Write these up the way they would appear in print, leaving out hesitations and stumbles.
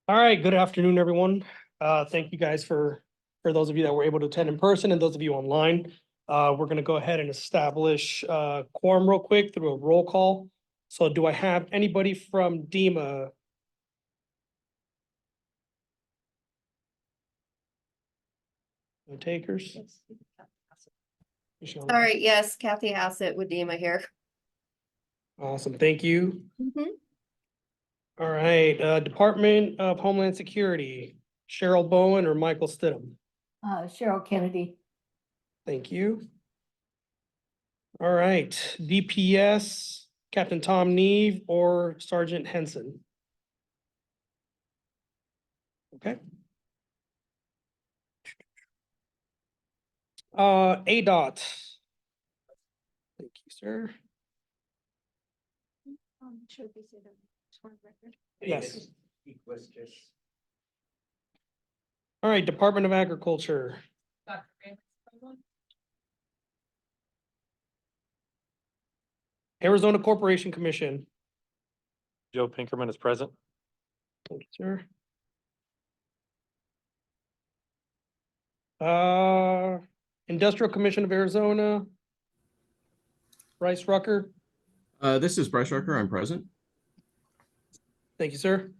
All right, good afternoon, everyone. Thank you guys for those of you that were able to attend in person and those of you online. We're gonna go ahead and establish quorum real quick through a roll call. So do I have anybody from DEMA? No takers? All right, yes, Kathy Hassett with DEMA here. Awesome, thank you. All right, Department of Homeland Security, Cheryl Bowen or Michael Stidham? Cheryl Kennedy. Thank you. All right, DPS, Captain Tom Neve or Sergeant Henson? Okay. ADOT. Thank you, sir. Should we say that sworn record? Yes. All right, Department of Agriculture. Arizona Corporation Commission. Joe Pinkerman is present. Thank you, sir. Industrial Commission of Arizona. Bryce Rucker. This is Bryce Rucker. I'm present. Thank you, sir.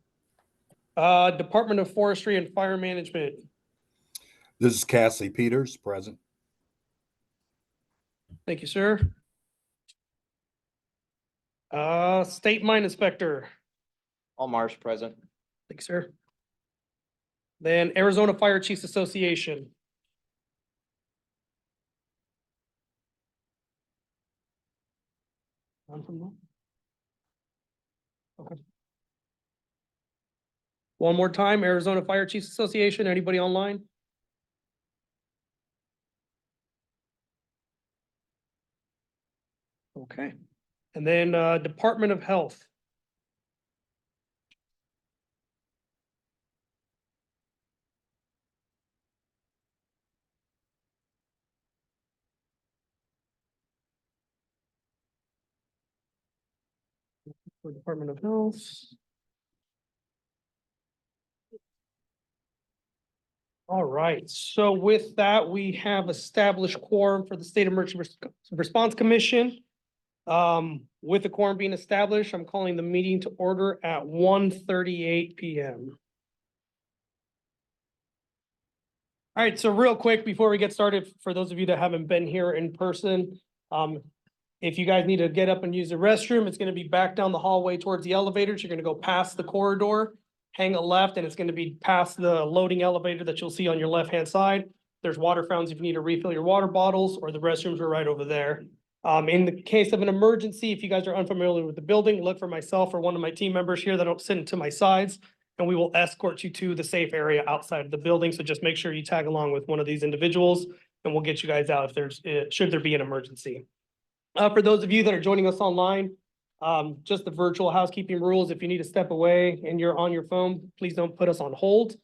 Department of Forestry and Fire Management. This is Cassie Peters, present. Thank you, sir. State Mine Inspector. All Marsh present. Thank you, sir. Then Arizona Fire Chiefs Association. None from them? Okay. One more time, Arizona Fire Chiefs Association, anybody online? Okay, and then Department of Health. For Department of Health. All right, so with that, we have established quorum for the State Emergency Response Commission. With the quorum being established, I'm calling the meeting to order at 1:38 p.m. All right, so real quick, before we get started, for those of you that haven't been here in person, if you guys need to get up and use the restroom, it's gonna be back down the hallway towards the elevators. You're gonna go past the corridor, hang a left, and it's gonna be past the loading elevator that you'll see on your left-hand side. There's water fountains if you need to refill your water bottles, or the restrooms are right over there. In the case of an emergency, if you guys are unfamiliar with the building, look for myself or one of my team members here that don't sit to my sides, and we will escort you to the safe area outside of the building. So just make sure you tag along with one of these individuals, and we'll get you guys out if should there be an emergency. For those of you that are joining us online, just the virtual housekeeping rules. If you need to step away and you're on your phone, please don't put us on hold.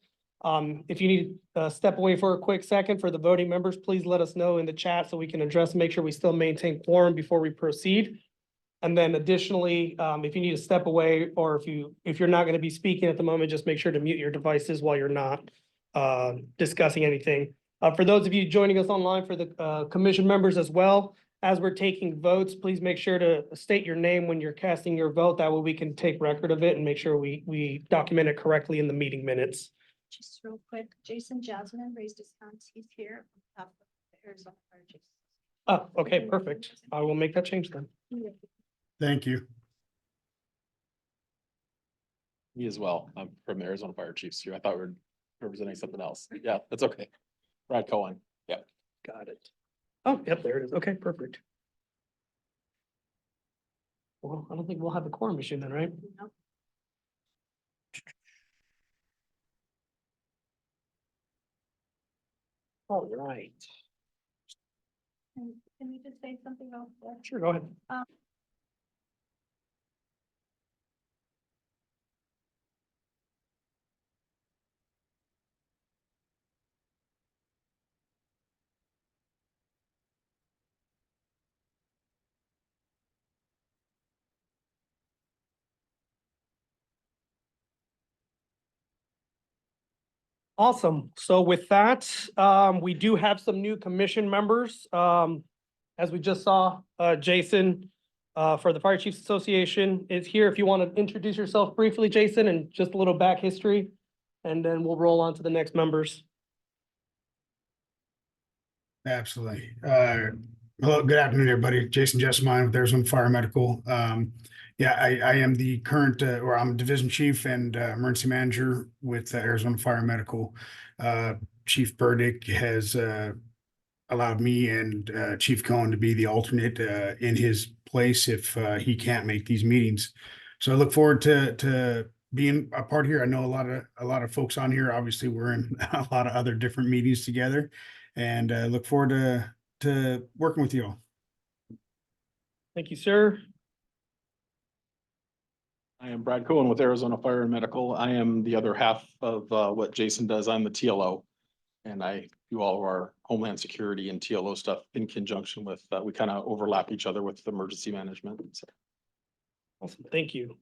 If you need to step away for a quick second for the voting members, please let us know in the chat so we can address and make sure we still maintain quorum before we proceed. And then additionally, if you need to step away, or if you're not going to be speaking at the moment, just make sure to mute your devices while you're not discussing anything. For those of you joining us online, for the commission members as well, as we're taking votes, please make sure to state your name when you're casting your vote. That way we can take record of it and make sure we document it correctly in the meeting minutes. Just real quick, Jason Jasmine raised his hand. He's here on behalf of the Arizona Fire Chiefs. Oh, okay, perfect. I will make that change then. Thank you. Me as well. I'm from the Arizona Fire Chiefs too. I thought we were representing something else. Yeah, that's okay. Brad Cohen. Yeah. Got it. Oh, yep, there it is. Okay, perfect. Well, I don't think we'll have a quorum issue then, right? No. All right. And can we just say something else? Sure, go ahead. Awesome. So with that, we do have some new commission members. As we just saw, Jason, for the Fire Chiefs Association is here. If you want to introduce yourself briefly, Jason, and just a little back history, and then we'll roll on to the next members. Absolutely. Hello, good afternoon, everybody. Jason Jessamine with Arizona Fire Medical. Yeah, I am the current, or I'm division chief and emergency manager with Arizona Fire Medical. Chief Burdick has allowed me and Chief Cohen to be the alternate in his place if he can't make these meetings. So I look forward to being a part here. I know a lot of folks on here. Obviously, we're in a lot of other different meetings together, and look forward to working with you all. Thank you, sir. I am Brad Cohen with Arizona Fire and Medical. I am the other half of what Jason does. I'm the TLO. And I do all of our Homeland Security and TLO stuff in conjunction with, we kind of overlap each other with emergency management. So Awesome. Thank you.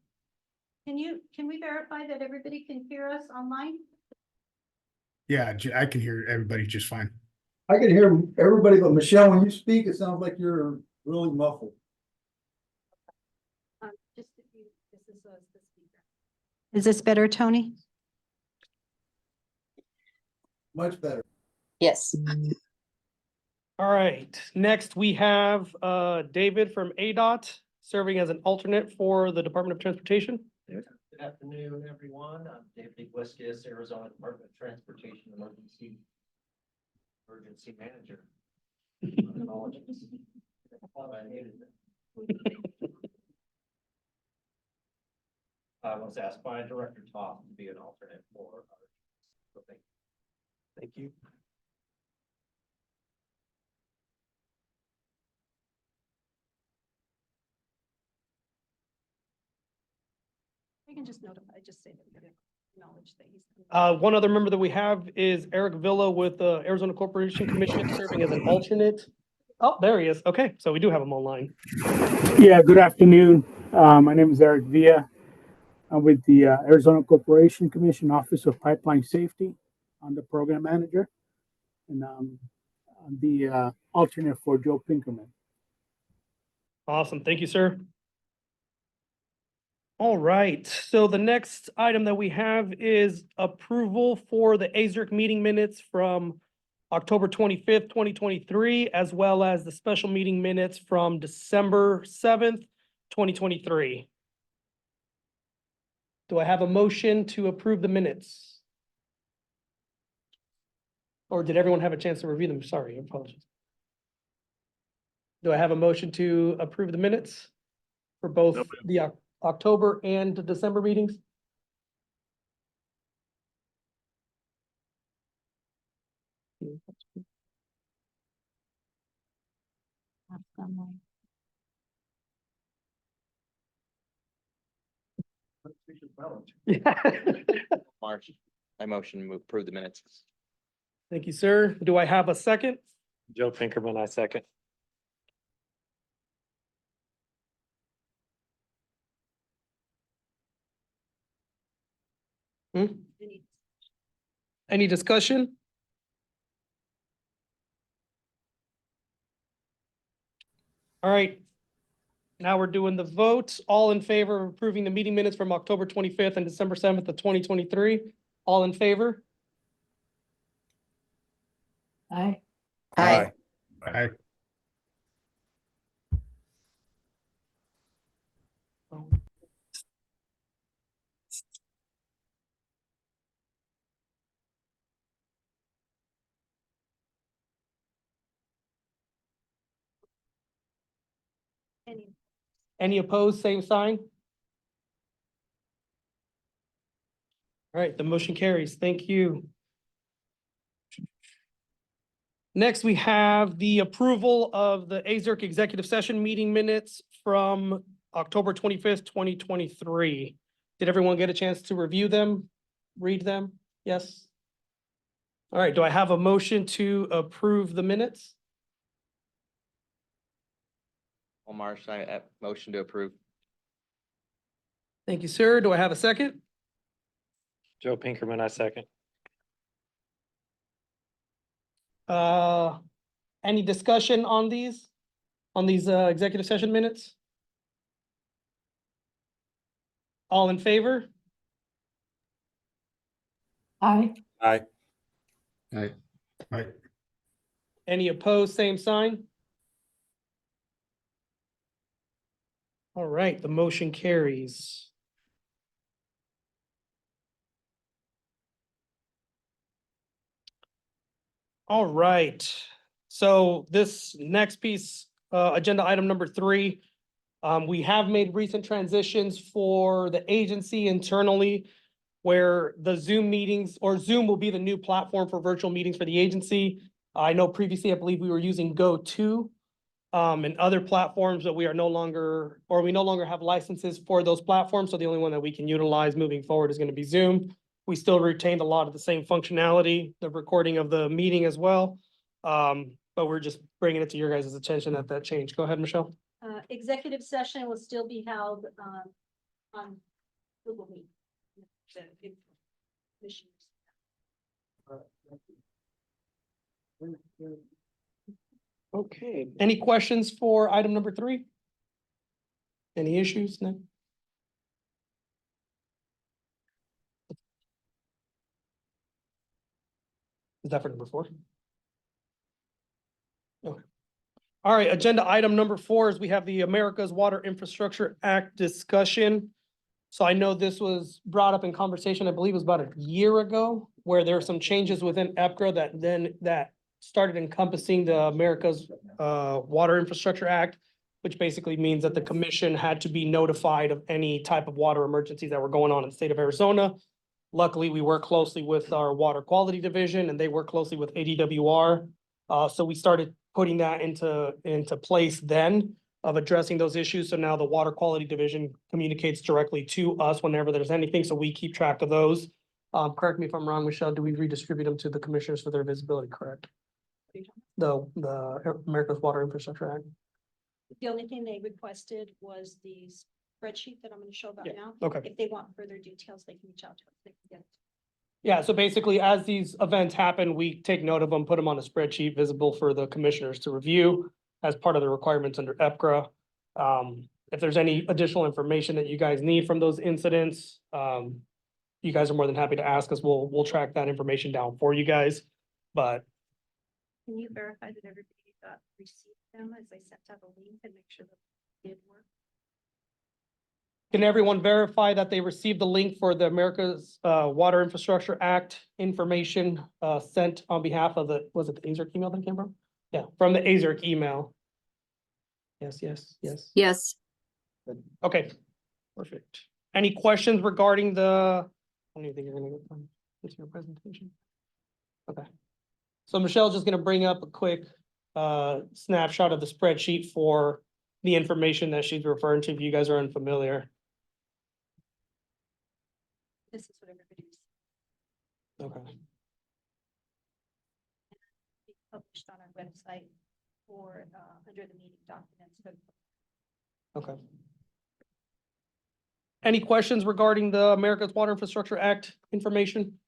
Can we verify that everybody can hear us online? Yeah, I can hear everybody just fine. I can hear everybody, but Michelle, when you speak, it sounds like you're really muffled. Just if you, this is the speaker. Is this better, Tony? Much better. Yes. All right, next we have David from ADOT serving as an alternate for the Department of Transportation. Good afternoon, everyone. I'm David Weskus, Arizona Department of Transportation Emergency Manager. Apologies. I hated it. I was asked by Director Toth to be an alternate for. Thank you. I can just notify, just say that we're gonna acknowledge that he's. One other member that we have is Eric Villa with the Arizona Corporation Commission serving as an alternate. Oh, there he is. Okay, so we do have him online. Yeah, good afternoon. My name is Eric Villa. I'm with the Arizona Corporation Commission Office of Pipeline Safety. I'm the program manager. And I'm the alternate for Joe Pinkerman. Awesome. Thank you, sir. All right, so the next item that we have is approval for the AZERC meeting minutes from October 25th, 2023, as well as the special meeting minutes from December 7th, 2023. Do I have a motion to approve the minutes? Or did everyone have a chance to review them? Sorry, I apologize. Do I have a motion to approve the minutes for both the October and the December meetings? March, I motion to approve the minutes. Thank you, sir. Do I have a second? Joe Pinkerman, I second. Any discussion? All right. Now we're doing the votes. All in favor of approving the meeting minutes from October 25th and December 7th of 2023? All in favor? Aye. Aye. I Any opposed, same sign? All right, the motion carries. Thank you. Next, we have the approval of the AZERC executive session meeting minutes from October 25th, 2023. Did everyone get a chance to review them, read them? Yes? All right, do I have a motion to approve the minutes? Marsh, I motion to approve. Thank you, sir. Do I have a second? Joe Pinkerman, I second. Any discussion on these? On these executive session minutes? All in favor? Aye. Aye. Aye. Right. Any opposed, same sign? All right, the motion carries. All right, so this next piece, agenda item number 3. We have made recent transitions for the agency internally, where the Zoom meetings, or Zoom will be the new platform for virtual meetings for the agency. I know previously, I believe we were using Go2 and other platforms, but we are no longer, or we no longer have licenses for those platforms. So the only one that we can utilize moving forward is going to be Zoom. We still retained a lot of the same functionality, the recording of the meeting as well. But we're just bringing it to your guys' attention that changed. Go ahead, Michelle. Executive session will still be held, on Google Meet. Commissioners. Okay, any questions for item number 3? Any issues? No? Is that for number 4? Okay. All right, agenda item number 4 is we have the America's Water Infrastructure Act discussion. So I know this was brought up in conversation, I believe it was about a year ago, where there are some changes within EPCRA that started encompassing the America's Water Infrastructure Act, which basically means that the commission had to be notified of any type of water emergencies that were going on in the state of Arizona. Luckily, we work closely with our water quality division and they work closely with ADWR. So we started putting that into place then of addressing those issues. So now the water quality division communicates directly to us whenever there's anything. So we keep track of those. Correct me if I'm wrong, Michelle, do we redistribute them to the commissioners for their visibility, correct? The America's Water Infrastructure Act. The only thing they requested was the spreadsheet that I'm gonna show about Yeah, now. okay. If they want further details, they can reach out to us. They can get it. Yeah, so basically, as these events happen, we take note of them, put them on a spreadsheet visible for the commissioners to review as part of the requirements under EPCRA. If there's any additional information that you guys need from those incidents, you guys are more than happy to ask us. We'll track that information down for you guys. But Can you verify that everybody received them as I sent out a link and make sure that it did work? can everyone verify that they received the link for the America's Water Infrastructure Act information sent on behalf of was it the AZERC email that came from? Yeah, from the AZERC email. Yes. Yes. Okay, perfect. Any questions regarding I don't even think you're gonna get from this your presentation. Okay. So Michelle's just gonna bring up a quick snapshot of the spreadsheet for the information that she's referring to, if you guys are unfamiliar. This is what everybody received. Okay. It's published on our website or under the meeting documents. So Okay. Any questions regarding the America's Water Infrastructure Act information?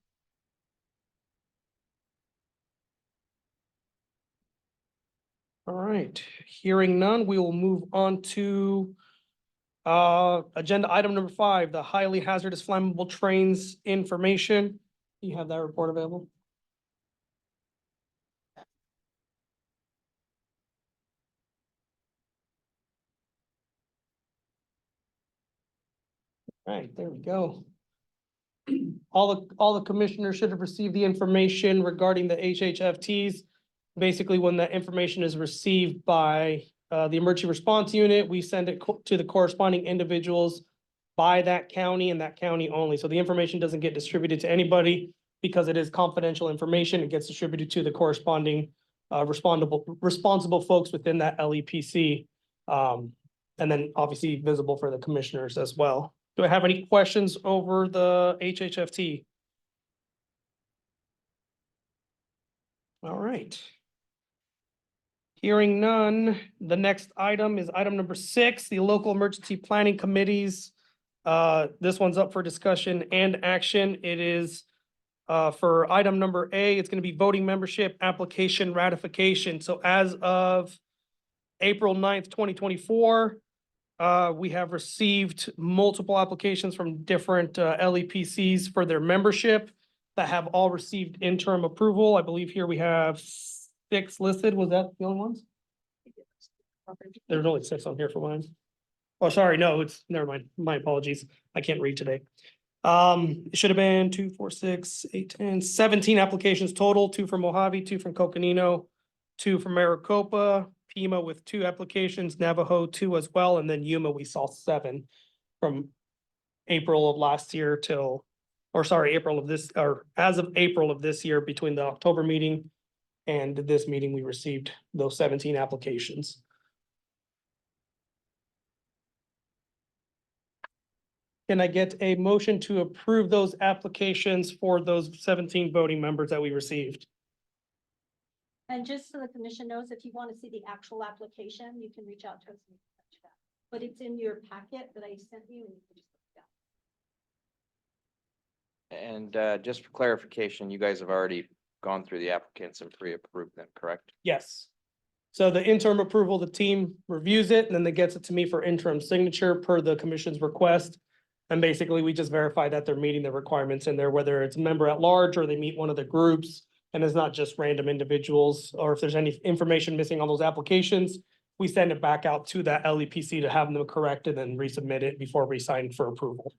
All right, hearing none, we will move on to agenda item number 5, the highly hazardous flammable trains information. You have that report available? All right, there we go. All the commissioners should have received the information regarding the HHFTs. Basically, when that information is received by the emergency response unit, we send it to the corresponding individuals by that county and that county only. So the information doesn't get distributed to anybody because it is confidential information. It gets distributed to the corresponding responsible folks within that LEPC. And then obviously visible for the commissioners as well. Do I have any questions over the HHFT? All right. Hearing none, the next item is item number 6, the local emergency planning committees. This one's up for discussion and action. It is For item number A, it's gonna be voting membership application ratification. So as of April 9th, 2024, we have received multiple applications from different LEPCs for their membership that have all received interim approval. I believe here we have 6 listed. Was that the only ones? There's only 6 on here for mine. Oh, sorry, no, never mind. My apologies. I can't read today. It should have been 2, 4, 6, 8, 10, 17 applications total, 2 from Mojave, 2 from Coconino, 2 from Maricopa, Pima with 2 applications, Navajo 2 as well, and then Yuma, we saw 7 from April of last year till, or sorry, April of this, or as of April of this year, between the October meeting and this meeting, we received those 17 applications. Can I get a motion to approve those applications for those 17 voting members that we received? And just so the commission knows, if you want to see the actual application, you can reach out to us. And we can send you that. But it's in your packet that I sent you. And you can just look it up. And just for clarification, you guys have already gone through the applicants and pre-approved them, correct? Yes. So the interim approval, the team reviews it and then they gets it to me for interim signature per the commission's request. And basically, we just verify that they're meeting the requirements in there, whether it's a member at large or they meet one of the groups. And it's not just random individuals, or if there's any information missing on those applications, we send it back out to that LEPC to have them corrected and resubmit it before we sign for approval.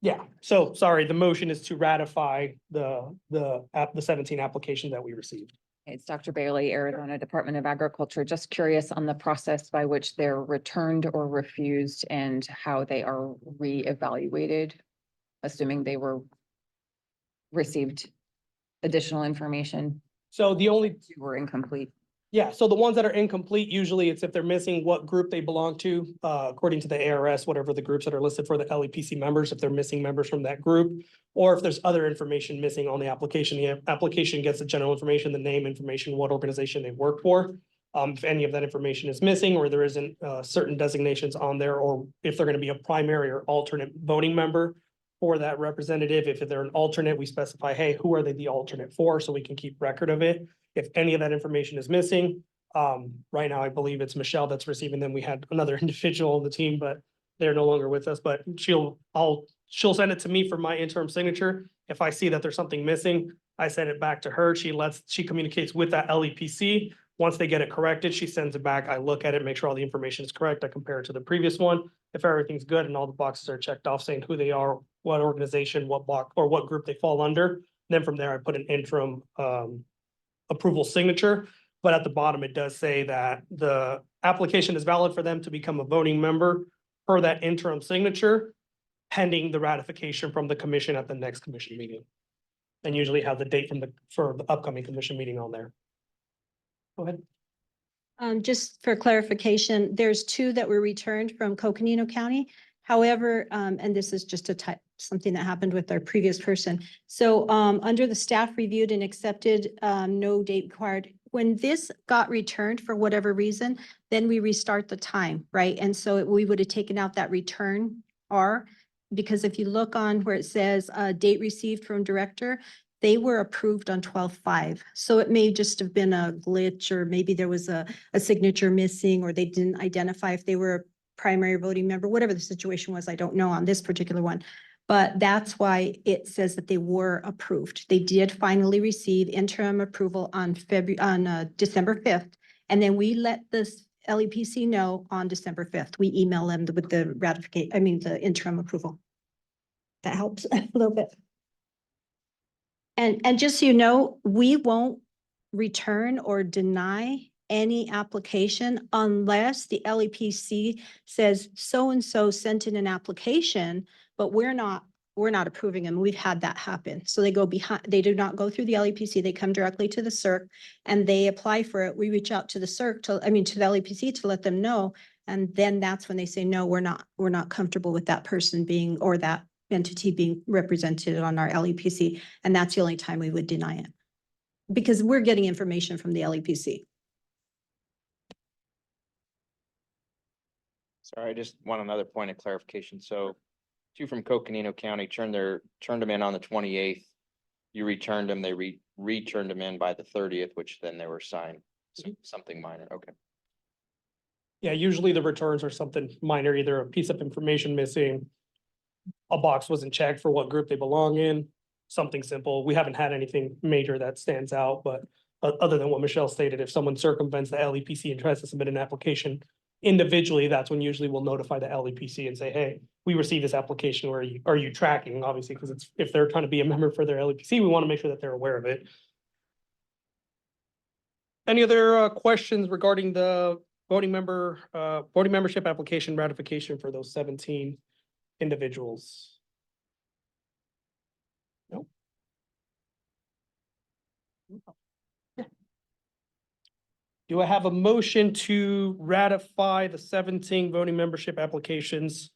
Yeah, so sorry, the motion is to ratify the 17 applications that we received. It's Dr. Bailey, Arizona Department of Agriculture. Just curious on the process by which they're returned or refused and how they are reevaluated, assuming they received additional information So the only, were incomplete. yeah, so the ones that are incomplete, usually it's if they're missing what group they belong to, according to the ARS, whatever the groups that are listed for the LEPC members, if they're missing members from that group, or if there's other information missing on the application gets the general information, the name information, what organization they work for. If any of that information is missing or there isn't certain designations on there, or if they're going to be a primary or alternate voting member for that representative, if they're an alternate, we specify, hey, who are they the alternate for, so we can keep record of it. If any of that information is missing, right now, I believe it's Michelle that's receiving them. We had another individual on the team, but they're no longer with us, but she'll send it to me for my interim signature. If I see that there's something missing, I send it back to her. She communicates with that LEPC. Once they get it corrected, she sends it back. I look at it, make sure all the information is correct. I compare it to the previous one. If everything's good and all the boxes are checked off saying who they are, what organization, what block, or what group they fall under, then from there, I put an interim, approval signature, but at the bottom, it does say that the application is valid for them to become a voting member per that interim signature, pending the ratification from the commission at the next commission meeting. And usually have the date for the upcoming commission meeting on there. Go ahead. Just for clarification, there's 2 that were returned from Coconino County. However, and this is just something that happened with our previous person. So under the staff reviewed and accepted, no date required. When this got returned for whatever reason, then we restart the time, right? And so we would have taken out that return R, because if you look on where it says date received from director, they were approved on 12/5. So it may just have been a glitch, or maybe there was a signature missing, or they didn't identify if they were a primary voting member, whatever the situation was, I don't know on this particular one. But that's why it says that they were approved. They did finally receive interim approval on December 5th. And then we let this LEPC know on December 5th. We email them with the the interim approval. That helps a little bit. And just so you know, we won't return or deny any application unless the LEPC says so-and-so sent in an application, but we're not approving them. We've had that happen. So they go behind, they do not go through the LEPC. They come directly to the CERC and they apply for it. We reach out to the CERC to the LEPC to let them know. And then that's when they say, no, we're not comfortable with that person being, or that entity being represented on our LEPC. And that's the only time we would deny it, because we're getting information from the LEPC. Sorry, I just want another point of clarification. So two from Coconino County turned them in on the 28th. You returned them, they returned them in by the 30th, which then they were signed. Something minor, okay. Yeah, usually the returns are something minor, either a piece of information missing. A box wasn't checked for what group they belong in, something simple. We haven't had anything major that stands out, but other than what Michelle stated, if someone circumvents the LEPC and tries to submit an application individually, that's when usually we'll notify the LEPC and say, hey, we received this application, where are you tracking? Obviously, because it's, if they're trying to be a member for their LEPC, we want to make sure that they're aware of it. Any other questions regarding the voting membership application ratification for those 17 individuals? No. Yeah. Do I have a motion to ratify the 17 voting membership applications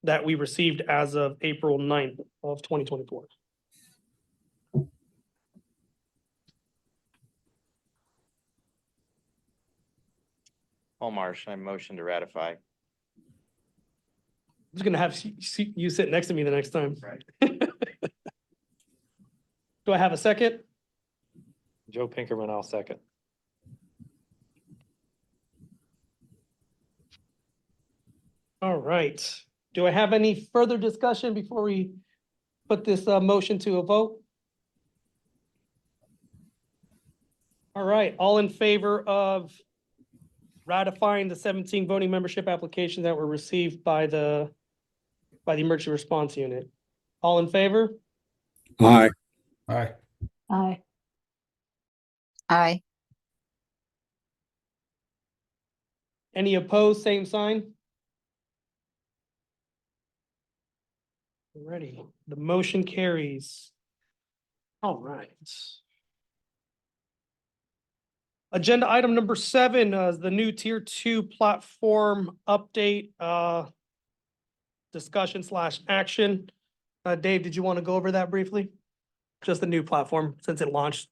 that we received as of April 9th of 2024? Paul Marsh, I motion to ratify. I'm just gonna have you sit next to me the next time. Right. Do I have a second? Joe Pinkerman, I'll second. All right. Do I have any further discussion before we put this motion to a vote? All right, all in favor of ratifying the 17 voting membership applications that were received by the emergency response unit? All in favor? Aye. Aye. Aye. Aye. Any opposed, same sign? Alrighty, the motion carries. All right. Agenda item number 7 is the new tier 2 platform update, discussion / action. Dave, did you want to go over that briefly? Just the new platform since it launched.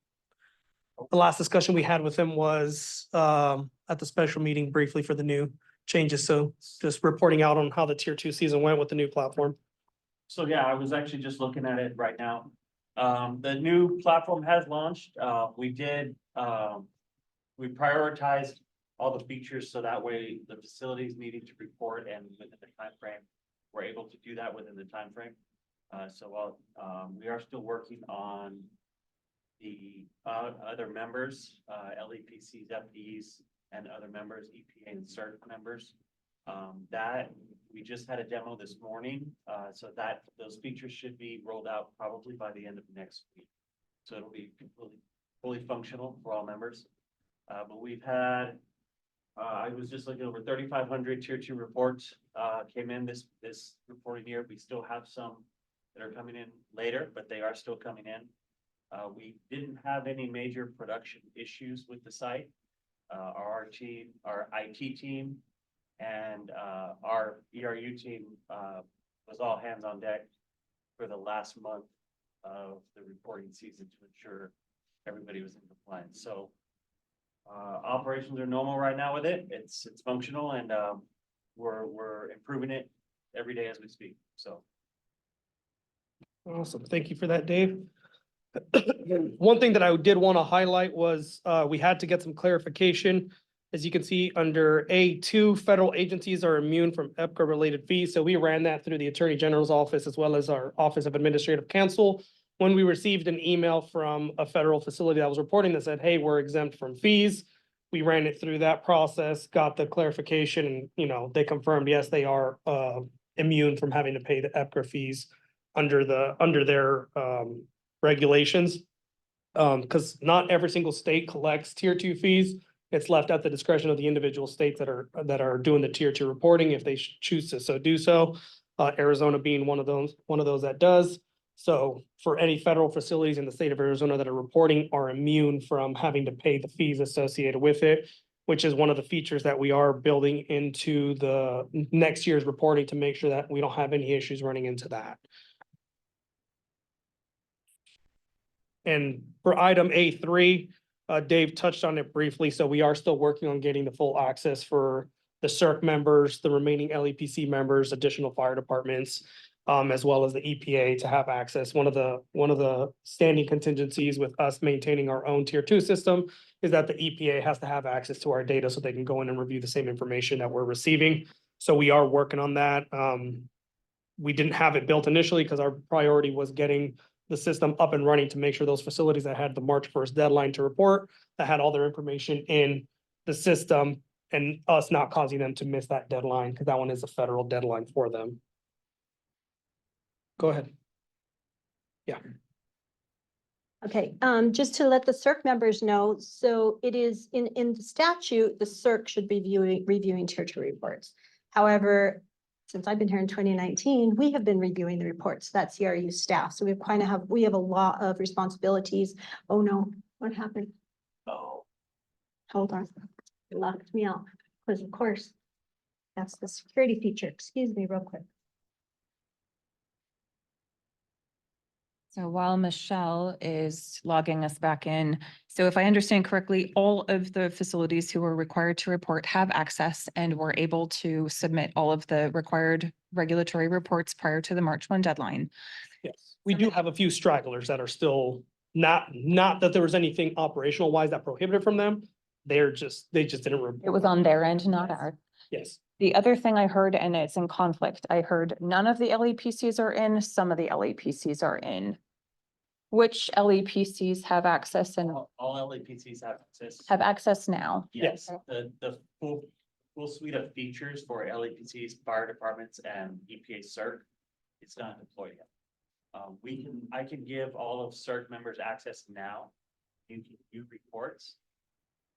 The last discussion we had with him was at the special meeting briefly for the new changes. So just reporting out on how the tier 2 season went with the new platform. So yeah, I was actually just looking at it right now. The new platform has launched. We prioritized all the features so that way the facilities needing to report and within the time frame, we're able to do that within the time frame. We are still working on the other members, LEPCs, FDs, and other members, EPA and CERC members. That we just had a demo this morning, so that those features should be rolled out probably by the end of next week. So it'll be fully functional for all members. But we've had, I was just looking over 3,500 tier 2 reports came in this reporting year. We still have some that are coming in later, but they are still coming in. We didn't have any major production issues with the site. Our IT team, and our ERU team was all hands on deck for the last month of the reporting season to ensure everybody was in compliance. So operations are normal right now with it. It's functional, and we're improving it every day as we speak. So Awesome. Thank you for that, Dave. One thing that I did want to highlight was we had to get some clarification. As you can see, under A2, federal agencies are immune from EPCA related fees. So we ran that through the Attorney General's office as well as our Office of Administrative Counsel. When we received an email from a federal facility that was reporting that said, hey, we're exempt from fees. We ran it through that process, got the clarification, and they confirmed, yes, they are immune from having to pay the EPCA fees under their regulations. Because not every single state collects tier 2 fees. It's left at the discretion of the individual states that are doing the tier 2 reporting if they choose to do so. Arizona being one of those that does. So for any federal facilities in the state of Arizona that are reporting are immune from having to pay the fees associated with it, which is one of the features that we are building into the next year's reporting to make sure that we don't have any issues running into that. And for item A3, Dave touched on it briefly, so we are still working on getting the full access for the CERC members, the remaining LEPC members, additional fire departments. as well as the EPA to have access. One of the standing contingencies with us maintaining our own tier 2 system is that the EPA has to have access to our data so they can go in and review the same information that we're receiving. So we are working on that. We didn't have it built initially because our priority was getting the system up and running to make sure those facilities that had the March 1st deadline to report, that had all their information in the system, and us not causing them to miss that deadline, because that one is a federal deadline for them. Go ahead. Yeah. Okay, just to let the CERC members know, so it is in the statute, the CERC should be reviewing tier 2 reports. However, since I've been here in 2019, we have been reviewing the reports, that CRU staff. So we have a lot of responsibilities. Oh no, what happened? Oh, Hold on, it locked me out, because of course, that's the security feature. Excuse me real quick. So while Michelle is logging us back in, so if I understand correctly, all of the facilities who are required to report have access and were able to submit all of the required regulatory reports prior to the March 1 deadline. Yes, we do have a few stragglers that are still not that there was anything operational wise that prohibited from them. They just didn't report. It was on their end, not Yes. ours. Yes. The other thing I heard, and it's in conflict, I heard none of the LEPCs are in, some of the LEPCs are in. Which LEPCs have access and all LAPCs have access. have access now? Yes, the full suite of features for LAPCs, fire departments and EPA CERC, it's not deployed yet. I can give all of CERC members access now. You can view reports.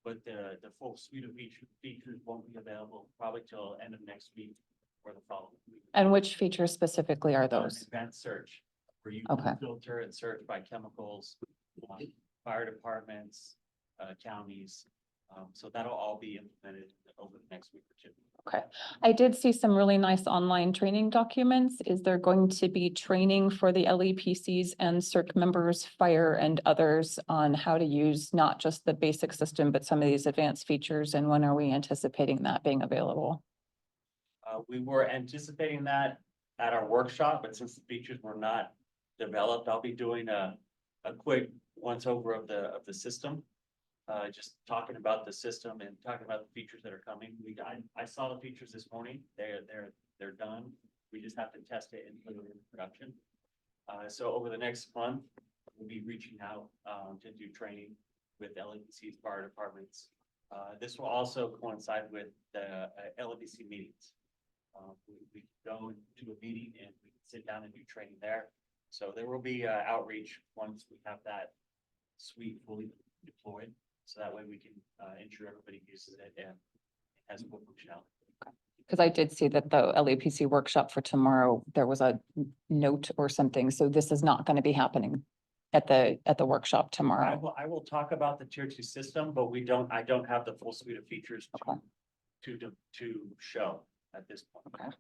But the full suite of features won't be available probably till end of next week or the following week. And which features specifically are those? Advanced search, where you Okay. can filter and search by chemicals, fire departments, counties. So that'll all be implemented over the next week or two. Okay, I did see some really nice online training documents. Is there going to be training for the LEPCs and CERC members, fire and others on how to use not just the basic system, but some of these advanced features? And when are we anticipating that being available? We were anticipating that at our workshop, but since the features were not developed, I'll be doing a quick once over of the system. Just talking about the system and talking about the features that are coming. I saw the features this morning. They're done. We just have to test it and put it in production. So over the next month, we'll be reaching out to do training with LEPCs, fire departments. This will also coincide with the LEPC meetings. We go to a meeting and we can sit down and do training there. So there will be outreach once we have that suite fully deployed. So that way we can ensure everybody uses it and has full functionality. Because I did see that the LEPC workshop for tomorrow, there was a note or something. So this is not going to be happening at the workshop tomorrow. I will talk about the tier 2 system, but I don't have the full suite of features to show at this point. Okay.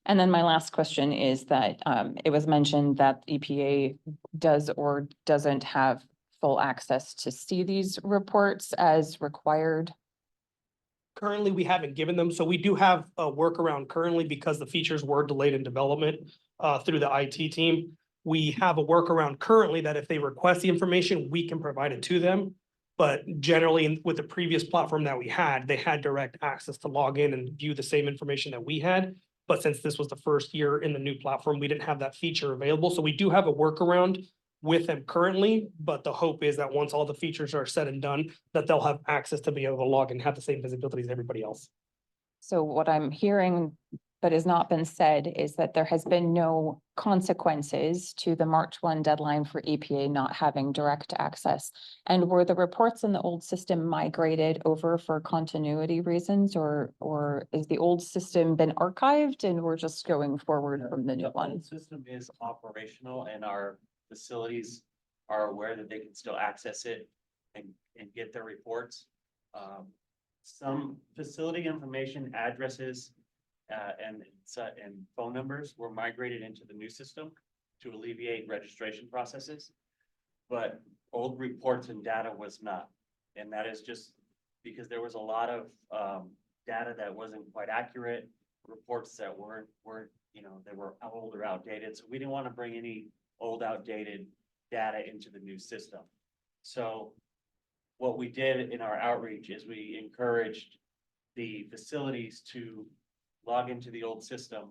And then my last question is that it was mentioned that EPA does or doesn't have full access to see these reports as required. Currently, we haven't given them, so we do have a workaround currently because the features were delayed in development through the IT team. We have a workaround currently that if they request the information, we can provide it to them. But generally, with the previous platform that we had, they had direct access to log in and view the same information that we had. But since this was the first year in the new platform, we didn't have that feature available. So we do have a workaround with them currently, but the hope is that once all the features are said and done, that they'll have access to be able to log and have the same visibility as everybody else. So what I'm hearing, but has not been said, is that there has been no consequences to the March 1 deadline for EPA not having direct access. And were the reports in the old system migrated over for continuity reasons, or is the old system been archived and we're just going forward from the new The one? old system is operational and our facilities are aware that they can still access it and get their reports. Some facility information, addresses, and phone numbers were migrated into the new system to alleviate registration processes. But old reports and data was not. And that is just because there was a lot of data that wasn't quite accurate. reports that weren't, they were old or outdated, so we didn't want to bring any old outdated data into the new system. So what we did in our outreach is we encouraged the facilities to log into the old system,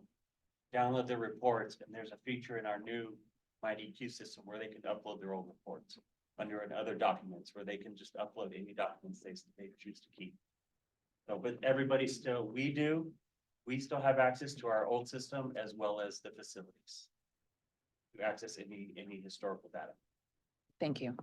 download their reports, and there's a feature in our new MyDQ system where they can upload their old reports under other documents, where they can just upload any documents they choose to keep. So, but everybody still, we still have access to our old system as well as the facilities to access any historical data. Thank you.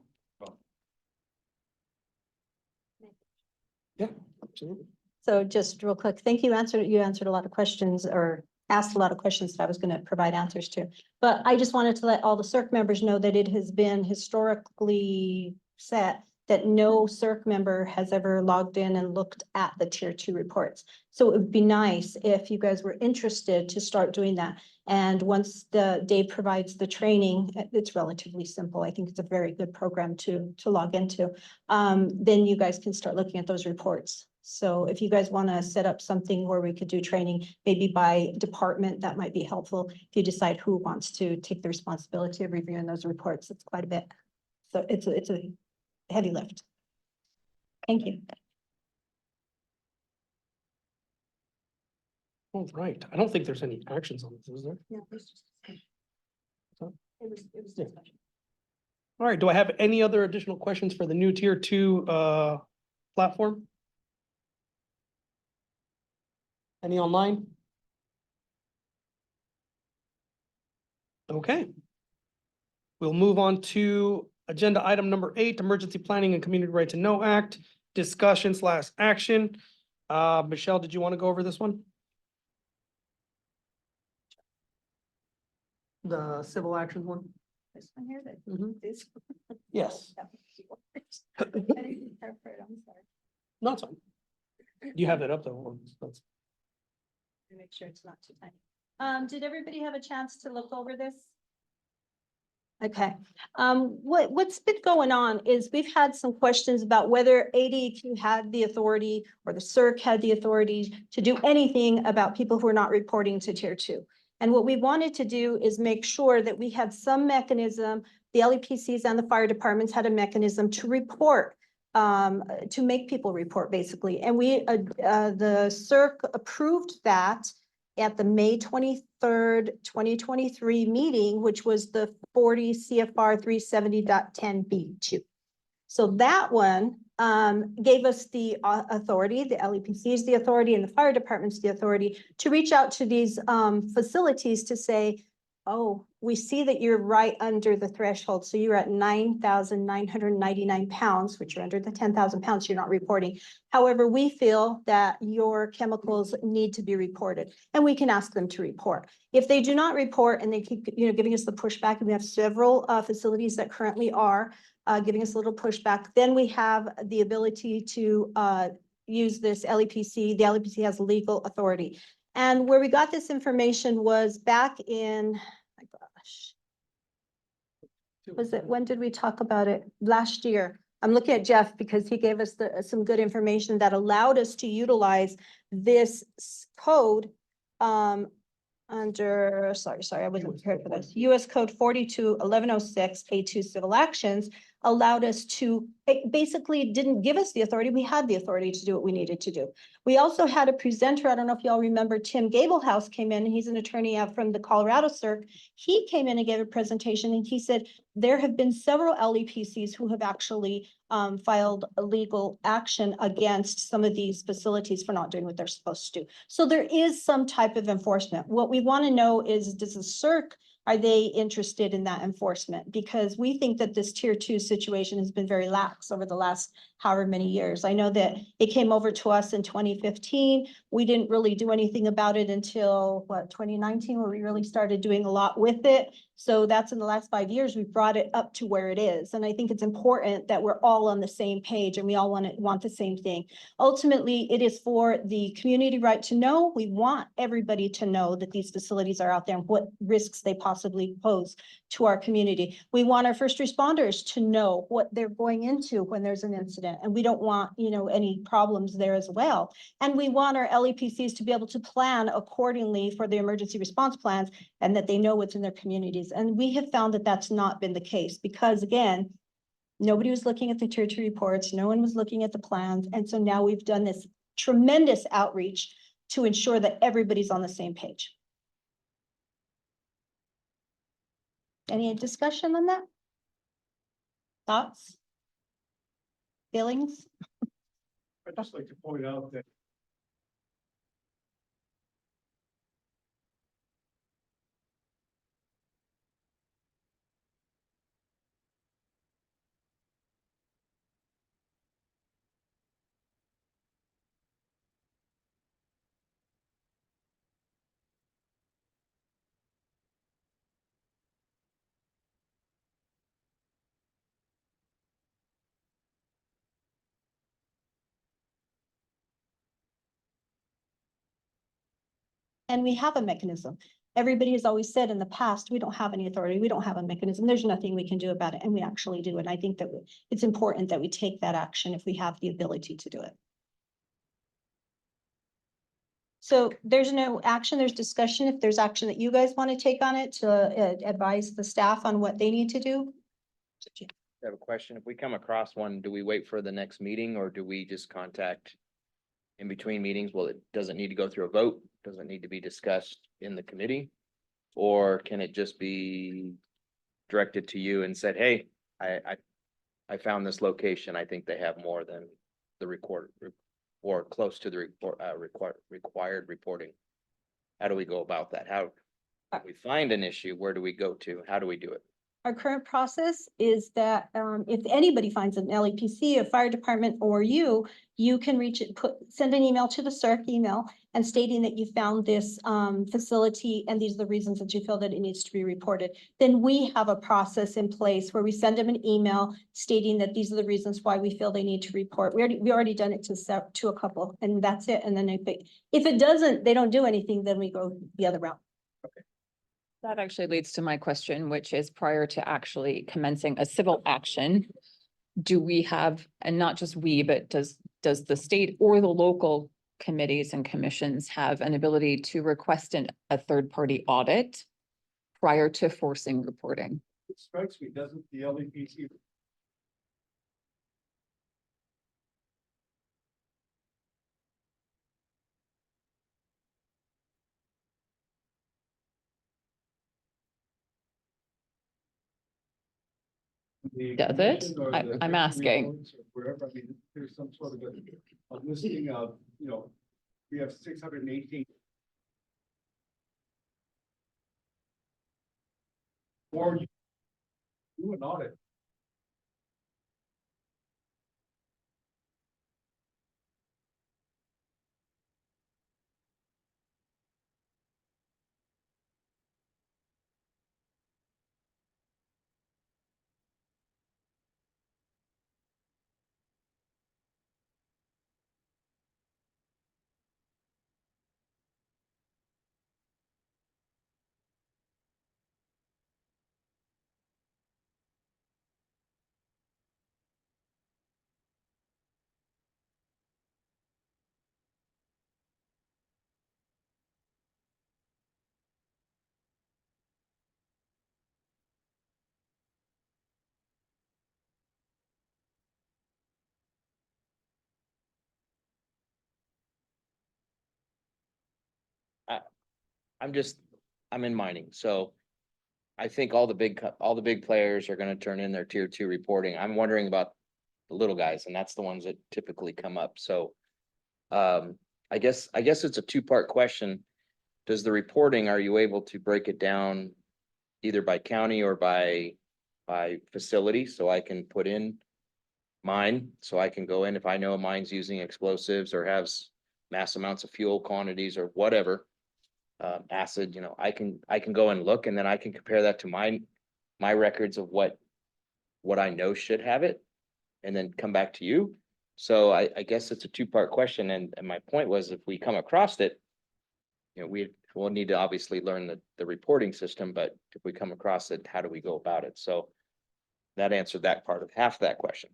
Yeah, absolutely. So just real quick, thank you. You answered a lot of questions or asked a lot of questions that I was going to provide answers to. But I just wanted to let all the CERC members know that it has been historically set that no CERC member has ever logged in and looked at the tier 2 reports. So it would be nice if you guys were interested to start doing that. And once Dave provides the training, it's relatively simple. I think it's a very good program to log into. Then you guys can start looking at those reports. So if you guys want to set up something where we could do training, maybe by department, that might be helpful. If you decide who wants to take the responsibility of reviewing those reports, it's quite a bit. So it's a heavy lift. Thank you. All right. I don't think there's any actions on this, is there? No, it's just Huh? it was Yeah. discussion. All right. Do I have any other additional questions for the new tier 2 platform? Any online? Okay. We'll move on to agenda item number 8, Emergency Planning and Community Right to Know Act, discussion/action. Michelle, did you want to go over this one? The civil action one? This one here, that Mhm. this. Yes. I didn't interpret, I'm sorry. No, it's fine. You have that up though. That's- Make sure it's not too tiny. Did everybody have a chance to look over this? Okay, what's been going on is we've had some questions about whether ADQ had the authority or the CERC had the authority to do anything about people who are not reporting to tier 2. And what we wanted to do is make sure that we had some mechanism, the LEPCs and the fire departments had a mechanism to report, to make people report basically. And the CERC approved that at the May 23rd, 2023 meeting, which was the 40 CFR 370.10B2. So that one gave us the authority, the LEPCs the authority, and the fire departments the authority to reach out to these facilities to say, oh, we see that you're right under the threshold. So you're at 9,999 pounds, which you're under the 10,000 pounds, you're not reporting. However, we feel that your chemicals need to be reported and we can ask them to report. If they do not report and they keep, giving us the pushback, and we have several facilities that currently are giving us a little pushback, then we have the ability to use this LEPC. The LEPC has legal authority. And where we got this information was back in, my gosh. When did we talk about it? Last year. I'm looking at Jeff because he gave us some good information that allowed us to utilize this code under, sorry, I wasn't prepared for this. US Code 42-1106 A2 Civil Actions allowed us to, it basically didn't give us the authority. We had the authority to do what we needed to do. We also had a presenter. I don't know if y'all remember, Tim Gablehouse came in. He's an attorney out from the Colorado CERC. He came in and gave a presentation and he said, there have been several LEPCs who have actually filed a legal action against some of these facilities for not doing what they're supposed to do. So there is some type of enforcement. What we want to know is, does the CERC, are they interested in that enforcement? Because we think that this tier 2 situation has been very lax over the last however many years. I know that it came over to us in 2015. We didn't really do anything about it until 2019, where we really started doing a lot with it. So that's in the last 5 years, we've brought it up to where it is. And I think it's important that we're all on the same page and we all want the same thing. Ultimately, it is for the community right to know. We want everybody to know that these facilities are out there and what risks they possibly pose to our community. We want our first responders to know what they're going into when there's an incident, and we don't want, any problems there as well. And we want our LEPCs to be able to plan accordingly for the emergency response plans and that they know what's in their communities. And we have found that that's not been the case because, again, nobody was looking at the tier 2 reports. No one was looking at the plans. And so now we've done this tremendous outreach to ensure that everybody's on the same page. Any discussion on that? Thoughts? Feelings? I'd just like to point out that And we have a mechanism. Everybody has always said in the past, we don't have any authority. We don't have a mechanism. There's nothing we can do about it. And we actually do. And I think that it's important that we take that action if we have the ability to do it. So there's no action, there's discussion. If there's action that you guys want to take on it to advise the staff on what they need to do. I have a question. If we come across one, do we wait for the next meeting or do we just contact in between meetings? Well, it doesn't need to go through a vote, doesn't need to be discussed in the committee. Or can it just be directed to you and said, hey, I found this location. I think they have more than the record or close to the report, required reporting. How do we go about that? How if we find an issue, where do we go to? How do we do it? Our current process is that if anybody finds an LEPC, a fire department, or you can send an email to the AZSERC email and stating that you found this facility and these are the reasons that you feel that it needs to be reported. Then we have a process in place where we send them an email stating that these are the reasons why we feel they need to report. We already done it to a couple, and that's it. And then if it doesn't, they don't do anything, then we go the other route. That actually leads to my question, which is prior to actually commencing a civil action, do we have, and not just we, but does the state or the local committees and commissions have an ability to request a third-party audit prior to forcing reporting? it strikes me, doesn't the LEPC Does it? I'm asking. Wherever, I mean, there's some sort of a listing of, we have 618. Or you do an audit. I'm in mining, so I think all the big players are gonna turn in their tier 2 reporting. I'm wondering about the little guys, and that's the ones that typically come up. So I guess it's a two-part question. Does the reporting, are you able to break it down either by county or by facility? So I can put in mine, so I can go in if I know a mine's using explosives or has mass amounts of fuel quantities or whatever. acid, I can go and look, and then I can compare that to my records of what I know should have it, and then come back to you. So I guess it's a two-part question, and my point was, if we come across it, we'll need to obviously learn the reporting system, but if we come across it, how do we go about it? So that answered that part of half that question.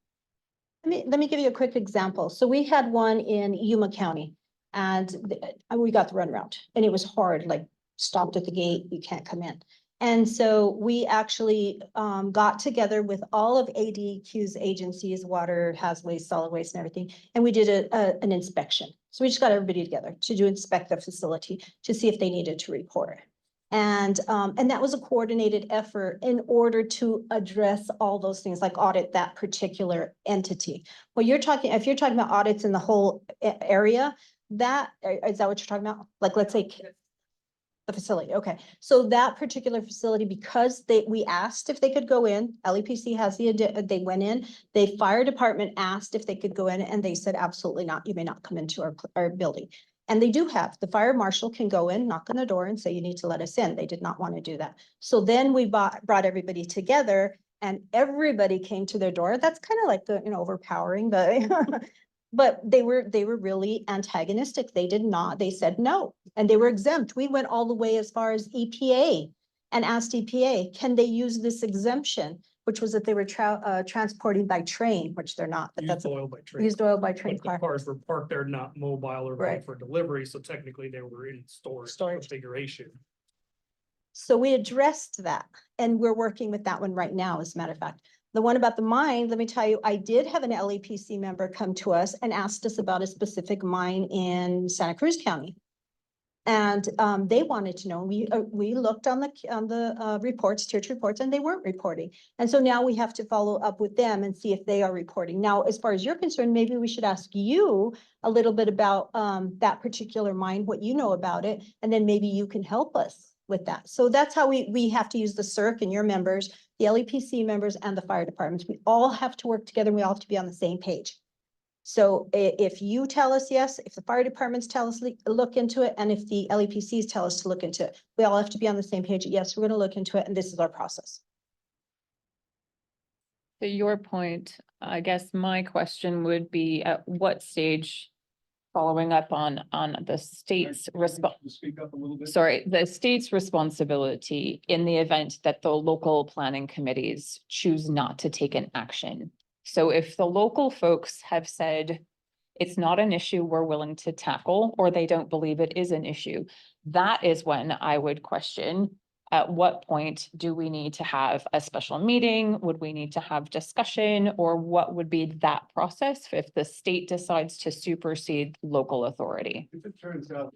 Let me give you a quick example. So we had one in Yuma County and we got the runaround and it was hard, like stopped at the gate, you can't come in. And so we actually got together with all of ADQ's agencies, water, hazardous waste, solid waste and everything. And we did an inspection. So we just got everybody together to inspect the facility to see if they needed to report. And that was a coordinated effort in order to address all those things, like audit that particular entity. Well, if you're talking about audits in the whole area, is that what you're talking about? Like, let's say the facility, okay. So that particular facility, because we asked if they could go in, LEPC has they went in, the fire department asked if they could go in and they said, absolutely not, you may not come into our building. And they do have, the fire marshal can go in, knock on the door and say, you need to let us in. They did not want to do that. So then we brought everybody together and everybody came to their door. That's kind of like overpowering, but they were really antagonistic. They did not, they said no, and they were exempt. We went all the way as far as EPA and asked EPA, can they use this exemption? Which was that they were transporting by train, which they're not, but that's Oil by train. used oil by train. But the cars were parked there, not mobile or Right. made for delivery, so technically they were in storage configuration. So we addressed that and we're working with that one right now, as a matter of fact. The one about the mine, let me tell you, I did have an LEPC member come to us and asked us about a specific mine in Santa Cruz County. And they wanted to know, we looked on the reports, tier reports, and they weren't reporting. And so now we have to follow up with them and see if they are reporting. Now, as far as you're concerned, maybe we should ask you a little bit about that particular mine, what you know about it, and then maybe you can help us with that. So that's how we have to use the CERC and your members, the LEPC members and the fire departments. We all have to work together and we all have to be on the same page. So if you tell us yes, if the fire departments tell us look into it, and if the LEPCs tell us to look into it, we all have to be on the same page. Yes, we're going to look into it and this is our process. To your point, I guess my question would be, at what stage, following up on the state's response? Speak up a little bit. Sorry, the state's responsibility in the event that the local planning committees choose not to take an action. So if the local folks have said it's not an issue we're willing to tackle, or they don't believe it is an issue, that is when I would question, at what point do we need to have a special meeting? Would we need to have discussion, or what would be that process if the state decides to supersede local authority? If it turns out.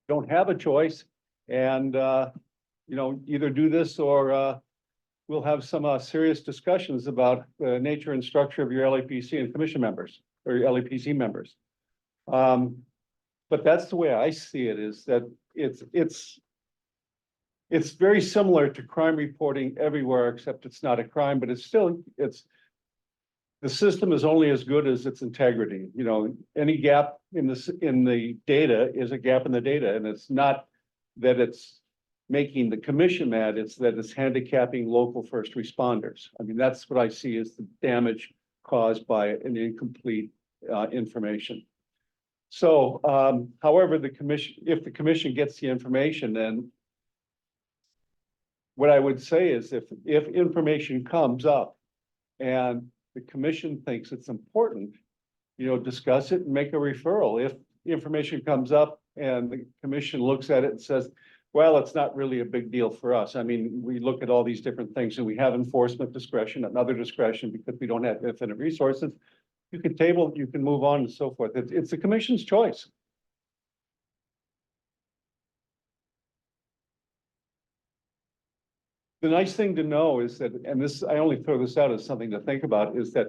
Don't have a choice and, either do this or, we'll have some serious discussions about the nature and structure of your LAPC and commission members or your LAPC members. But that's the way I see it, is that it's very similar to crime reporting everywhere, except it's not a crime, but the system is only as good as its integrity. Any gap in the data is a gap in the data, and it's not that it's making the commission mad, it's that it's handicapping local first responders. I mean, that's what I see as the damage caused by an incomplete information. So, however, if the commission gets the information, then what I would say is if information comes up and the commission thinks it's important, discuss it and make a referral. If information comes up and the commission looks at it and says, well, it's not really a big deal for us. I mean, we look at all these different things and we have enforcement discretion and other discretion because we don't have infinite resources. You can table, you can move on and so forth. It's the commission's choice. The nice thing to know is that, and this, I only throw this out as something to think about, is that,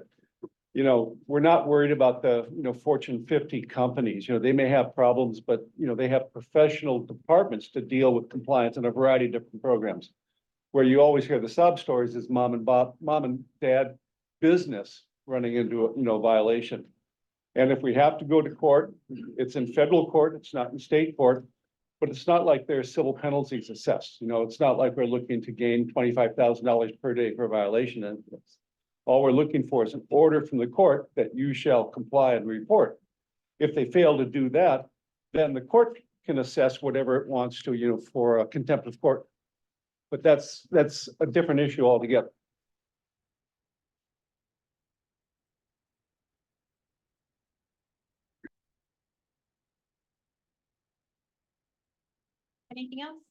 you know, we're not worried about the, you know, Fortune 50 companies. You know, they may have problems, but, you know, they have professional departments to deal with compliance in a variety of different programs. Where you always hear the sob stories is mom and dad business running into a, you know, violation. And if we have to go to court, it's in federal court, it's not in state court. But it's not like there's civil penalties assessed, you know, it's not like we're looking to gain $25,000 per day for a violation. And all we're looking for is an order from the court that you shall comply and report. If they fail to do that, then the court can assess whatever it wants to, you know, for a contempt of court. But that's a different issue altogether. Anything else?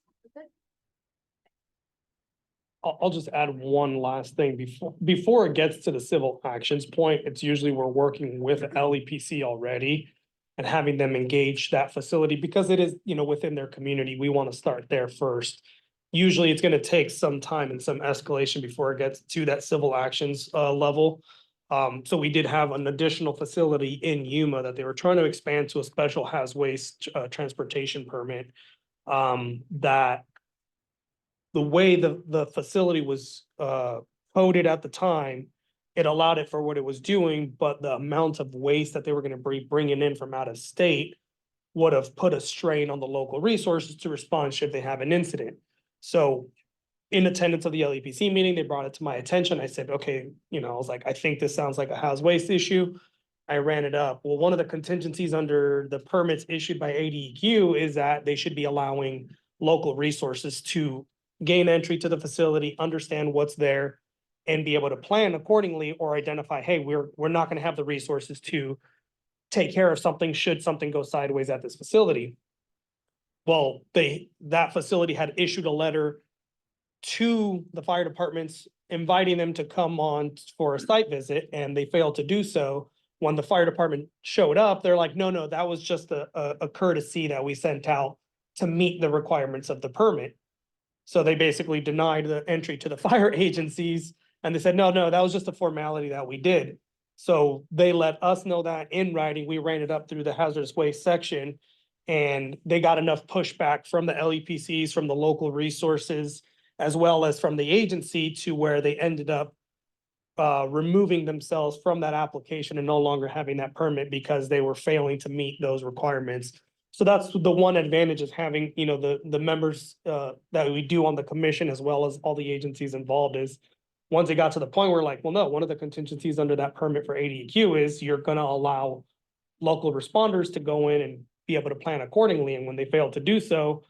I'll just add one last thing before it gets to the civil actions point. It's usually we're working with LEPC already and having them engage that facility because it is, you know, within their community. We want to start there first. Usually it's going to take some time and some escalation before it gets to that civil actions level. So we did have an additional facility in Yuma that they were trying to expand to a special haz waste transportation permit that the way the facility was coded at the time, it allowed it for what it was doing, but the amount of waste that they were gonna be bringing in from out of state would have put a strain on the local resources to respond should they have an incident. So in attendance of the LEPC meeting, they brought it to my attention. I said, okay, you know, I was like, I think this sounds like a house waste issue. I ran it up. Well, one of the contingencies under the permits issued by ADEQ is that they should be allowing local resources to gain entry to the facility, understand what's there, and be able to plan accordingly or identify, hey, we're not gonna have the resources to take care of something should something go sideways at this facility. Well, that facility had issued a letter to the fire departments inviting them to come on for a site visit, and they failed to do so. When the fire department showed up, they're like, no, that was just a courtesy that we sent out to meet the requirements of the permit. So they basically denied the entry to the fire agencies and they said, no, that was just a formality that we did. So they let us know that in writing. We ran it up through the hazardous waste section and they got enough pushback from the LEPCs, from the local resources, as well as from the agency to where they ended up removing themselves from that application and no longer having that permit because they were failing to meet those requirements. So that's the one advantage of having, you know, the members that we do on the commission as well as all the agencies involved is once it got to the point where like, well, no, one of the contingencies under that permit for ADEQ is you're gonna allow local responders to go in and be able to plan accordingly. And when they failed to do so,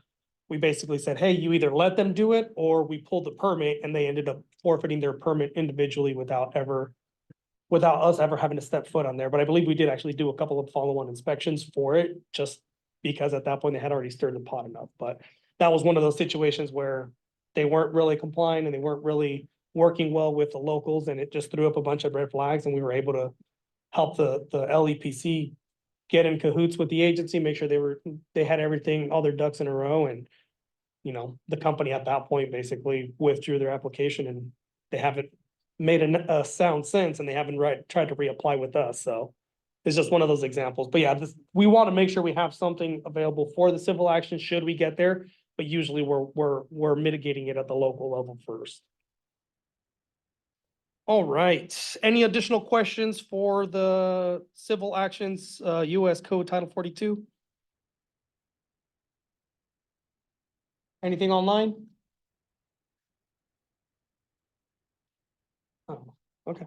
we basically said, hey, you either let them do it or we pulled the permit, and they ended up forfeiting their permit individually without us ever having to step foot on there. But I believe we did actually do a couple of follow-on inspections for it, just because at that point they had already stirred the pot enough. But that was one of those situations where they weren't really complying and they weren't really working well with the locals, and it just threw up a bunch of red flags, and we were able to help the LEPC get in cahoots with the agency, make sure they had everything, all their ducks in a row. And, you know, the company at that point basically withdrew their application and they haven't made a sound sense, and they haven't tried to reapply with us. So it's just one of those examples. But yeah, we want to make sure we have something available for the civil action should we get there, but usually we're mitigating it at the local level first. All right, any additional questions for the civil actions, US Code Title 42? Anything online? Oh, okay.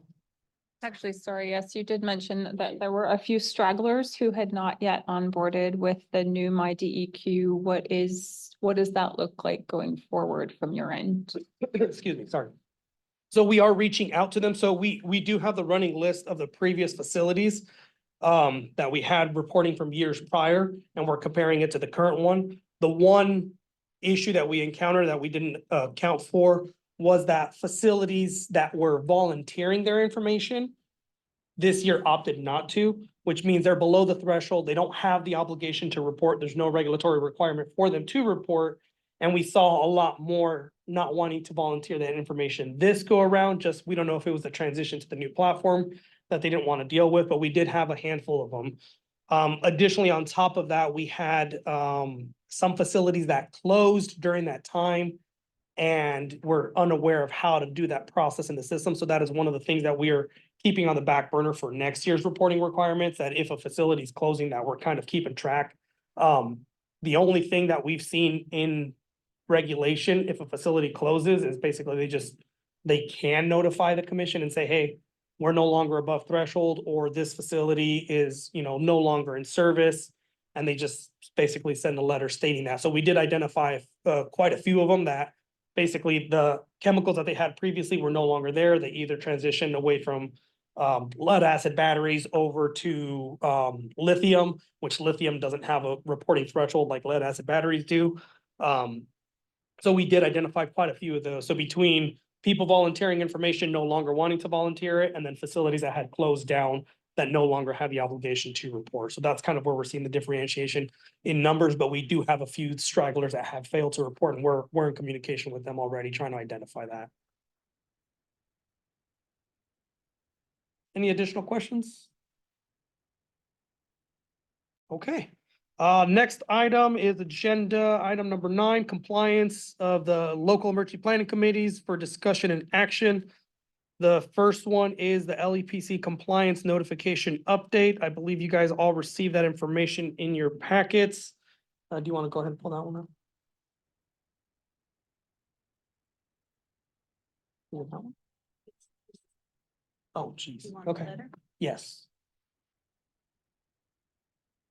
Actually, sorry, yes, you did mention that there were a few stragglers who had not yet onboarded with the new MyDEQ. What does that look like going forward from your end? Excuse me, sorry. So we are reaching out to them. So we do have the running list of the previous facilities that we had reporting from years prior, and we're comparing it to the current one. The one issue that we encountered that we didn't account for was that facilities that were volunteering their information this year opted not to, which means they're below the threshold. They don't have the obligation to report. There's no regulatory requirement for them to report. And we saw a lot more not wanting to volunteer that information this go around. Just, we don't know if it was a transition to the new platform that they didn't want to deal with, but we did have a handful of them. Additionally, on top of that, we had some facilities that closed during that time and were unaware of how to do that process in the system. So that is one of the things that we are keeping on the back burner for next year's reporting requirements, that if a facility is closing, that we're kind of keeping track. The only thing that we've seen in regulation, if a facility closes, is basically they can notify the commission and say, hey, we're no longer above threshold, or this facility is, no longer in service. And they just basically send a letter stating that. So we did identify quite a few of them that basically the chemicals that they had previously were no longer there. They either transitioned away from lead acid batteries over to lithium, which lithium doesn't have a reporting threshold like lead acid batteries do. So we did identify quite a few of those. So between people volunteering information, no longer wanting to volunteer it, and then facilities that had closed down that no longer have the obligation to report. So that's kind of where we're seeing the differentiation in numbers, but we do have a few stragglers that have failed to report, and we're in communication with them already, trying to identify that. Any additional questions? Okay. Next item is agenda item number 9, compliance of the local emergency planning committees for discussion and action. The first one is the LEPC compliance notification update. I believe you guys all received that information in your packets. Do you want to go ahead and pull that one up? Oh, geez. Okay. Yes.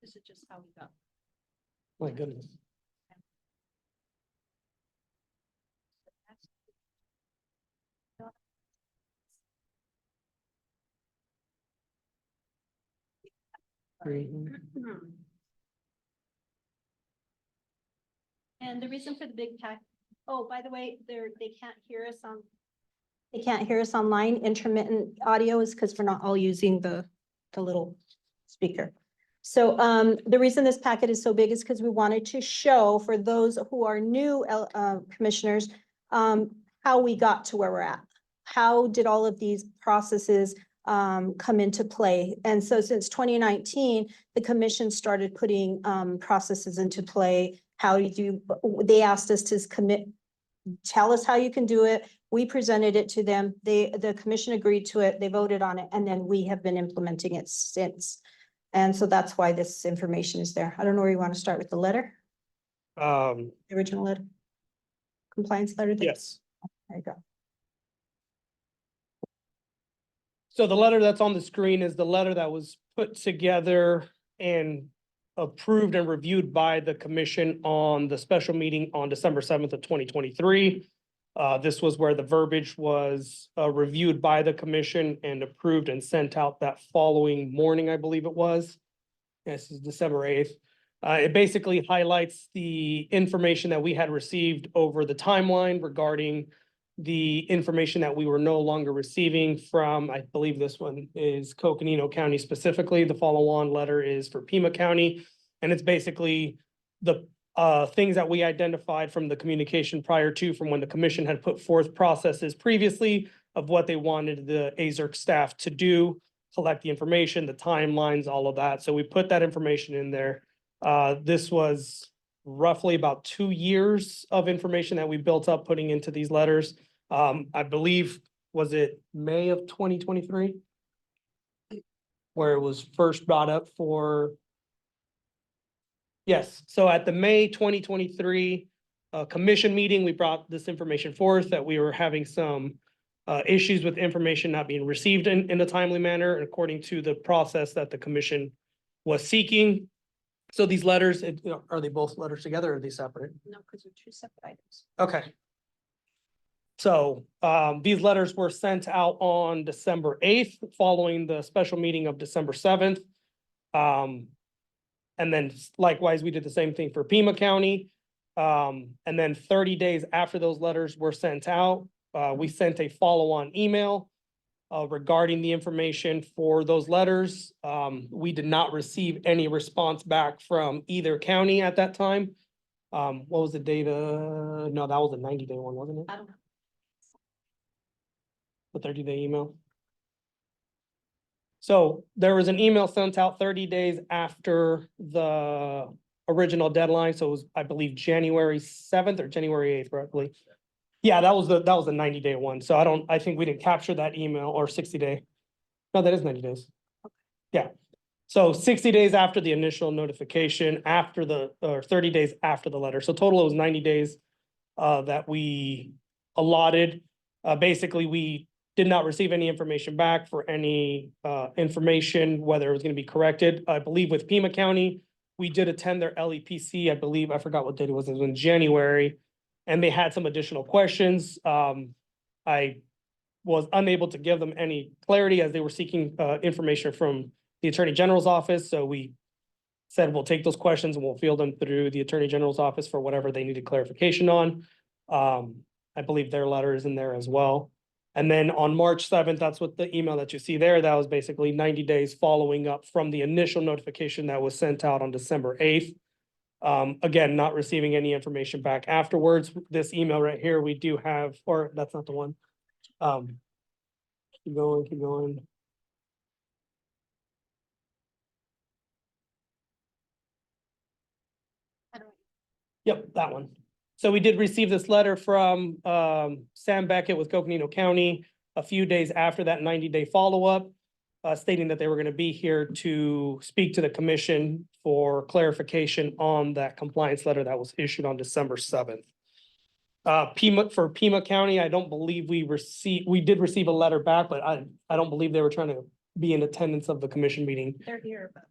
This is just how we go. My goodness. And the reason for the big pack, oh, by the way, they can't hear us they can't hear us online. Intermittent audio is because we're not all using the little speaker. So the reason this packet is so big is because we wanted to show for those who are new commissioners how we got to where we're at. How did all of these processes come into play? And so since 2019, the commission started putting processes into play. They asked us to tell us how you can do it. We presented it to them. The commission agreed to it. They voted on it, and then we have been implementing it since. And so that's why this information is there. I don't know where you want to start with the letter. The original letter. Compliance letter. Yes. There you go. So the letter that's on the screen is the letter that was put together and approved and reviewed by the commission on the special meeting on December 7th of 2023. This was where the verbiage was reviewed by the commission and approved and sent out that following morning, I believe it was. This is December 8th. It basically highlights the information that we had received over the timeline regarding the information that we were no longer receiving from, I believe this one is Coconino County specifically. The follow-on letter is for Pima County. And it's basically the things that we identified from the communication prior to, from when the commission had put forth processes previously of what they wanted the AZERC staff to do, collect the information, the timelines, all of that. So we put that information in there. This was roughly about 2 years of information that we built up putting into these letters. I believe, was it May of 2023? Where it was first brought up for. Yes, so at the May 2023 commission meeting, we brought this information forth that we were having some issues with information not being received in a timely manner according to the process that the commission was seeking. So these letters, are they both letters together or are they separate? No, because they're 2 separate items. Okay. So these letters were sent out on December 8th, following the special meeting of December 7th. And then likewise, we did the same thing for Pima County. And then 30 days after those letters were sent out, we sent a follow-on email regarding the information for those letters. We did not receive any response back from either county at that time. What was the date? No, that was a 90-day one, wasn't it? I don't know. The 30-day email. So there was an email sent out 30 days after the original deadline. So it was, I believe, January 7th or January 8th, roughly. Yeah, that was the 90-day one. So I think we didn't capture that email, or 60-day. No, that is 90 days. Yeah. So 60 days after the initial notification, or 30 days after the letter. So total it was 90 days that we allotted. Basically, we did not receive any information back for any information, whether it was going to be corrected. I believe with Pima County, we did attend their LEPC. I believe, I forgot what date it was in January, and they had some additional questions. I was unable to give them any clarity as they were seeking information from the Attorney General's office. So we said, we'll take those questions and we'll field them through the Attorney General's office for whatever they needed clarification on. I believe their letter is in there as well. And then on March 7th, that's what the email that you see there, that was basically 90 days following up from the initial notification that was sent out on December 8th. Again, not receiving any information back afterwards. This email right here, we do have, or that's not the one. Keep going. Yep, that one. So we did receive this letter from Sam Beckett with Coconino County a few days after that 90-day follow-up, stating that they were going to be here to speak to the commission for clarification on that compliance letter that was issued on December 7th. For Pima County, I don't believe we did receive a letter back, but I don't believe they were trying to be in attendance of the commission meeting. They're here, but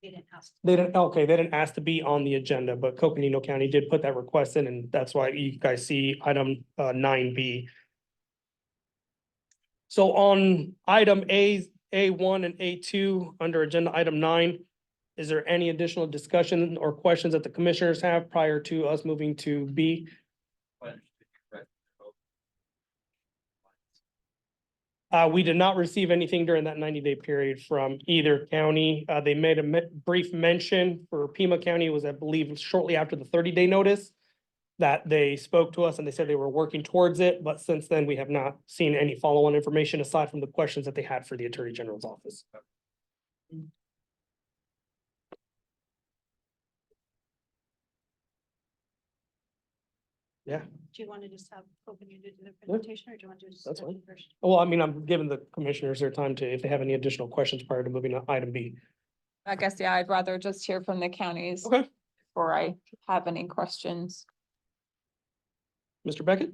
they didn't ask. They didn't ask to be on the agenda, but Coconino County did put that request in, and that's why you guys see item 9B. So on item A1 and A2 under agenda item 9, is there any additional discussion or questions that the commissioners have prior to us moving to B? We did not receive anything during that 90-day period from either county. They made a brief mention for Pima County. It was, I believe, shortly after the 30-day notice that they spoke to us and they said they were working towards it. But since then, we have not seen any follow-on information aside from the questions that they had for the Attorney General's office. Yeah. Do you want to just have open you to do the presentation, or do you want to do That's discussion fine. first? Well, I mean, I'm giving the commissioners their time to, if they have any additional questions prior to moving to item B. I guess, yeah, I'd rather just hear from the counties Okay, before I have any questions. Mr. Beckett?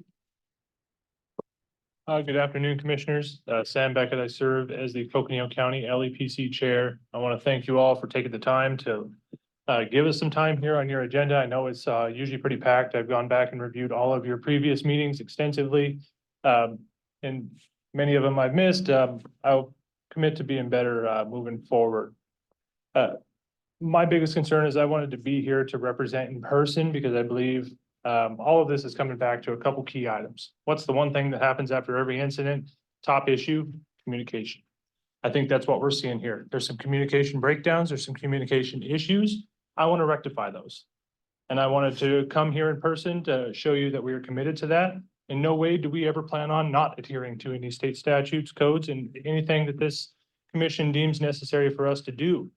Good afternoon, Commissioners. Sam Beckett, I serve as the Coconino County LEPC Chair. I want to thank you all for taking the time to give us some time here on your agenda. I know it's usually pretty packed. I've gone back and reviewed all of your previous meetings extensively. And many of them I've missed. I'll commit to being better moving forward. My biggest concern is I wanted to be here to represent in person because I believe all of this is coming back to a couple key items. What's the one thing that happens after every incident? Top issue, communication. I think that's what we're seeing here. There's some communication breakdowns, there's some communication issues. I want to rectify those. And I wanted to come here in person to show you that we are committed to that. In no way do we ever plan on not adhering to any state statutes, codes, and anything that this commission deems necessary for us to do.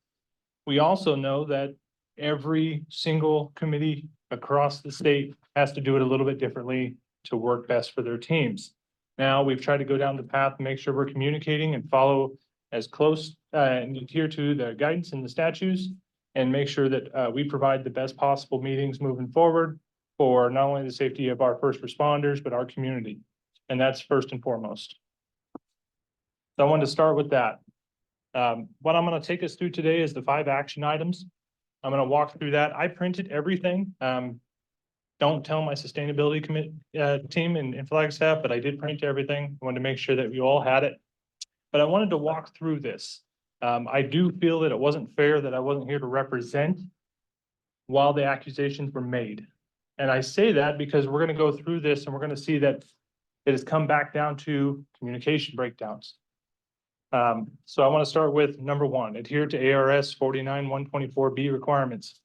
We also know that every single committee across the state has to do it a little bit differently to work best for their teams. Now, we've tried to go down the path and make sure we're communicating and follow as close and adhere to the guidance and the statutes and make sure that we provide the best possible meetings moving forward for not only the safety of our first responders, but our community. And that's first and foremost. So I wanted to start with that. What I'm going to take us through today is the 5 action items. I'm going to walk through that. I printed everything. Don't tell my sustainability team and flag staff, but I did print everything. I wanted to make sure that we all had it. But I wanted to walk through this. I do feel that it wasn't fair that I wasn't here to represent while the accusations were made. And I say that because we're gonna go through this and we're gonna see that it has come back down to communication breakdowns. So I want to start with number one, adhere to ARS 49-124B requirements.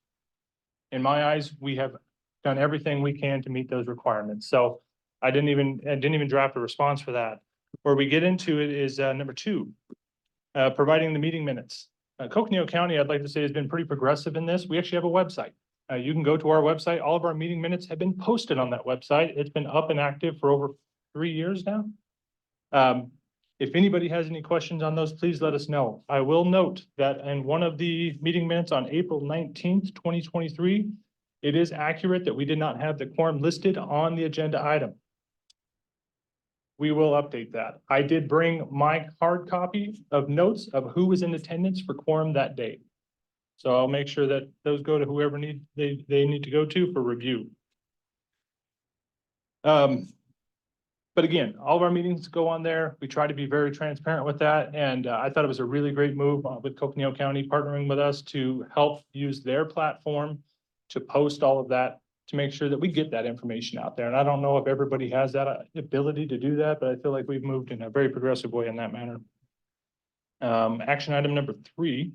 In my eyes, we have done everything we can to meet those requirements. So I didn't even draft a response for that. Where we get into it is number two, providing the meeting minutes. Coconino County, I'd like to say, has been pretty progressive in this. We actually have a website. You can go to our website. All of our meeting minutes have been posted on that website. It's been up and active for over 3 years now. If anybody has any questions on those, please let us know. I will note that in one of the meeting minutes on April 19th, 2023, it is accurate that we did not have the quorum listed on the agenda item. We will update that. I did bring my hard copy of notes of who was in attendance for quorum that day. So I'll make sure that those go to whoever they need to go to for review. But again, all of our meetings go on there. We try to be very transparent with that. And I thought it was a really great move with Coconino County partnering with us to help use their platform to post all of that, to make sure that we get that information out there. And I don't know if everybody has that ability to do that, but I feel like we've moved in a very progressive way in that manner. Action item number 3,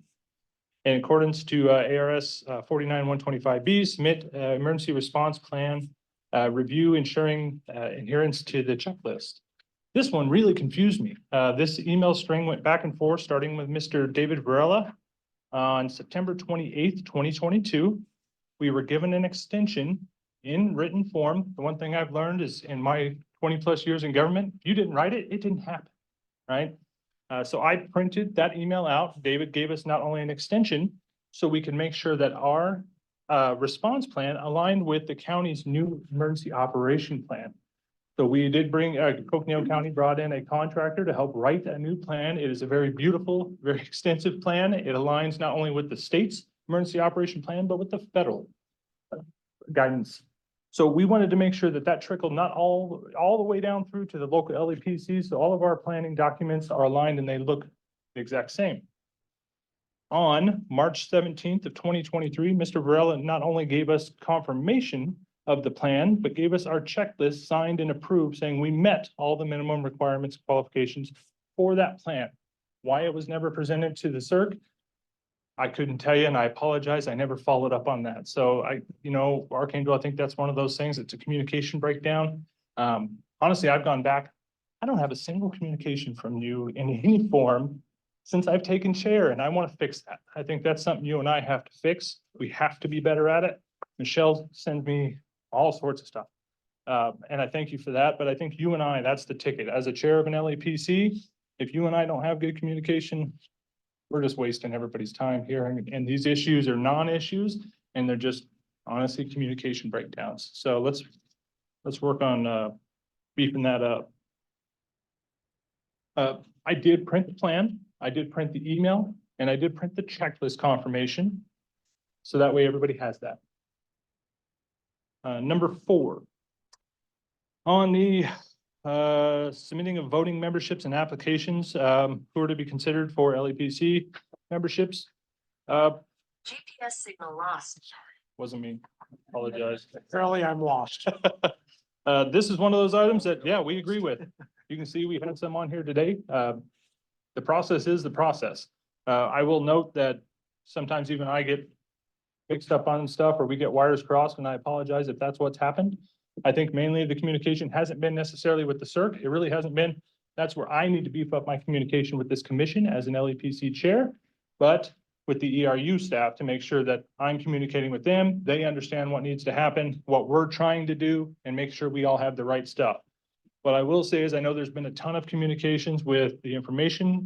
in accordance to ARS 49-125B, submit emergency response plan. Review ensuring adherence to the checklist. This one really confused me. This email string went back and forth, starting with Mr. David Varela on September 28th, 2022. We were given an extension in written form. The one thing I've learned is in my 20+ years in government, if you didn't write it, it didn't happen, right? So I printed that email out. David gave us not only an extension, so we can make sure that our response plan aligned with the county's new emergency operation plan. So we did bring, Coconino County brought in a contractor to help write a new plan. It is a very beautiful, very extensive plan. It aligns not only with the state's emergency operation plan, but with the federal guidance. So we wanted to make sure that that trickled not all the way down through to the local LEPCs. So all of our planning documents are aligned and they look the exact same. On March 17th of 2023, Mr. Varela not only gave us confirmation of the plan, but gave us our checklist signed and approved, saying we met all the minimum requirements, qualifications for that plan. Why it was never presented to the AZSERC, I couldn't tell you, and I apologize. I never followed up on that. So Archangel, I think that's one of those things. It's a communication breakdown. Honestly, I've gone back. I don't have a single communication from you in any form since I've taken chair, and I want to fix that. I think that's something you and I have to fix. We have to be better at it. Michelle sends me all sorts of stuff. And I thank you for that, but I think you and I, that's the ticket. As a chair of an LEPC, if you and I don't have good communication, we're just wasting everybody's time here. And these issues are non-issues, and they're just honestly communication breakdowns. So let's work on beefing that up. I did print the plan. I did print the email, and I did print the checklist confirmation. So that way everybody has that. Number 4, on the submitting of voting memberships and applications who are to be considered for LEPC memberships. GPS signal lost. Wasn't me. Apologize. Apparently I'm lost. This is one of those items that, yeah, we agree with. You can see we had some on here today. The process is the process. I will note that sometimes even I get mixed up on stuff or we get wires crossed, and I apologize if that's what's happened. I think mainly the communication hasn't been necessarily with the AZSERC. It really hasn't been. That's where I need to beef up my communication with this commission as an LEPC chair, but with the ERU staff to make sure that I'm communicating with them. They understand what needs to happen, what we're trying to do, and make sure we all have the right stuff. What I will say is I know there's been a ton of communications with the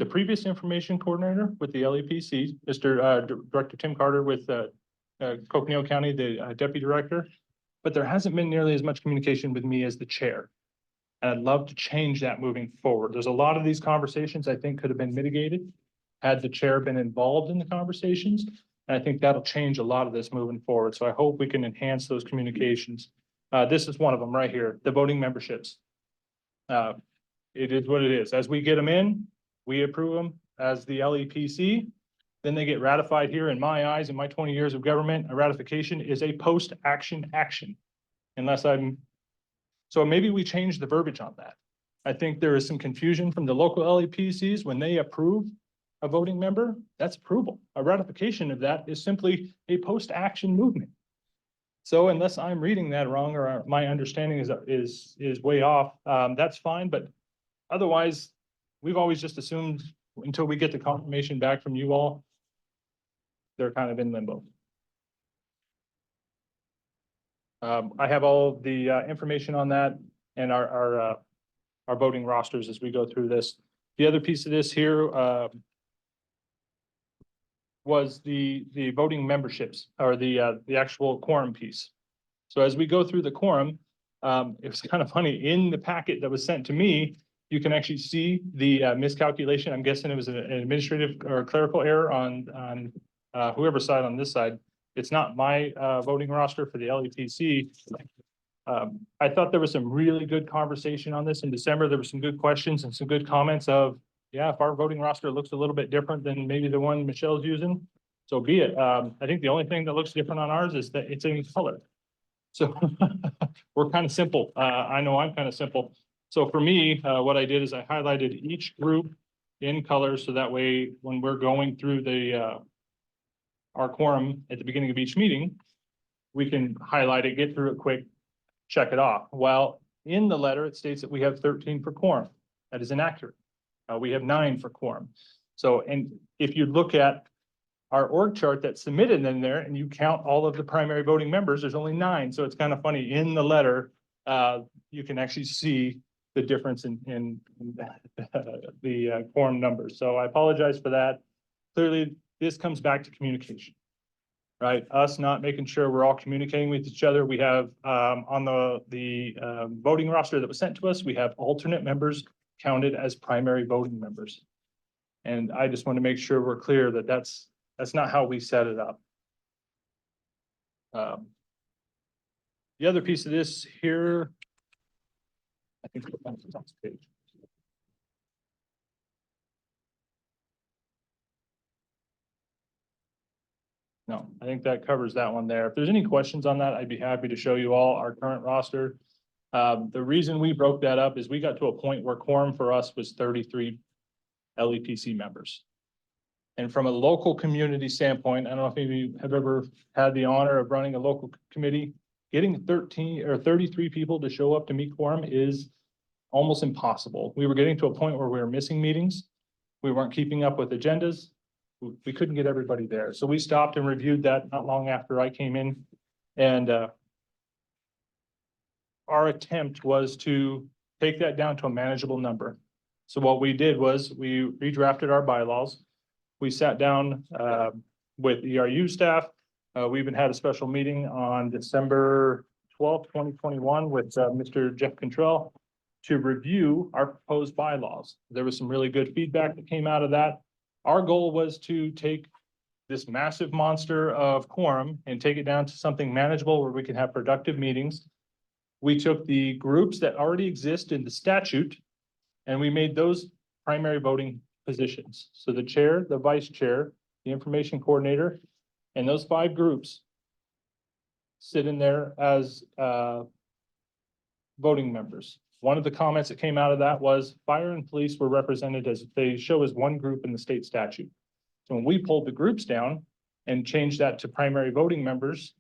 previous information coordinator with the LEPC, Director Tim Carter with Coconino County, the deputy director, but there hasn't been nearly as much communication with me as the chair. And I'd love to change that moving forward. There's a lot of these conversations I think could have been mitigated had the chair been involved in the conversations. And I think that'll change a lot of this moving forward. So I hope we can enhance those communications. This is one of them right here, the voting memberships. It is what it is. As we get them in, we approve them as the LEPC. Then they get ratified here. In my eyes, in my 20 years of government, a ratification is a post-action action. unless so maybe we change the verbiage on that. I think there is some confusion from the local LEPCs when they approve a voting member, that's approval. A ratification of that is simply a post-action movement. So unless I'm reading that wrong or my understanding is way off, that's fine, but otherwise, we've always just assumed until we get the confirmation back from you all, they're kind of in limbo. I have all the information on that and our voting rosters as we go through this. The other piece of this here was the voting memberships or the actual quorum piece. So as we go through the quorum, it was kind of funny, in the packet that was sent to me, you can actually see the miscalculation. I'm guessing it was an administrative or clerical error on whoever's side on this side. It's not my voting roster for the LEPC. I thought there was some really good conversation on this in December. There were some good questions and some good comments of, yeah, if our voting roster looks a little bit different than maybe the one Michelle's using, so be it. I think the only thing that looks different on ours is that it's in color. So we're kind of simple. I know I'm kind of simple. So for me, what I did is I highlighted each group in color. So that way, when we're going through our quorum at the beginning of each meeting, we can highlight it, get through it quick, check it off. While in the letter, it states that we have 13 for quorum. That is inaccurate. We have 9 for quorum. So, and if you look at our org chart that's submitted in there and you count all of the primary voting members, there's only 9. So it's kind of funny, in the letter, you can actually see the difference in the quorum numbers. So I apologize for that. Clearly, this comes back to communication, right? Us not making sure we're all communicating with each other. We have on the voting roster that was sent to us, we have alternate members counted as primary voting members. And I just want to make sure we're clear that that's not how we set it up. The other piece of this here, I think we're on the next page. No, I think that covers that one there. If there's any questions on that, I'd be happy to show you all our current roster. The reason we broke that up is we got to a point where quorum for us was 33 LEPC members. And from a local community standpoint, I don't know if any of you have ever had the honor of running a local committee. Getting 13 or 33 people to show up to meet quorum is almost impossible. We were getting to a point where we were missing meetings. We weren't keeping up with agendas. We couldn't get everybody there. So we stopped and reviewed that not long after I came in. And our attempt was to take that down to a manageable number. So what we did was we redrafted our bylaws. We sat down with ERU staff. We even had a special meeting on December 12th, 2021 with Mr. Jeff Cantrell to review our proposed bylaws. There was some really good feedback that came out of that. Our goal was to take this massive monster of quorum and take it down to something manageable where we can have productive meetings. We took the groups that already exist in the statute and we made those primary voting positions. So the chair, the vice chair, the information coordinator, and those 5 groups sit in there as voting members. One of the comments that came out of that was fire and police were represented as they show as one group in the state statute. So when we pulled the groups down and changed that to primary voting members,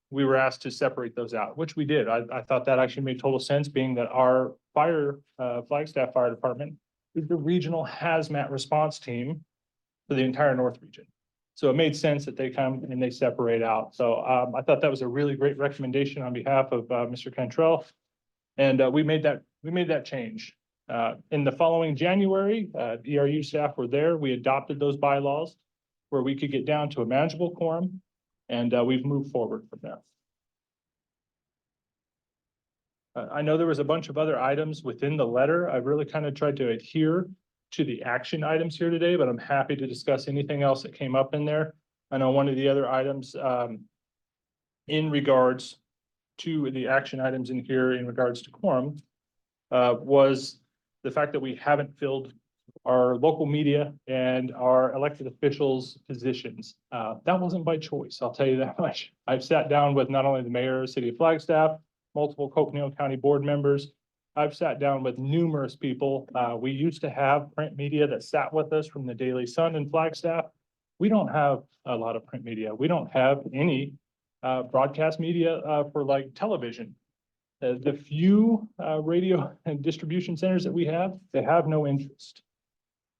we were asked to separate those out, which we did. I thought that actually made total sense, being that our fire Flagstaff Fire Department is the regional hazmat response team for the entire North region. So it made sense that they come and they separate out. So I thought that was a really great recommendation on behalf of Mr. Cantrell. And we made that change. In the following January, ERU staff were there. We adopted those bylaws where we could get down to a manageable quorum, and we've moved forward from there. I know there was a bunch of other items within the letter. I really kind of tried to adhere to the action items here today, but I'm happy to discuss anything else that came up in there. I know one of the other items in regards to the action items in here in regards to quorum was the fact that we haven't filled our local media and our elected officials' positions. That wasn't by choice, I'll tell you that much. I've sat down with not only the mayor, city of Flagstaff, multiple Coconino County board members. I've sat down with numerous people. We used to have print media that sat with us from the Daily Sun in Flagstaff. We don't have a lot of print media. We don't have any broadcast media for like television. The few radio and distribution centers that we have, they have no interest.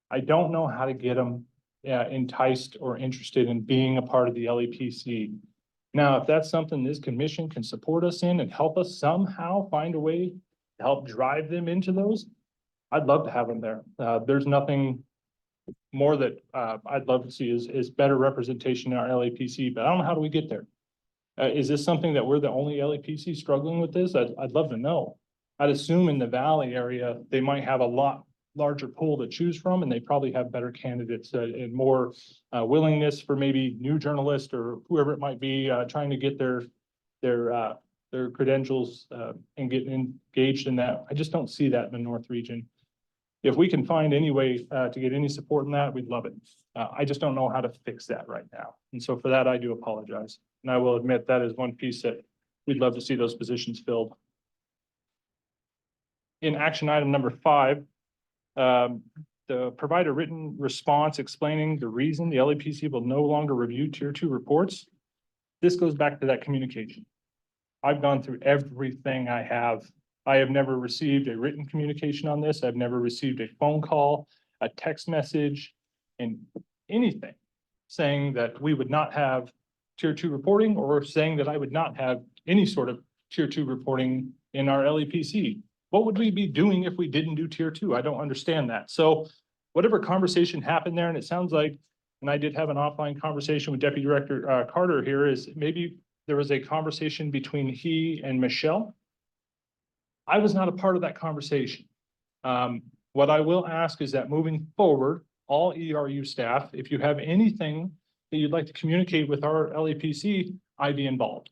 I don't know how to get them enticed or interested in being a part of the LEPC. Now, if that's something this commission can support us in and help us somehow find a way to help drive them into those, I'd love to have them there. There's nothing more that I'd love to see is better representation in our LEPC, but I don't know how do we get there. Is this something that we're the only LEPC struggling with this? I'd love to know. I'd assume in the Valley area, they might have a lot larger pool to choose from, and they probably have better candidates and more willingness for maybe new journalists or whoever it might be trying to get their credentials and get engaged in that. I just don't see that in the North region. If we can find any way to get any support in that, we'd love it. I just don't know how to fix that right now. And so for that, I do apologize. And I will admit that is one piece that we'd love to see those positions filled. In action item number 5, provide a written response explaining the reason the LEPC will no longer review tier 2 reports. This goes back to that communication. I've gone through everything I have. I have never received a written communication on this. I've never received a phone call, a text message, and anything saying that we would not have tier 2 reporting or saying that I would not have any sort of tier 2 reporting in our LEPC. What would we be doing if we didn't do tier 2? I don't understand that. So whatever conversation happened there, and it sounds like, and I did have an offline conversation with Deputy Director Carter here, is maybe there was a conversation between he and Michelle. I was not a part of that conversation. What I will ask is that moving forward, all ERU staff, if you have anything that you'd like to communicate with our LEPC, I'd be involved.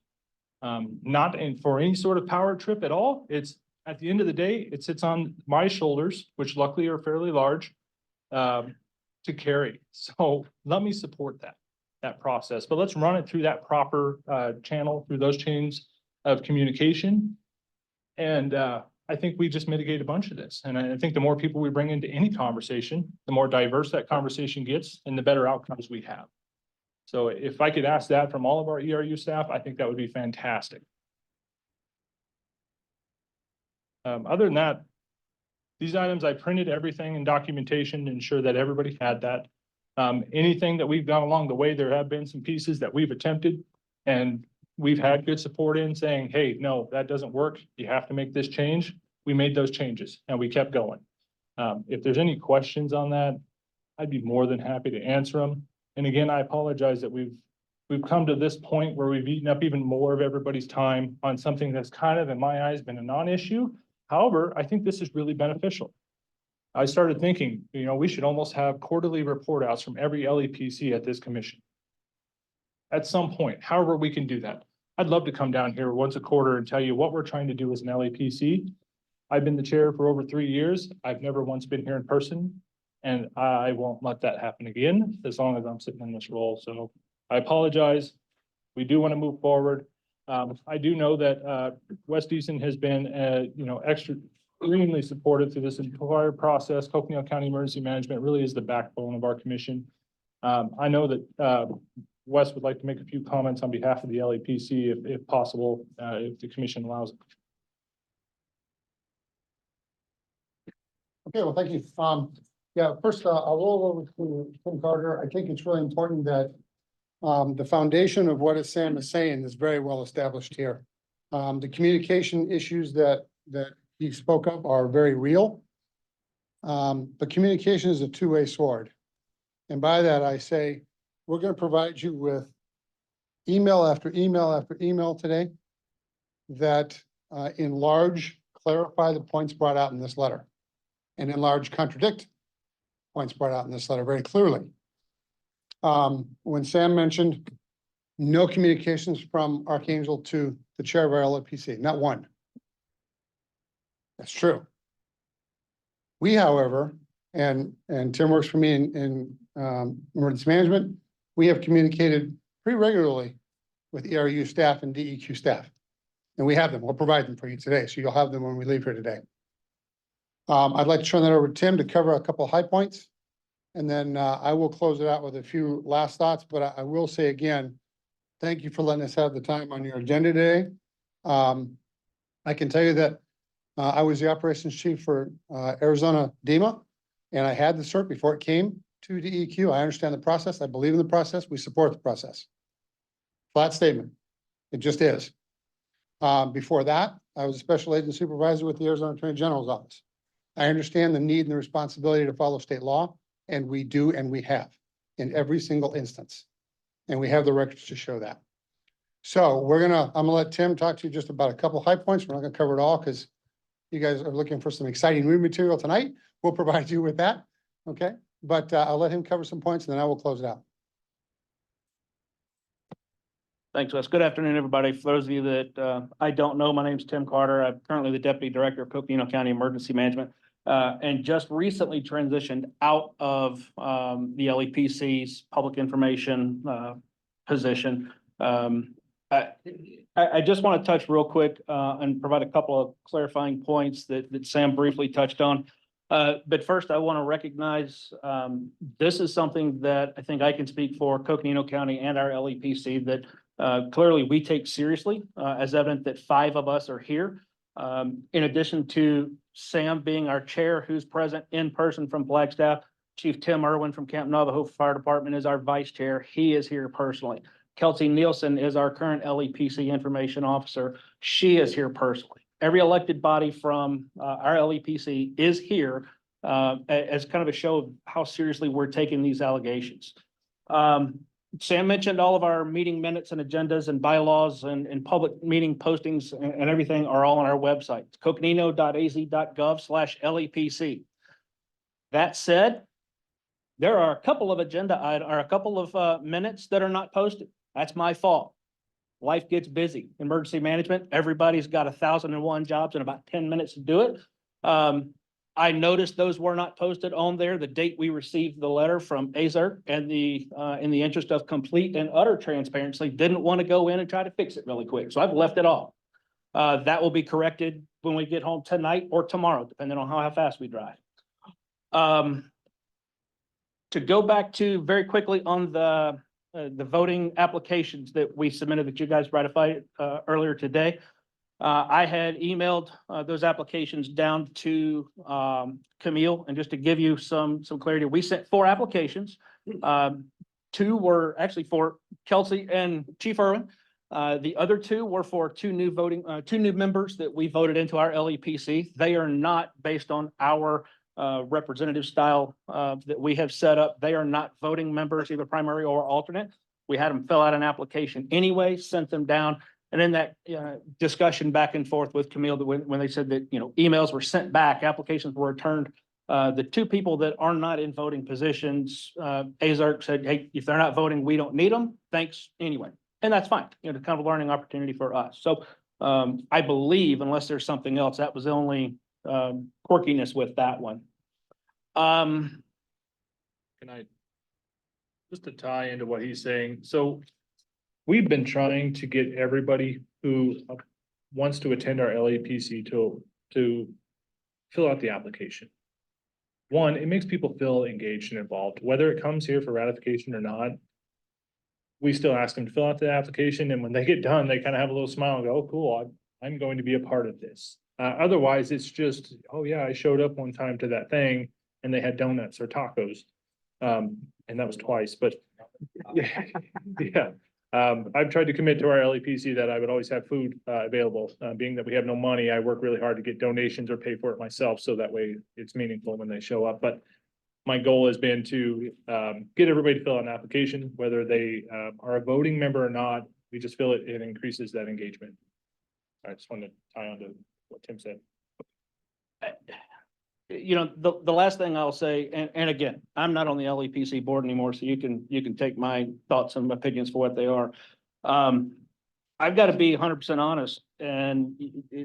Not for any sort of power trip at all. It's at the end of the day, it sits on my shoulders, which luckily are fairly large, to carry. So let me support that process, but let's run it through that proper channel, through those chains of communication. And I think we just mitigate a bunch of this. And I think the more people we bring into any conversation, the more diverse that conversation gets and the better outcomes we have. So if I could ask that from all of our ERU staff, I think that would be fantastic. Other than that, these items, I printed everything in documentation to ensure that everybody had that. Anything that we've done along the way, there have been some pieces that we've attempted and we've had good support in saying, hey, no, that doesn't work. You have to make this change. We made those changes and we kept going. If there's any questions on that, I'd be more than happy to answer them. And again, I apologize that we've come to this point where we've eaten up even more of everybody's time on something that's kind of, in my eyes, been a non-issue. However, I think this is really beneficial. I started thinking, we should almost have quarterly report outs from every LEPC at this commission. At some point, however we can do that. I'd love to come down here once a quarter and tell you what we're trying to do as an LEPC. I've been the chair for over 3 years. I've never once been here in person, and I won't let that happen again as long as I'm sitting in this role. So I apologize. We do want to move forward. I do know that West Easton has been, extremely supportive through this entire process. Coconino County Emergency Management really is the backbone of our commission. I know that Wes would like to make a few comments on behalf of the LEPC, if possible, if the commission allows it. Okay, well, thank you. First, I'll roll over to Tim Carter. I think it's really important that the foundation of what Sam is saying is very well established here. The communication issues that he spoke of are very real. But communication is a two-way sword. And by that, I say, we're going to provide you with email after email after email today that in large clarify the points brought out in this letter and in large contradict points brought out in this letter very clearly. When Sam mentioned no communications from Archangel to the chair of our LEPC, not one. That's true. We, however, and Tim works for me in emergency management. We have communicated pretty regularly with ERU staff and DEQ staff. And we have them. We'll provide them for you today, so you'll have them when we leave here today. I'd like to turn that over to Tim to cover a couple of high points. And then I will close it out with a few last thoughts, but I will say again, thank you for letting us have the time on your agenda today. I can tell you that I was the operations chief for Arizona DEMA, and I had the cert before it came to DEQ. I understand the process. I believe in the process. We support the process. Flat statement. It just is. Before that, I was a special agent supervisor with the Arizona Attorney General's office. I understand the need and the responsibility to follow state law, and we do, and we have in every single instance. And we have the records to show that. So I'm gonna let Tim talk to you just about a couple high points. We're not gonna cover it all because you guys are looking for some exciting read material tonight. We'll provide you with that. Okay, but I'll let him cover some points and then I will close it out. Thanks, Wes. Good afternoon, everybody. For those of you that I don't know, my name is Tim Carter. I'm currently the Deputy Director of Coconino County Emergency Management, and just recently transitioned out of the LEPC's public information position. I just want to touch real quick and provide a couple of clarifying points that Sam briefly touched on. But first, I want to recognize this is something that I think I can speak for Coconino County and our LEPC that clearly we take seriously, as evident that 5 of us are here. In addition to Sam being our chair, who's present in person from Flagstaff, Chief Tim Irwin from Camp Navajo Fire Department is our vice chair. He is here personally. Kelsey Nielsen is our current LEPC information officer. She is here personally. Every elected body from our LEPC is here as kind of a show of how seriously we're taking these allegations. Sam mentioned all of our meeting minutes and agendas and bylaws and public meeting postings and everything are all on our website. coconino.az.gov/LEPC. That said, there are a couple of minutes that are not posted. That's my fault. Life gets busy. Emergency management, everybody's got 1,001 jobs in about 10 minutes to do it. I noticed those were not posted on there. The date we received the letter from AZSERC and in the interest of complete and utter transparency, didn't want to go in and try to fix it really quick. So I've left it off. That will be corrected when we get home tonight or tomorrow, depending on how fast we drive. To go back to very quickly on the voting applications that we submitted that you guys ratified earlier today. I had emailed those applications down to Camille, and just to give you some clarity, we sent 4 applications. 2 were actually for Kelsey and Chief Irwin. The other 2 were for 2 new members that we voted into our LEPC. They are not based on our representative style that we have set up. They are not voting members, either primary or alternate. We had them fill out an application anyway, sent them down. And in that discussion back and forth with Camille, when they said that, emails were sent back, applications were returned. The 2 people that are not in voting positions, AZSERC said, hey, if they're not voting, we don't need them. Thanks anyway. And that's fine. It's kind of a learning opportunity for us. So I believe, unless there's something else, that was the only quirkiness with that one. Can I, just to tie into what he's saying, so we've been trying to get everybody who wants to attend our LEPC to fill out the application. One, it makes people feel engaged and involved, whether it comes here for ratification or not. We still ask them to fill out the application, and when they get done, they kind of have a little smile and go, oh, cool, I'm going to be a part of this. Otherwise, it's just, oh yeah, I showed up one time to that thing and they had donuts or tacos. And that was twice, but yeah. I've tried to commit to our LEPC that I would always have food available. Being that we have no money, I work really hard to get donations or pay for it myself, so that way it's meaningful when they show up. But my goal has been to get everybody to fill out an application, whether they are a voting member or not. We just feel it increases that engagement. I just wanted to tie on to what Tim said. The last thing I'll say, and again, I'm not on the LEPC board anymore, so you can take my thoughts and opinions for what they are. I've got to be 100% honest, and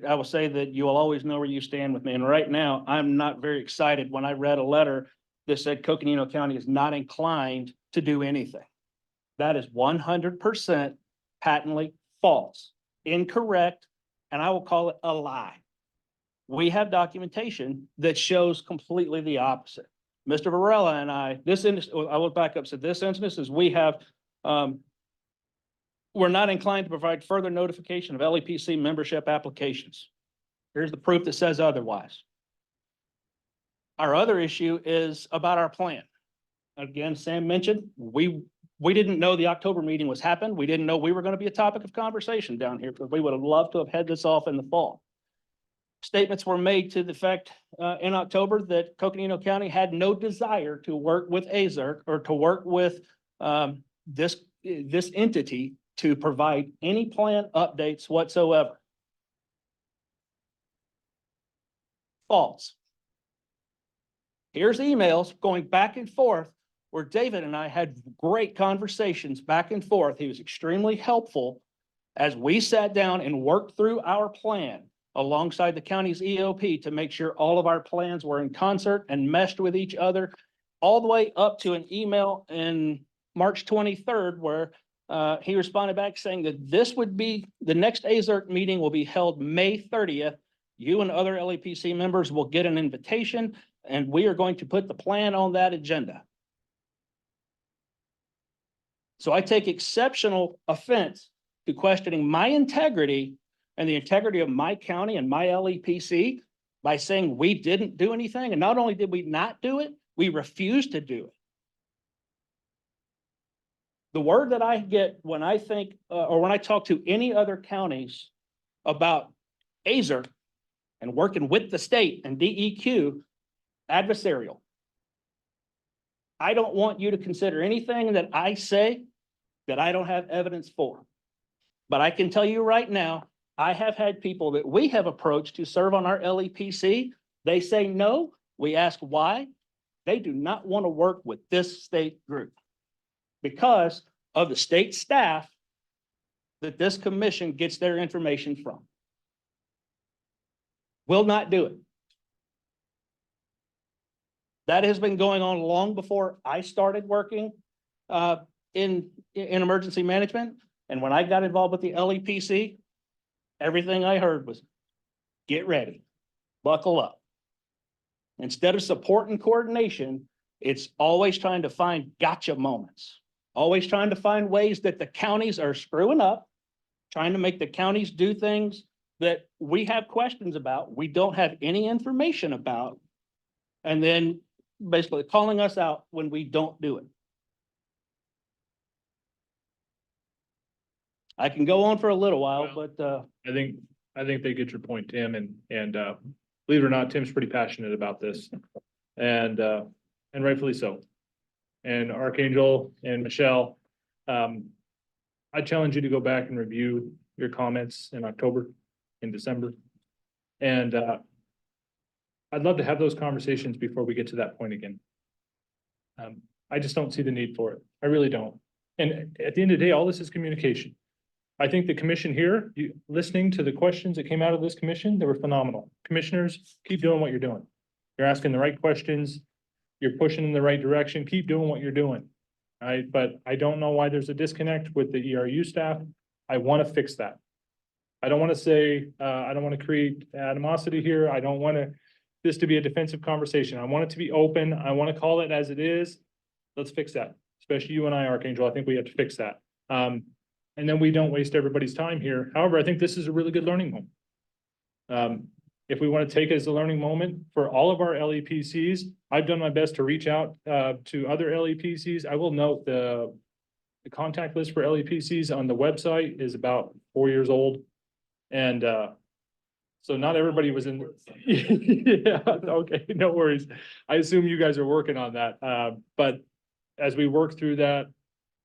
I will say that you will always know where you stand with me. And right now, I'm not very excited when I read a letter that said Coconino County is not inclined to do anything. That is 100% patently false, incorrect, and I will call it a lie. We have documentation that shows completely the opposite. Mr. Varela and I will back up. So this instance is we have, we're not inclined to provide further notification of LEPC membership applications. Here's the proof that says otherwise. Our other issue is about our plan. Again, Sam mentioned, we didn't know the October meeting was happening. We didn't know we were going to be a topic of conversation down here, because we would have loved to have had this off in the fall. Statements were made to the effect in October that Coconino County had no desire to work with AZERC or to work with this entity to provide any plan updates whatsoever. False. Here's emails going back and forth where David and I had great conversations back and forth. He was extremely helpful as we sat down and worked through our plan alongside the county's EOP to make sure all of our plans were in concert and meshed with each other, all the way up to an email in March 23rd where he responded back saying that this would be, the next AZERC meeting will be held May 30th. You and other LEPC members will get an invitation, and we are going to put the plan on that agenda. So I take exceptional offense to questioning my integrity and the integrity of my county and my LEPC by saying we didn't do anything. And not only did we not do it, we refused to do it. The word that I get when I think, or when I talk to any other counties about AZERC and working with the state and DEQ, adversarial. I don't want you to consider anything that I say that I don't have evidence for. But I can tell you right now, I have had people that we have approached to serve on our LEPC. They say no. We ask why. They do not want to work with this state group because of the state staff that this commission gets their information from. Will not do it. That has been going on long before I started working in emergency management. And when I got involved with the LEPC, everything I heard was, get ready, buckle up. Instead of support and coordination, it's always trying to find gotcha moments, always trying to find ways that the counties are screwing up, trying to make the counties do things that we have questions about, we don't have any information about, and then basically calling us out when we don't do it. I can go on for a little while, but I think they get your point, Tim, and believe it or not, Tim's pretty passionate about this. And rightfully so. And Archangel and Michelle, I challenge you to go back and review your comments in October, in December. And I'd love to have those conversations before we get to that point again. I just don't see the need for it. I really don't. And at the end of the day, all this is communication. I think the commission here, listening to the questions that came out of this commission, they were phenomenal. Commissioners, keep doing what you're doing. You're asking the right questions. You're pushing in the right direction. Keep doing what you're doing. All right, but I don't know why there's a disconnect with the ERU staff. I want to fix that. I don't want to say, I don't want to create animosity here. I don't want this to be a defensive conversation. I want it to be open. I want to call it as it is. Let's fix that. Especially you and I, Archangel. I think we have to fix that. And then we don't waste everybody's time here. However, I think this is a really good learning moment. If we want to take it as a learning moment for all of our LEPCs, I've done my best to reach out to other LEPCs. I will note the contact list for LEPCs on the website is about 4 years old. And so not everybody was in. Yeah, okay, no worries. I assume you guys are working on that. But as we work through that,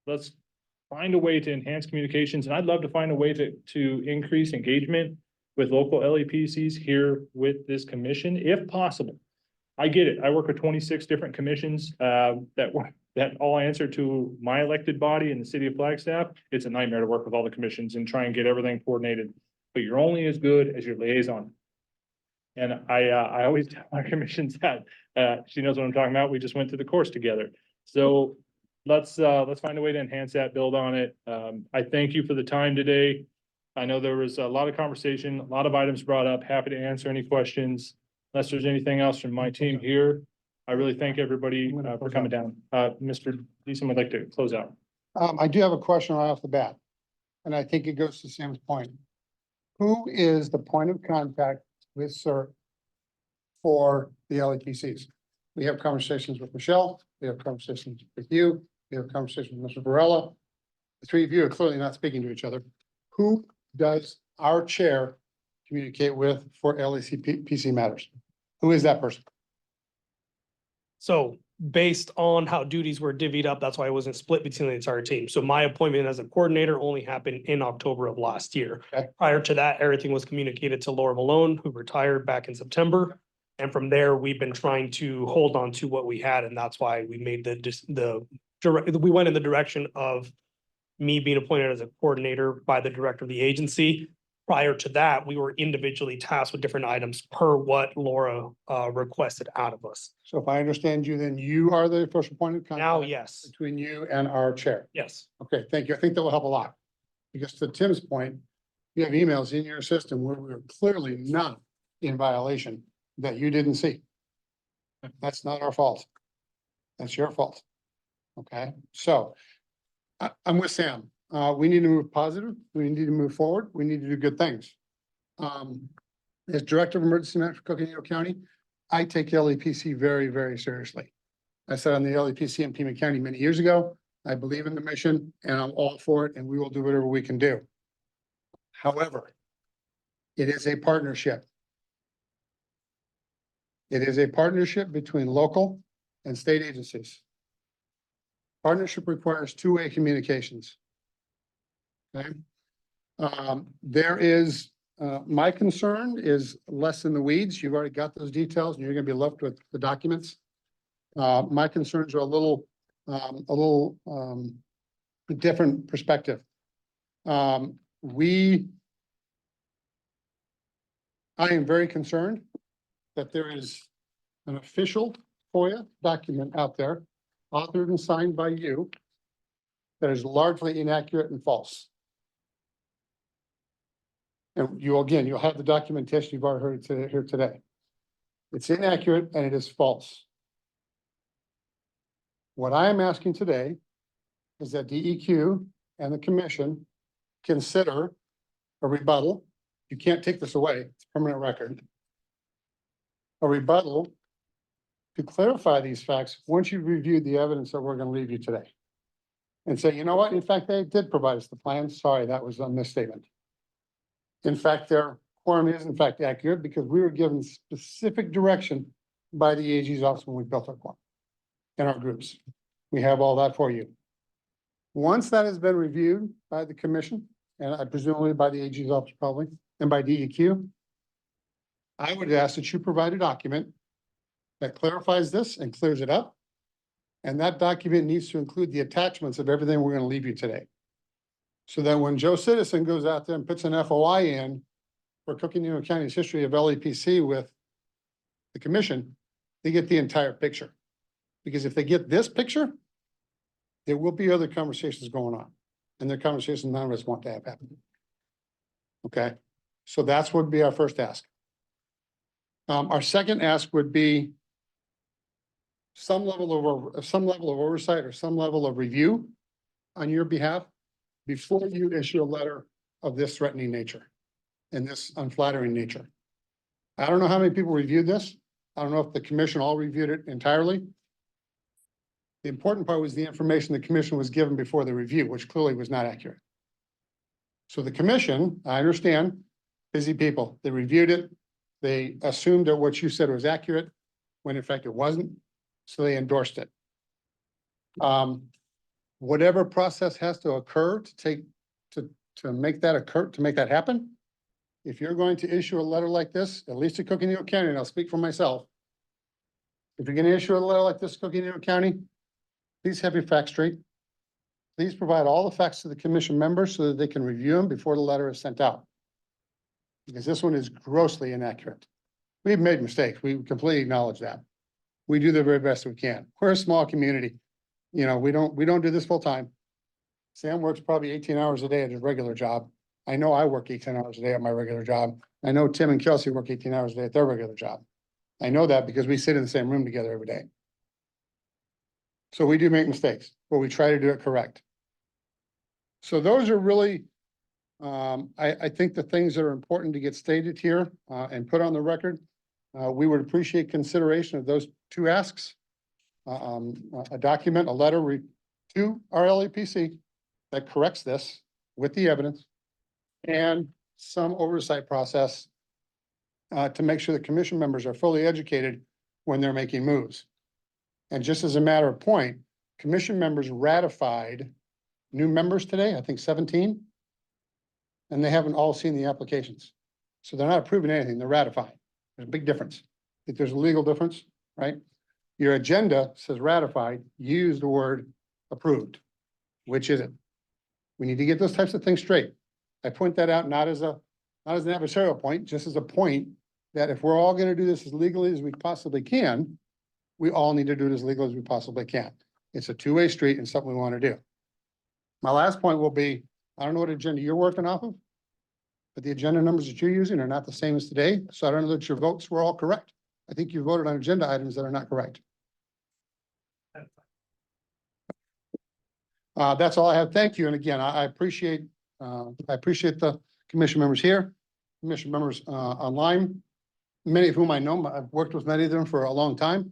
let's find a way to enhance communications. And I'd love to find a way to increase engagement with local LEPCs here with this commission, if possible. I get it. I work with 26 different commissions that all answer to my elected body in the city of Flagstaff. It's a nightmare to work with all the commissions and try and get everything coordinated. But you're only as good as your liaison. And I always tell our commissions that, she knows what I'm talking about. We just went through the course together. So let's find a way to enhance that, build on it. I thank you for the time today. I know there was a lot of conversation, a lot of items brought up. Happy to answer any questions. Unless there's anything else from my team here, I really thank everybody for coming down. Mr. Deason would like to close out. I do have a question right off the bat, and I think it goes to Sam's point. Who is the point of contact with AZSERC for the LEPCs? We have conversations with Michelle, we have conversations with you, we have conversations with Mr. Varela. The three of you are clearly not speaking to each other. Who does our chair communicate with for LEPC matters? Who is that person? So based on how duties were divvied up, that's why it wasn't split between the entire team. So my appointment as a coordinator only happened in October of last year. Okay. Prior to that, everything was communicated to Laura Malone, who retired back in September. And from there, we've been trying to hold on to what we had, and that's why we made we went in the direction of me being appointed as a coordinator by the director of the agency. Prior to that, we were individually tasked with different items per what Laura requested out of us. So if I understand you, then you are the first appointed contact. Now, yes, Between you and our chair. yes. Okay, thank you. I think that will help a lot. Because to Tim's point, you have emails in your system where we're clearly not in violation that you didn't see. That's not our fault. That's your fault. Okay, so I'm with Sam. We need to move positive. We need to move forward. We need to do good things. As Director of Emergency Management for Coconino County, I take LEPC very, very seriously. I sat on the LEPC in Pima County many years ago. I believe in the mission and I'm all for it, and we will do whatever we can do. However, it is a partnership. It is a partnership between local and state agencies. Partnership requires two-way communications. Okay. My concern is less in the weeds. You've already got those details and you're gonna be left with the documents. My concerns are a little different perspective. I am very concerned that there is an official FOIA document out there, authored and signed by you, that is largely inaccurate and false. And you'll have the documentation you've already heard here today. It's inaccurate and it is false. What I am asking today is that DEQ and the commission consider a rebuttal. You can't take this away, it's a permanent record. A rebuttal to clarify these facts once you've reviewed the evidence that we're going to leave you today. And say, you know what, in fact, they did provide us the plan. Sorry, that was a misstatement. In fact, their quorum is in fact accurate because we were given specific direction by the AG's office when we built our quorum in our groups. We have all that for you. Once that has been reviewed by the commission, and I presumably by the AG's office probably, and by DEQ, I would ask that you provide a document that clarifies this and clears it up. And that document needs to include the attachments of everything we're going to leave you today. So that when Joe Citizen goes out there and puts an FOI in for Coconino County's history of LEPC with the commission, they get the entire picture. Because if they get this picture, there will be other conversations going on. And the conversations none of us want to have happen. Okay, so that's what would be our first ask. Our second ask would be some level of oversight or some level of review on your behalf before you issue a letter of this threatening nature and this unflattering nature. I don't know how many people reviewed this. I don't know if the commission all reviewed it entirely. The important part was the information the commission was given before the review, which clearly was not accurate. So the commission, I understand, busy people, they reviewed it. They assumed that what you said was accurate when in fact it wasn't. So they endorsed it. Whatever process has to occur to make that occur, to make that happen. If you're going to issue a letter like this, at least to Coconino County, and I'll speak for myself. If you're going to issue a letter like this, to Coconino County, please have your facts straight. Please provide all the facts to the commission members so that they can review them before the letter is sent out. Because this one is grossly inaccurate. We've made mistakes. We completely acknowledge that. We do the very best we can. We're a small community. You know, we don't do this full time. Sam works probably 18 hours a day at his regular job. I know I work 18 hours a day at my regular job. I know Tim and Kelsey work 18 hours a day at their regular job. I know that because we sit in the same room together every day. So we do make mistakes, but we try to do it correct. So those are really, I think the things that are important to get stated here, and put on the record. We would appreciate consideration of those two asks. A document, a letter to our LEPC that corrects this with the evidence and some oversight process to make sure the commission members are fully educated when they're making moves. And just as a matter of point, commission members ratified new members today, I think 17. And they haven't all seen the applications. So they're not approving anything, they're ratifying. There's a big difference. I think there's a legal difference, right? Your agenda says ratified, use the word approved. Which is it? We need to get those types of things straight. I point that out not as an adversarial point, just as a point that if we're all gonna do this as legally as we possibly can, we all need to do it as legally as we possibly can. It's a two-way street and something we want to do. My last point will be, I don't know what agenda you're working off of, but the agenda numbers that you're using are not the same as today, so I don't know that your votes were all correct. I think you voted on agenda items that are not correct. That's all I have. Thank you. And again, I appreciate the commission members here, commission members online, many of whom I know. I've worked with many of them for a long time.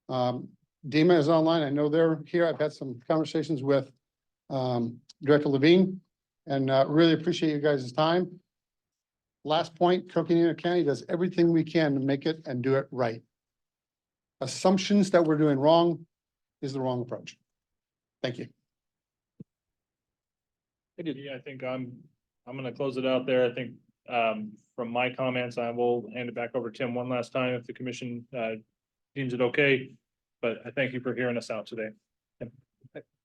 Dima is online. I know they're here. I've had some conversations with Director Levine and really appreciate you guys' time. Last point, Coconino County does everything we can to make it and do it right. Assumptions that we're doing wrong is the wrong approach. Thank you. Yeah, I think I'm gonna close it out there. I think, from my comments, I will hand it back over to Tim one last time if the commission, deems it okay. But I thank you for hearing us out today.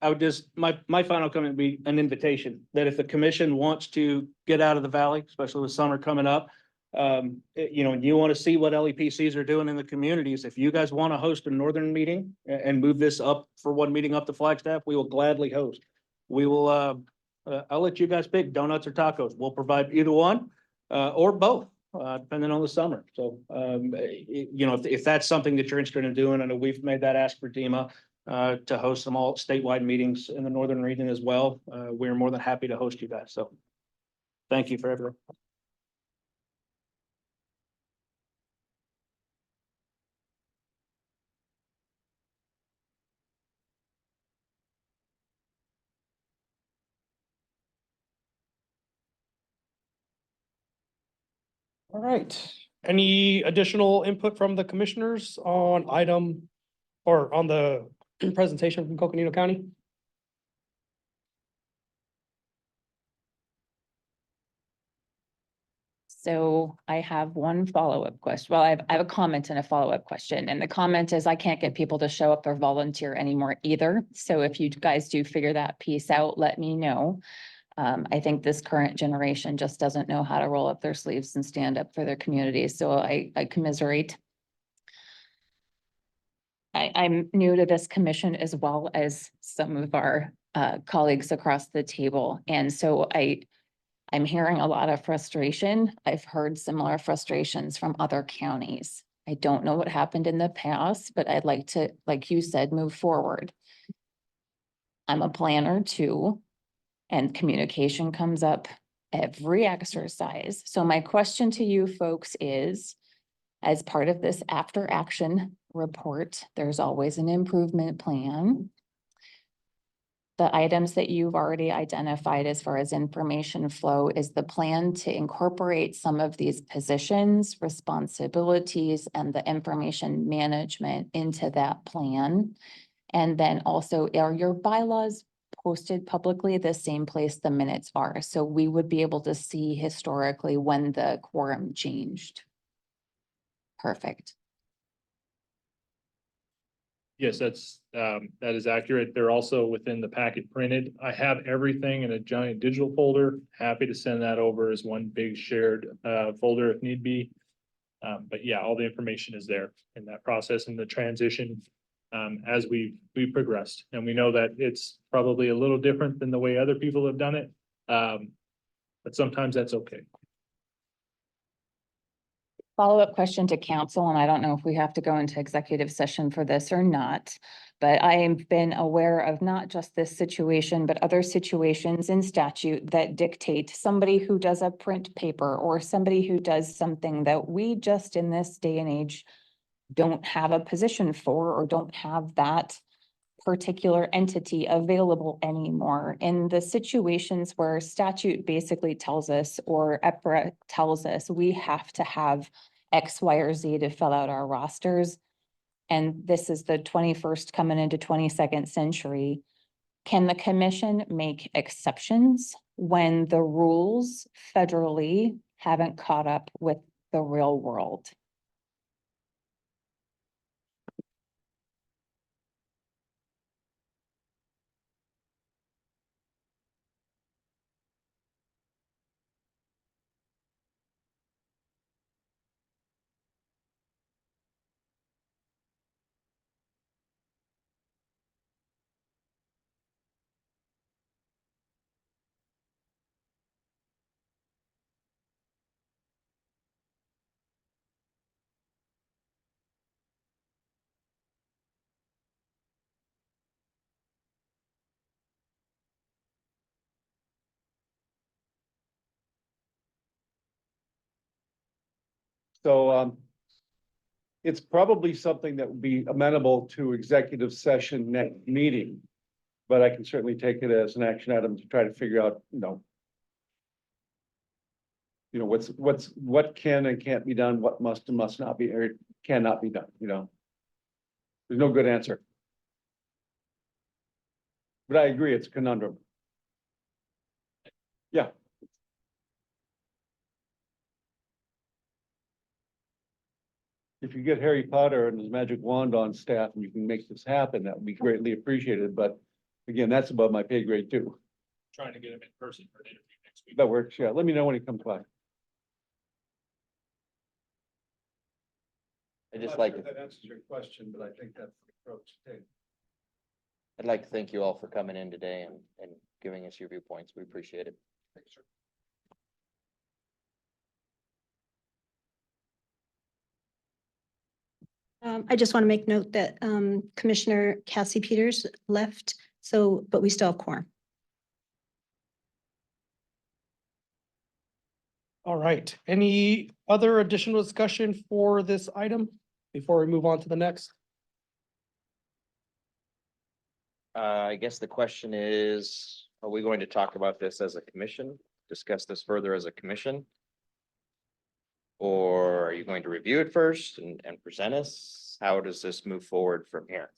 I would just, my final comment would be an invitation that if the commission wants to get out of the valley, especially with summer coming up, you know, and you want to see what LEPCs are doing in the communities, if you guys want to host a northern meeting and move this up for one meeting up to Flagstaff, we will gladly host. We will, I'll let you guys pick donuts or tacos. We'll provide either one, or both, depending on the summer. So, you know, if that's something that you're interested in doing, I know we've made that ask for DEMA, to host some all statewide meetings in the northern region as well. We're more than happy to host you guys. So thank you for everything. All right. Any additional input from the commissioners on item or on the presentation from Coconino County? So I have one follow-up question. Well, I have a comment and a follow-up question. And the comment is I can't get people to show up or volunteer anymore either. So if you guys do figure that piece out, let me know. I think this current generation just doesn't know how to roll up their sleeves and stand up for their community. So I commiserate. I'm new to this commission as well as some of our colleagues across the table. And so I'm hearing a lot of frustration. I've heard similar frustrations from other counties. I don't know what happened in the past, but I'd like to, like you said, move forward. I'm a planner too, and communication comes up every exercise. So my question to you folks is, as part of this after action report, there's always an improvement plan. The items that you've already identified as far as information flow, is the plan to incorporate some of these positions, responsibilities, and the information management into that plan? And then also, are your bylaws posted publicly the same place the minutes are? So we would be able to see historically when the quorum changed. Perfect. Yes, that is accurate. They're also within the packet printed. I have everything in a giant digital folder. Happy to send that over as one big shared folder if need be. But yeah, all the information is there in that process and the transition as we progressed. And we know that it's probably a little different than the way other people have done it. But sometimes that's okay. Follow-up question to council, and I don't know if we have to go into executive session for this or not. But I have been aware of not just this situation, but other situations in statute that dictate somebody who does a print paper or somebody who does something that we just in this day and age don't have a position for or don't have that particular entity available anymore. In the situations where statute basically tells us or EPRA tells us we have to have X, Y, or Z to fill out our rosters. And this is the 21st coming into 22nd century. Can the commission make exceptions when the rules federally haven't caught up with the real world? So it's probably something that would be amenable to executive session next meeting. But I can certainly take it as an action item to try to figure out, what can and can't be done, what must and must not be, or cannot be done, There's no good answer. But I agree, it's a conundrum. Yeah. If you get Harry Potter and his magic wand on staff and you can make this happen, that would be greatly appreciated, but again, that's above my pay grade too. Trying to get him in person for an interview next week. That works, yeah, let me know when he comes by. I just like, That answers your question, but I think that's the approach to take. I'd like to thank you all for coming in today and giving us your viewpoints. We appreciate it. Thanks, sir. I just want to make note that Commissioner Cassie Peters left, but we still have quorum. All right, any other additional discussion for this item before we move on to the next? I guess the question is, are we going to talk about this as a commission, discuss this further as a commission? Or are you going to review it first and present us? How does this move forward from here?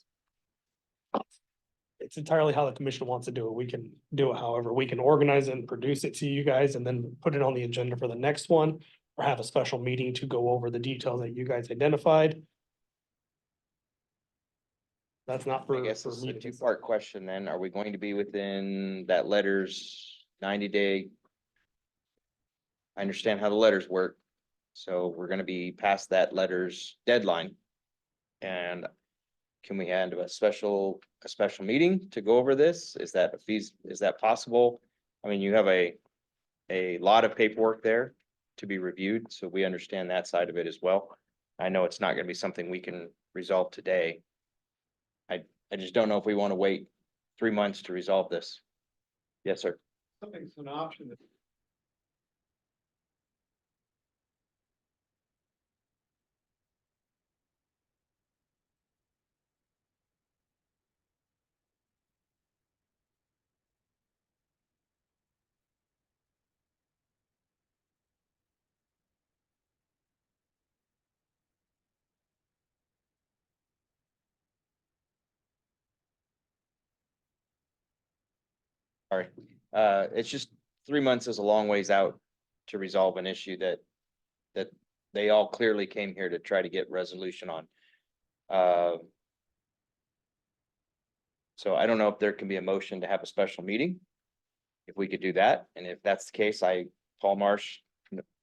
It's entirely how the commission wants to do it. We can do it however, we can organize it and produce it to you guys and then put it on the agenda for the next one. Or have a special meeting to go over the details that you guys identified. That's not for. I guess for this is a me to two-part question then. Are we going to be within that letter's 90-day? I understand how the letters work. So we're gonna be past that letter's deadline. And can we have a special meeting to go over this? Is that possible? I mean, you have a lot of paperwork there to be reviewed, so we understand that side of it as well. I know it's not gonna be something we can resolve today. I just don't know if we want to wait 3 months to resolve this. Yes, sir. Something's an option. All right, it's just 3 months is a long ways out to resolve an issue that they all clearly came here to try to get resolution on. So I don't know if there can be a motion to have a special meeting. If we could do that, and if that's the case, Paul Marsh,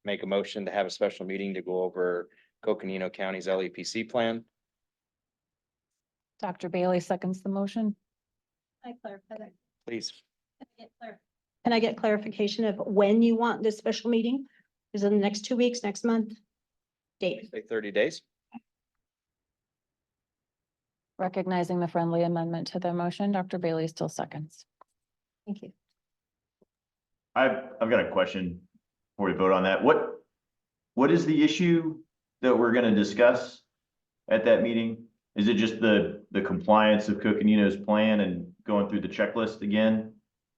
make a motion to have a special meeting to go over Coconino County's LEPC plan. Dr. Bailey seconds the motion. Can I clarify that? Please. Can I get clarification of when you want this special meeting? Is it in the next 2 weeks, next month? Date? Say 30 days. Recognizing the friendly amendment to the motion, Dr. Bailey still seconds. Thank you. I've got a question before we vote on that. What is the issue that we're gonna discuss at that meeting? Is it just the compliance of Coconino's plan and going through the checklist again?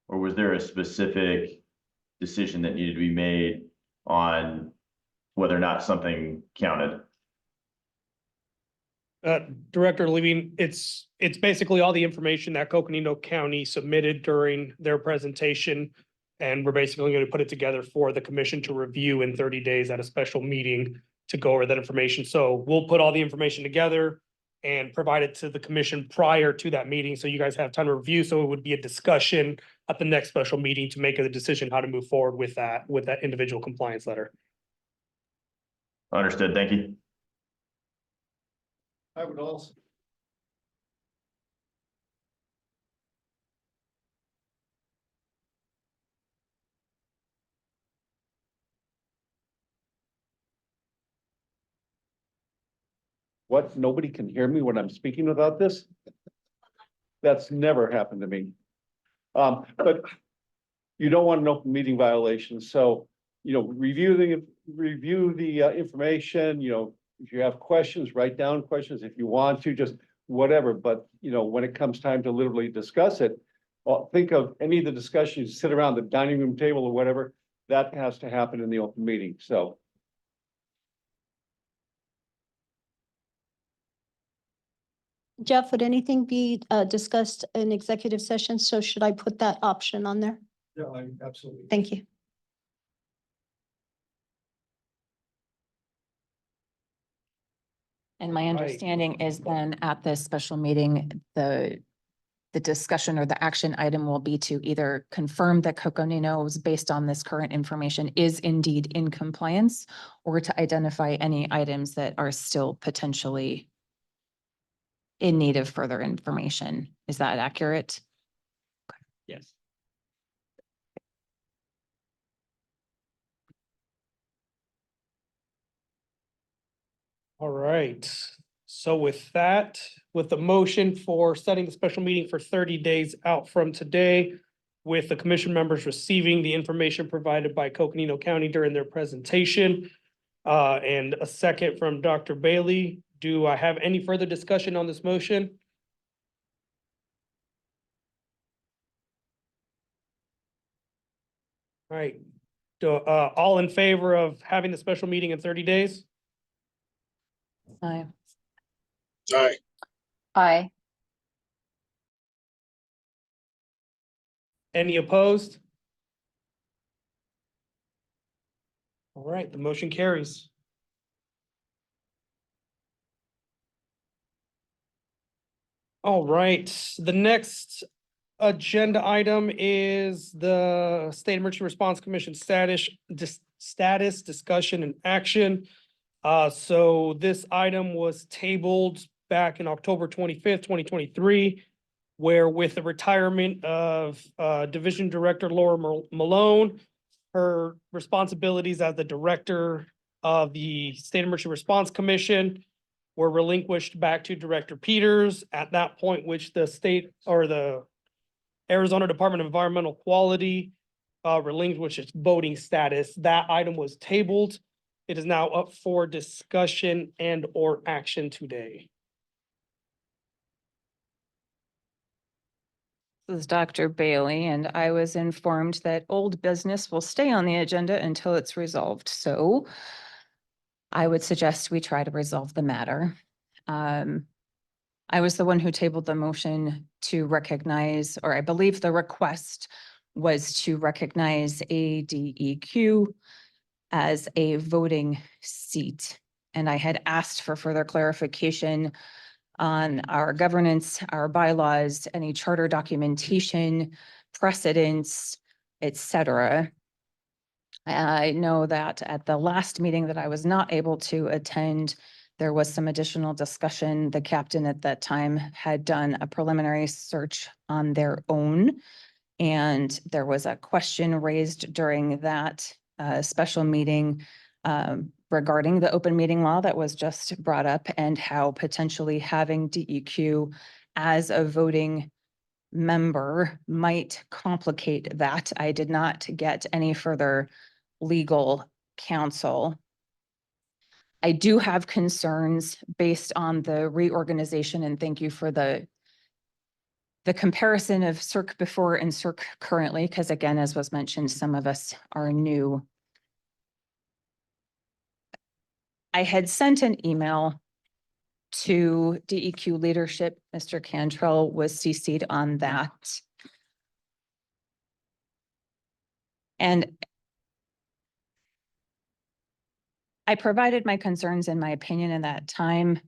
Or was there a specific decision that needed to be made on whether or not something counted? Director Levine, it's basically all the information that Coconino County submitted during their presentation. And we're basically going to put it together for the commission to review in 30 days at a special meeting to go over that information. So we'll put all the information together and provide it to the commission prior to that meeting. So you guys have time to review. So it would be a discussion at the next special meeting to make a decision how to move forward with that individual compliance letter. Understood. Thank you. I would also. What? Nobody can hear me when I'm speaking about this? That's never happened to me. But you don't want an open meeting violation, so, review the information, if you have questions, write down questions if you want to, just whatever, but, when it comes time to literally discuss it, think of any of the discussions, sit around the dining room table or whatever, that has to happen in the open meeting, so. Jeff, would anything be discussed in executive session? So should I put that option on there? Yeah, absolutely. Thank you. And my understanding is then at this special meeting, the discussion or the action item will be to either confirm that Coconino's based on this current information is indeed in compliance, or to identify any items that are still potentially in need of further information. Is that accurate? Yes. All right. So with that, with the motion for setting the special meeting for 30 days out from today, with the commission members receiving the information provided by Coconino County during their presentation, and a second from Dr. Bailey, do I have any further discussion on this motion? All right, all in favor of having the special meeting in 30 days? Aye. Aye. Aye. Any opposed? All right, the motion carries. All right, the next agenda item is the State Emergency Response Commission status discussion and action. So this item was tabled back in October 25th, 2023, where with the retirement of Division Director Laura Malone, her responsibilities as the director of the State Emergency Response Commission were relinquished back to Director Peters. At that point, which the state or the Arizona Department of Environmental Quality relinquished its voting status. That item was tabled. It is now up for discussion and or action today. This is Dr. Bailey, and I was informed that old business will stay on the agenda until it's resolved. So I would suggest we try to resolve the matter. I was the one who tabled the motion to recognize, or I believe the request was to recognize ADEQ as a voting seat. And I had asked for further clarification on our governance, our bylaws, any charter documentation, precedents, et cetera. I know that at the last meeting that I was not able to attend, there was some additional discussion. The captain at that time had done a preliminary search on their own. And there was a question raised during that special meeting regarding the open meeting law that was just brought up, and how potentially having DEQ as a voting member might complicate that. I did not get any further legal counsel. I do have concerns based on the reorganization, and thank you for the comparison of CERC before and CERC currently, because again, as was mentioned, some of us are new. I had sent an email to DEQ leadership. Mr. Cantrell was CC'd on that. And I provided my concerns and my opinion in that time.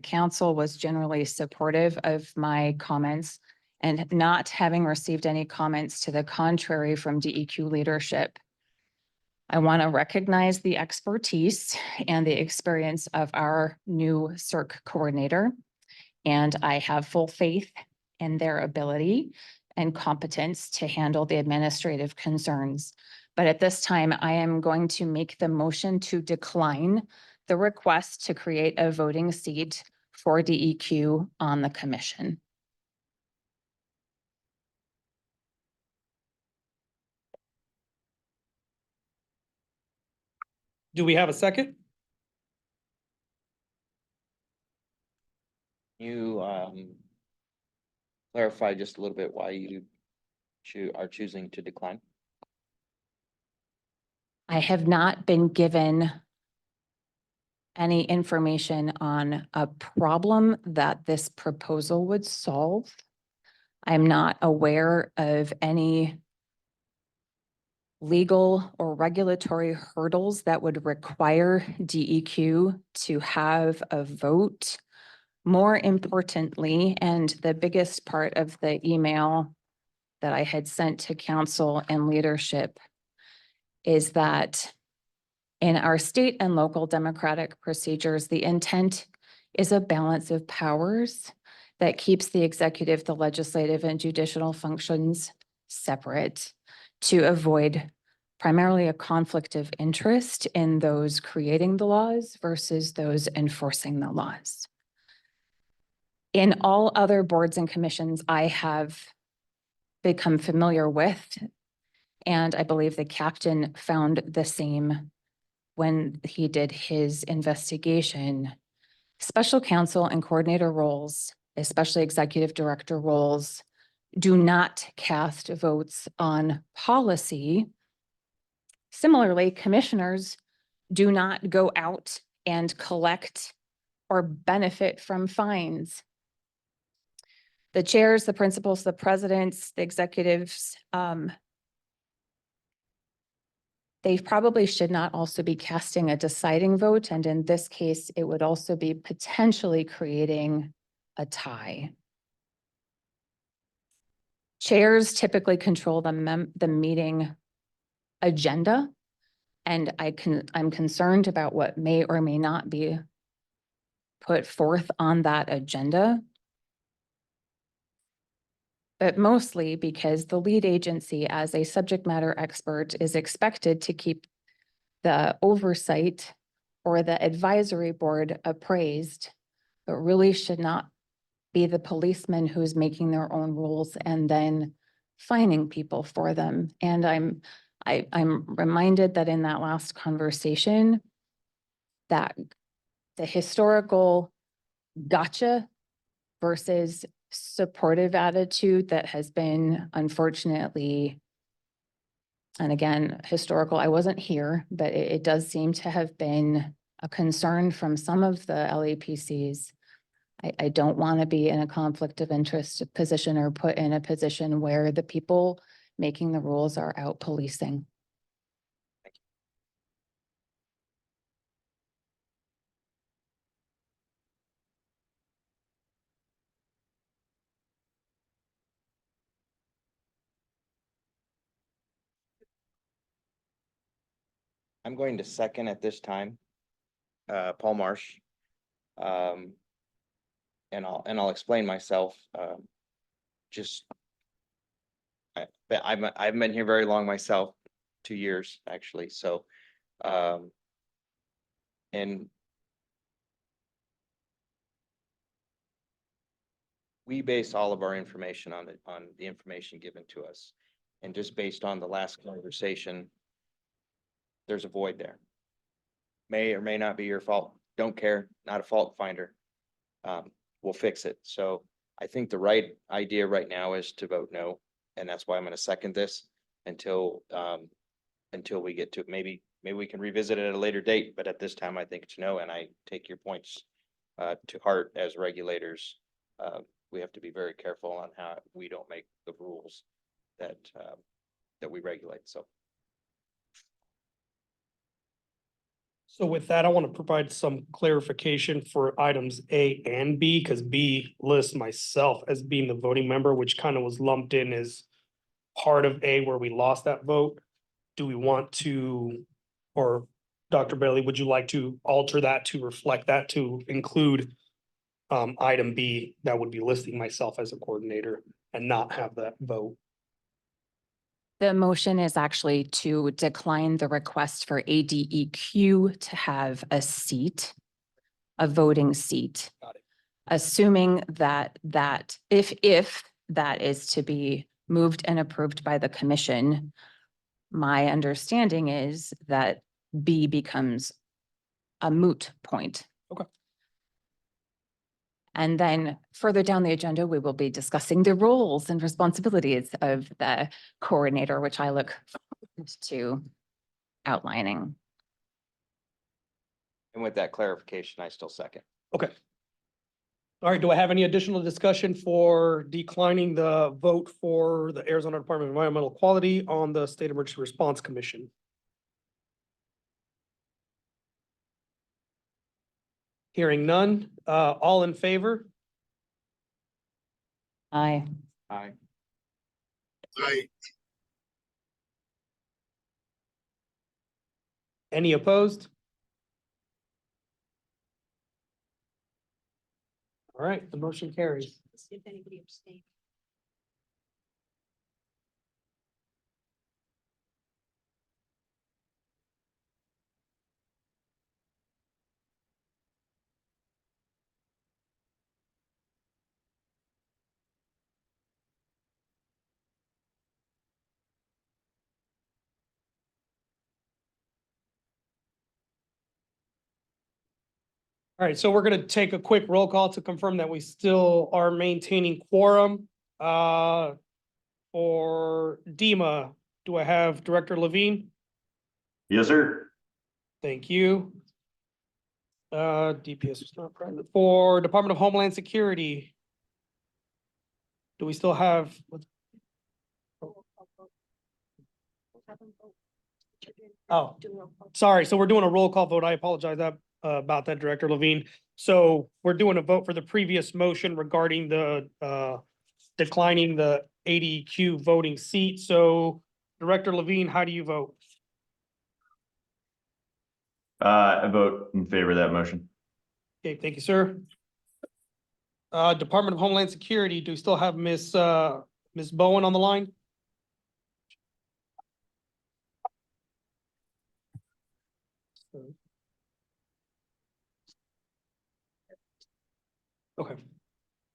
Council was generally supportive of my comments, and not having received any comments to the contrary from DEQ leadership. I want to recognize the expertise and the experience of our new CERC coordinator, and I have full faith in their ability and competence to handle the administrative concerns. But at this time, I am going to make the motion to decline the request to create a voting seat for DEQ on the commission. Do we have a second? You clarify just a little bit why you are choosing to decline? I have not been given any information on a problem that this proposal would solve. I'm not aware of any legal or regulatory hurdles that would require DEQ to have a vote. More importantly, and the biggest part of the email that I had sent to council and leadership, is that in our state and local democratic procedures, the intent is a balance of powers that keeps the executive, the legislative, and judicial functions separate, to avoid primarily a conflict of interest in those creating the laws versus those enforcing the laws. In all other boards and commissions I have become familiar with, and I believe the captain found the same when he did his investigation, special counsel and coordinator roles, especially executive director roles, do not cast votes on policy. Similarly, commissioners do not go out and collect or benefit from fines. The chairs, the principals, the presidents, the executives, they probably should not also be casting a deciding vote. And in this case, it would also be potentially creating a tie. Chairs typically control the meeting agenda, and I'm concerned about what may or may not be put forth on that agenda. But mostly because the lead agency, as a subject matter expert, is expected to keep the oversight or the advisory board appraised, but really should not be the policeman who's making their own rules and then fining people for them. And I'm reminded that in that last conversation, that the historical gotcha versus supportive attitude that has been, unfortunately, and again, historical, I wasn't here, but it does seem to have been a concern from some of the LAPCs. I don't want to be in a conflict of interest position or put in a position where the people making the rules are out policing. I'm going to second at this time. Paul Marsh. And I'll explain myself, just. I've been here very long myself, 2 years actually, so, and. We base all of our information on the information given to us, and just based on the last conversation. There's a void there. May or may not be your fault, don't care, not a fault finder. We'll fix it, so I think the right idea right now is to vote no, and that's why I'm gonna second this until we get to, maybe we can revisit it at a later date, but at this time, I think it's no, and I take your points to heart as regulators. We have to be very careful on how we don't make the rules that we regulate, so. So with that, I want to provide some clarification for items A and B, because B lists myself as being the voting member, which kind of was lumped in as part of A where we lost that vote. Do we want to, or Dr. Bailey, would you like to alter that to reflect that to include item B that would be listing myself as a coordinator and not have that vote? The motion is actually to decline the request for ADEQ to have a seat, a voting seat. Got it. Assuming that if that is to be moved and approved by the commission, my understanding is that B becomes a moot point. Okay. And then further down the agenda, we will be discussing the roles and responsibilities of the coordinator, which I look forward to outlining. And with that clarification, I still second. Okay. All right, do I have any additional discussion for declining the vote for the Arizona Department of Environmental Quality on the State Emergency Response Commission? Hearing none, all in favor? Aye. Aye. Any opposed? All right, the motion carries. See if anybody abstained. All right, so we're gonna take a quick roll call to confirm that we still are maintaining quorum. For DEMA, do I have Director Levine? Yes, sir. Thank you. DPS is not present. For Department of Homeland Security. Do we still have? Oh, sorry. So we're doing a roll call vote. I apologize about that, Director Levine. So we're doing a vote for the previous motion regarding the declining the ADQ voting seat. So Director Levine, how do you vote? I vote in favor of that motion. Okay, thank you, sir. Department of Homeland Security, do we still have Miss Bowen on the line? Okay.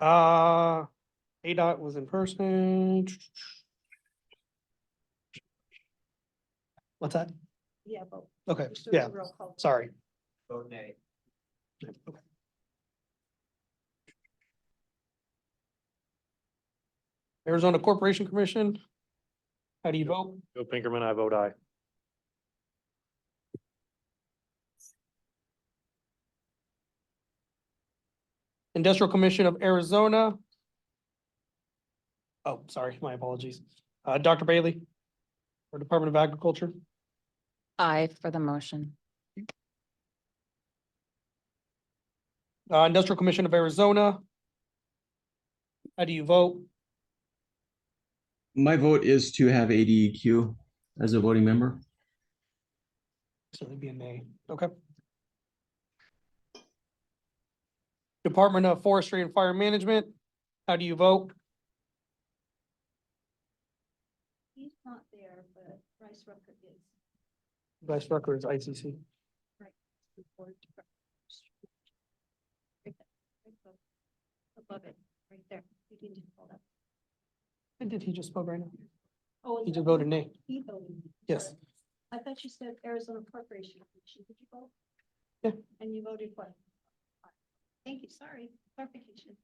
ADOT was in person. What's that? Yeah, but. Okay, yeah, sorry. Vote nay. Okay. Arizona Corporation Commission. How do you vote? Joe Pinkerman, I vote aye. Industrial Commission of Arizona. Oh, sorry, my apologies. Dr. Bailey. For Department of Agriculture. Aye for the motion. Industrial Commission of Arizona. How do you vote? My vote is to have ADEQ as a voting member. So it'd be a nay. Okay. Department of Forestry and Fire Management, how do you vote? He's not there, but Bryce Rucker is. Vice Rucker is ICC. Right. Report. Right there, right above it, right there. You can just hold up. And did he just vote right now? Oh, is He that- just voted nay. He voted. Yes. I thought you said Arizona Corporation. Did you vote? Yeah. And you voted what? Thank you, sorry, clarification.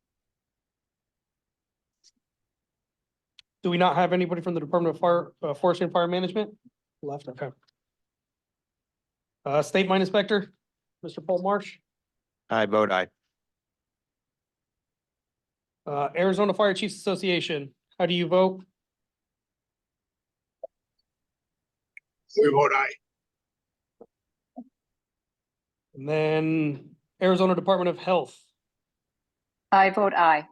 Do we not have anybody from the Department of Fire, Forestry and Fire Management? Left, okay. State Mine Inspector, Mr. Paul Marsh, I vote aye. Arizona Fire Chiefs Association, how do you vote? We vote aye. And then Arizona Department of Health, I vote aye.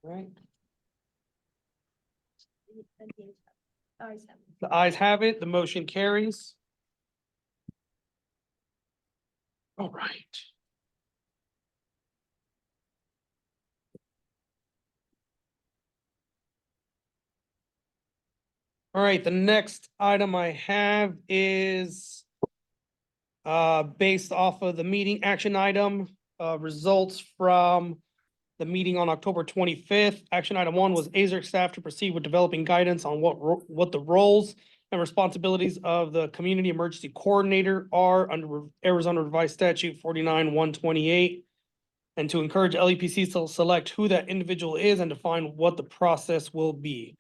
right? Always have. The ayes have it, the motion carries. All right. All right, the next item I have is based off of the meeting action item, results from the meeting on October 25th. Action item 1 was AZERC staff to proceed with developing guidance on what the roles and responsibilities of the Community Emergency Coordinator are under Arizona Revised Statute 49-128, and to encourage LEPCs to select who that individual is and define what the process will be.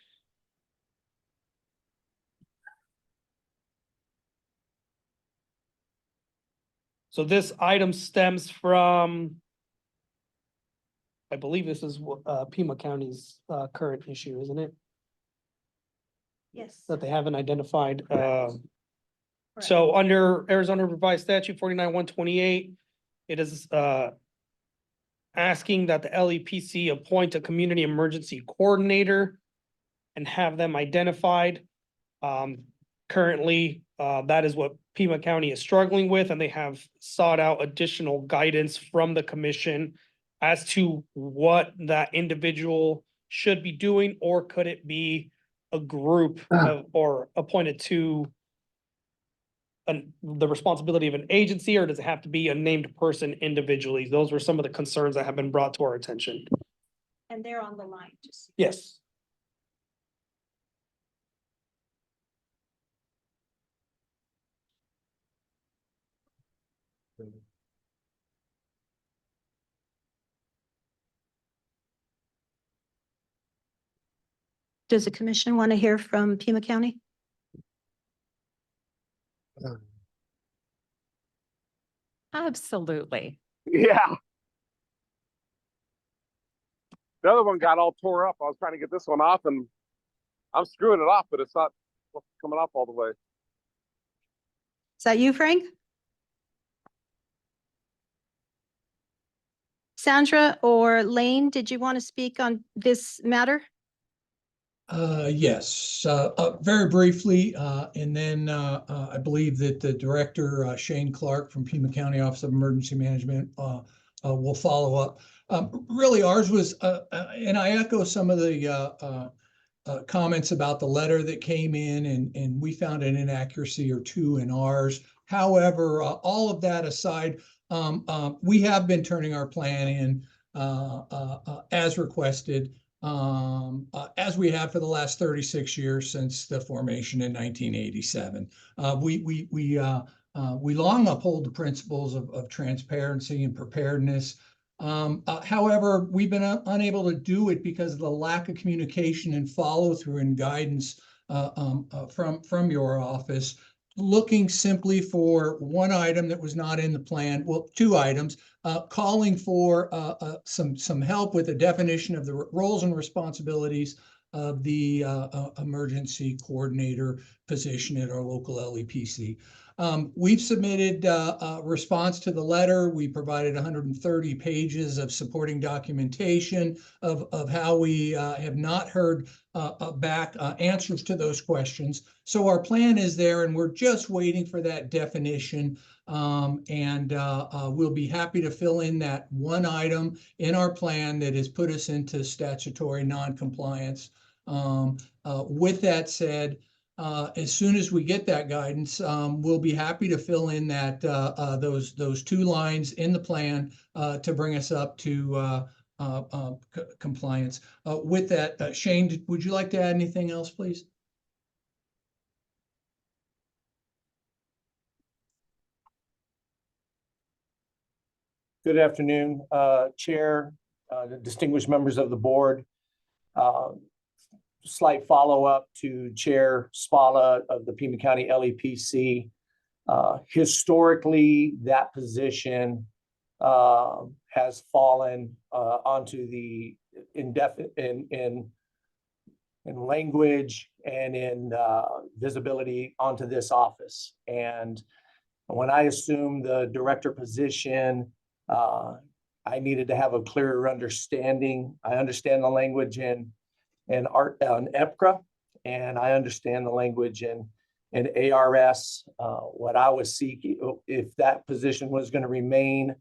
So this item stems from, I believe this is Pima County's current issue, isn't it? Yes. That they haven't identified. So under Arizona Revised Statute 49-128, it is asking that the LEPC appoint a community emergency coordinator and have them identified. Currently, that is what Pima County is struggling with, and they have sought out additional guidance from the commission as to what that individual should be doing, or could it be a group of, or appointed to the responsibility of an agency, or does it have to be a named person individually? Those were some of the concerns that have been brought to our attention. And they're on the line, just. Yes. Does the commission want to hear from Pima County? Absolutely. Yeah. The other one got all tore up. I was trying to get this one off and I'm screwing it off, but it's not coming off all the way. Is that you, Frank? Sandra or Lane, did you want to speak on this matter? Yes, very briefly, and then I believe that the director, Shane Clark from Pima County Office of Emergency Management, will follow up. Really, ours was, and I echo some of the comments about the letter that came in, and we found an inaccuracy or two in ours. However, all of that aside, we have been turning our plan in as requested. As we have for the last 36 years since the formation in 1987. We long uphold the principles of transparency and preparedness. However, we've been unable to do it because of the lack of communication and follow through and guidance from your office, looking simply for one item that was not in the plan, well, two items, calling for some help with the definition of the roles and responsibilities of the emergency coordinator position at our local LEPC. We've submitted a response to the letter. We provided 130 pages of supporting documentation of how we have not heard back answers to those questions. So our plan is there, and we're just waiting for that definition. We'll be happy to fill in that one item in our plan that has put us into statutory non-compliance. With that said, as soon as we get that guidance, we'll be happy to fill in that those two lines in the plan to bring us up to compliance. With that, Shane, would you like to add anything else, please? Good afternoon, Chair, distinguished members of the board. Slight follow-up to Chair Spala of the Pima County LEPC. Historically, that position has fallen onto the in language and in visibility onto this office. And when I assumed the director position, I needed to have a clearer understanding. I understand the language in EPCRA, and I understand the language in ARS. What I was seeking, if that position was going to remain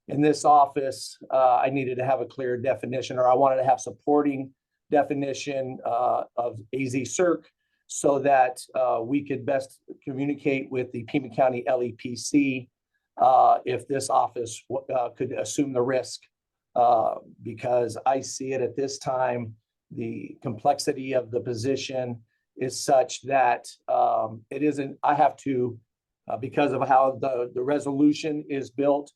in this office, I needed to have a clear definition, or I wanted to have supporting definition of AZSERC so that we could best communicate with the Pima County LEPC if this office could assume the risk, because I see it at this time, the complexity of the position is such that it isn't, I have to, because of how the resolution is built,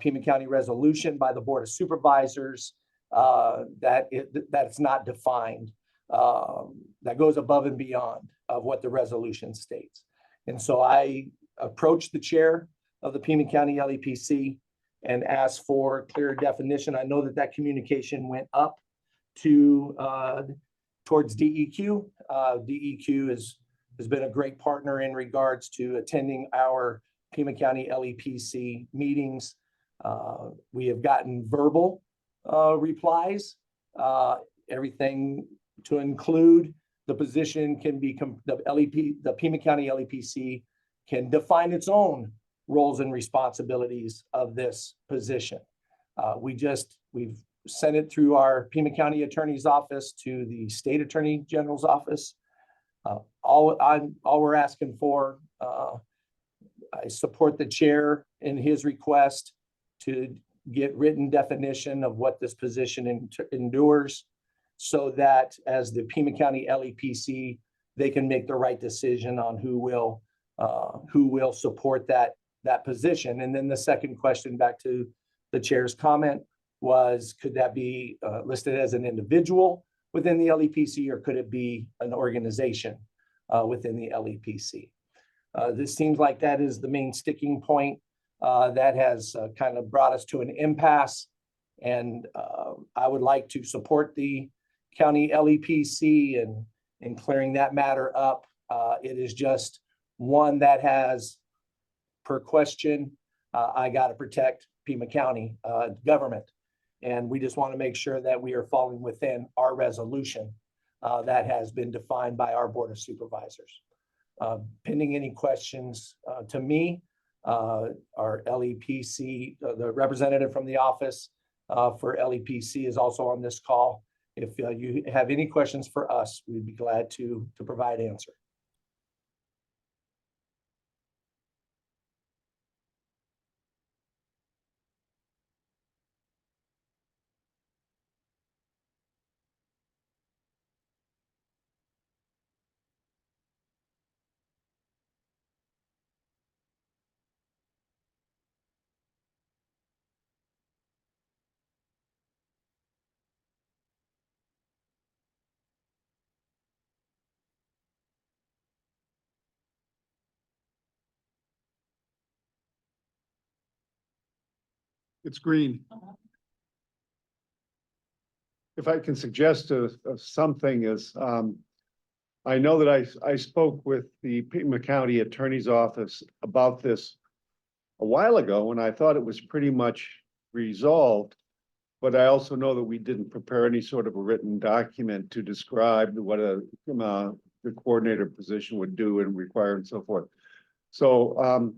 Pima County resolution by the Board of Supervisors, that it's not defined, that goes above and beyond of what the resolution states. And so I approached the chair of the Pima County LEPC and asked for clear definition. I know that communication went up to towards DEQ. DEQ has been a great partner in regards to attending our Pima County LEPC meetings. We have gotten verbal replies, everything to include the position can be, the Pima County LEPC can define its own roles and responsibilities of this position. We've sent it through our Pima County Attorney's Office to the State Attorney General's Office. All we're asking for, I support the chair in his request to get written definition of what this position endures, so that as the Pima County LEPC, they can make the right decision on who will support that position. And then the second question, back to the chair's comment, was could that be listed as an individual within the LEPC, or could it be an organization within the LEPC? This seems like that is the main sticking point that has kind of brought us to an impasse. And I would like to support the county LEPC in clearing that matter up. It is just one that has, per question, I got to protect Pima County government. And we just want to make sure that we are falling within our resolution that has been defined by our Board of Supervisors. Pending any questions to me, our LEPC, the representative from the office for LEPC is also on this call. If you have any questions for us, we'd be glad to provide answer. It's green. If I can suggest something is, I know that I spoke with the Pima County Attorney's Office about this a while ago, and I thought it was pretty much resolved. But I also know that we didn't prepare any sort of a written document to describe what the coordinator position would do and require and so forth. So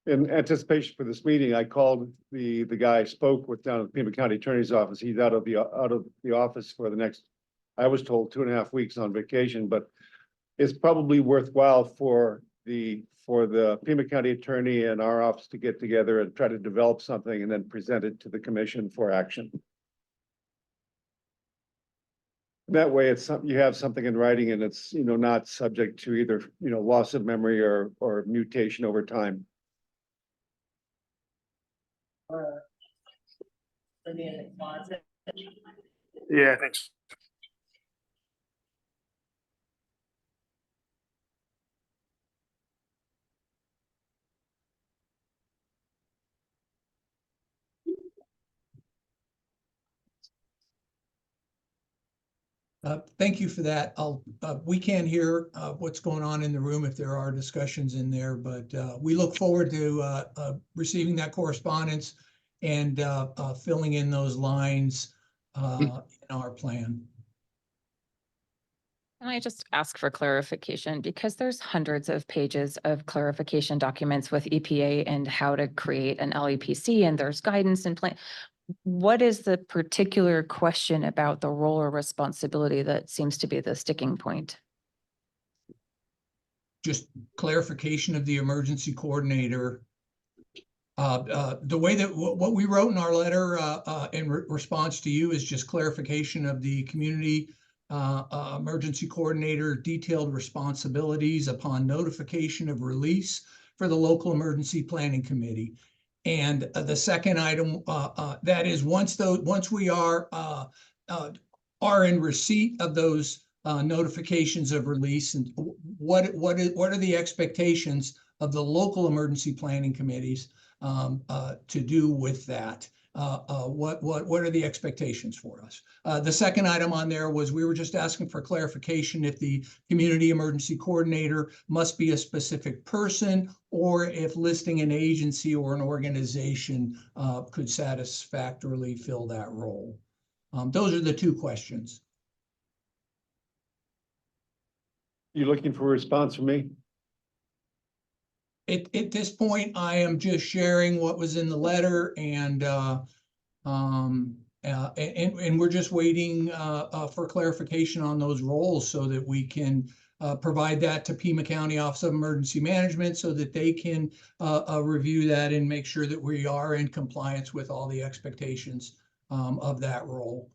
in anticipation for this meeting, I called the guy I spoke with down at the Pima County Attorney's Office. He's out of the office for the next, I was told, 2.5 weeks on vacation, but it's probably worthwhile for the Pima County Attorney and our office to get together and try to develop something and then present it to the commission for action. That way it's something, you have something in writing and it's, not subject to either, loss of memory or mutation over time. Yeah, thanks. Thank you for that. We can't hear what's going on in the room if there are discussions in there, but we look forward to receiving that correspondence and filling in those lines in our plan. Can I just ask for clarification? Because there's hundreds of pages of clarification documents with EPA and how to create an LEPC, and there's guidance and plan. What is the particular question about the role or responsibility that seems to be the sticking point? Just clarification of the emergency coordinator. The way that what we wrote in our letter in response to you is just clarification of the community emergency coordinator detailed responsibilities upon notification of release for the local emergency planning committee. And the second item that is once we are in receipt of those notifications of release, and what are the expectations of the local emergency planning committees to do with that? What are the expectations for us? The second item on there was we were just asking for clarification if the community emergency coordinator must be a specific person or if listing an agency or an organization could satisfactorily fill that role. Those are the two questions. You looking for a response from me? At this point, I am just sharing what was in the letter, and we're just waiting for clarification on those roles so that we can provide that to Pima County Office of Emergency Management so that they can review that and make sure that we are in compliance with all the expectations of that role.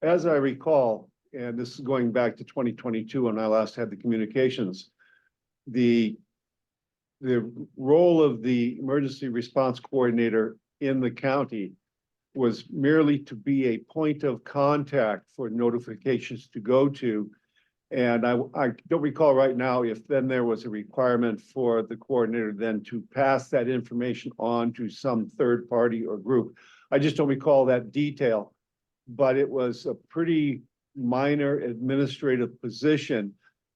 As I recall, and this is going back to 2022 when I last had the communications, the role of the emergency response coordinator in the county was merely to be a point of contact for notifications to go to. And I don't recall right now if then there was a requirement for the coordinator then to pass that information on to some third party or group. I just don't recall that detail, but it was a pretty minor administrative position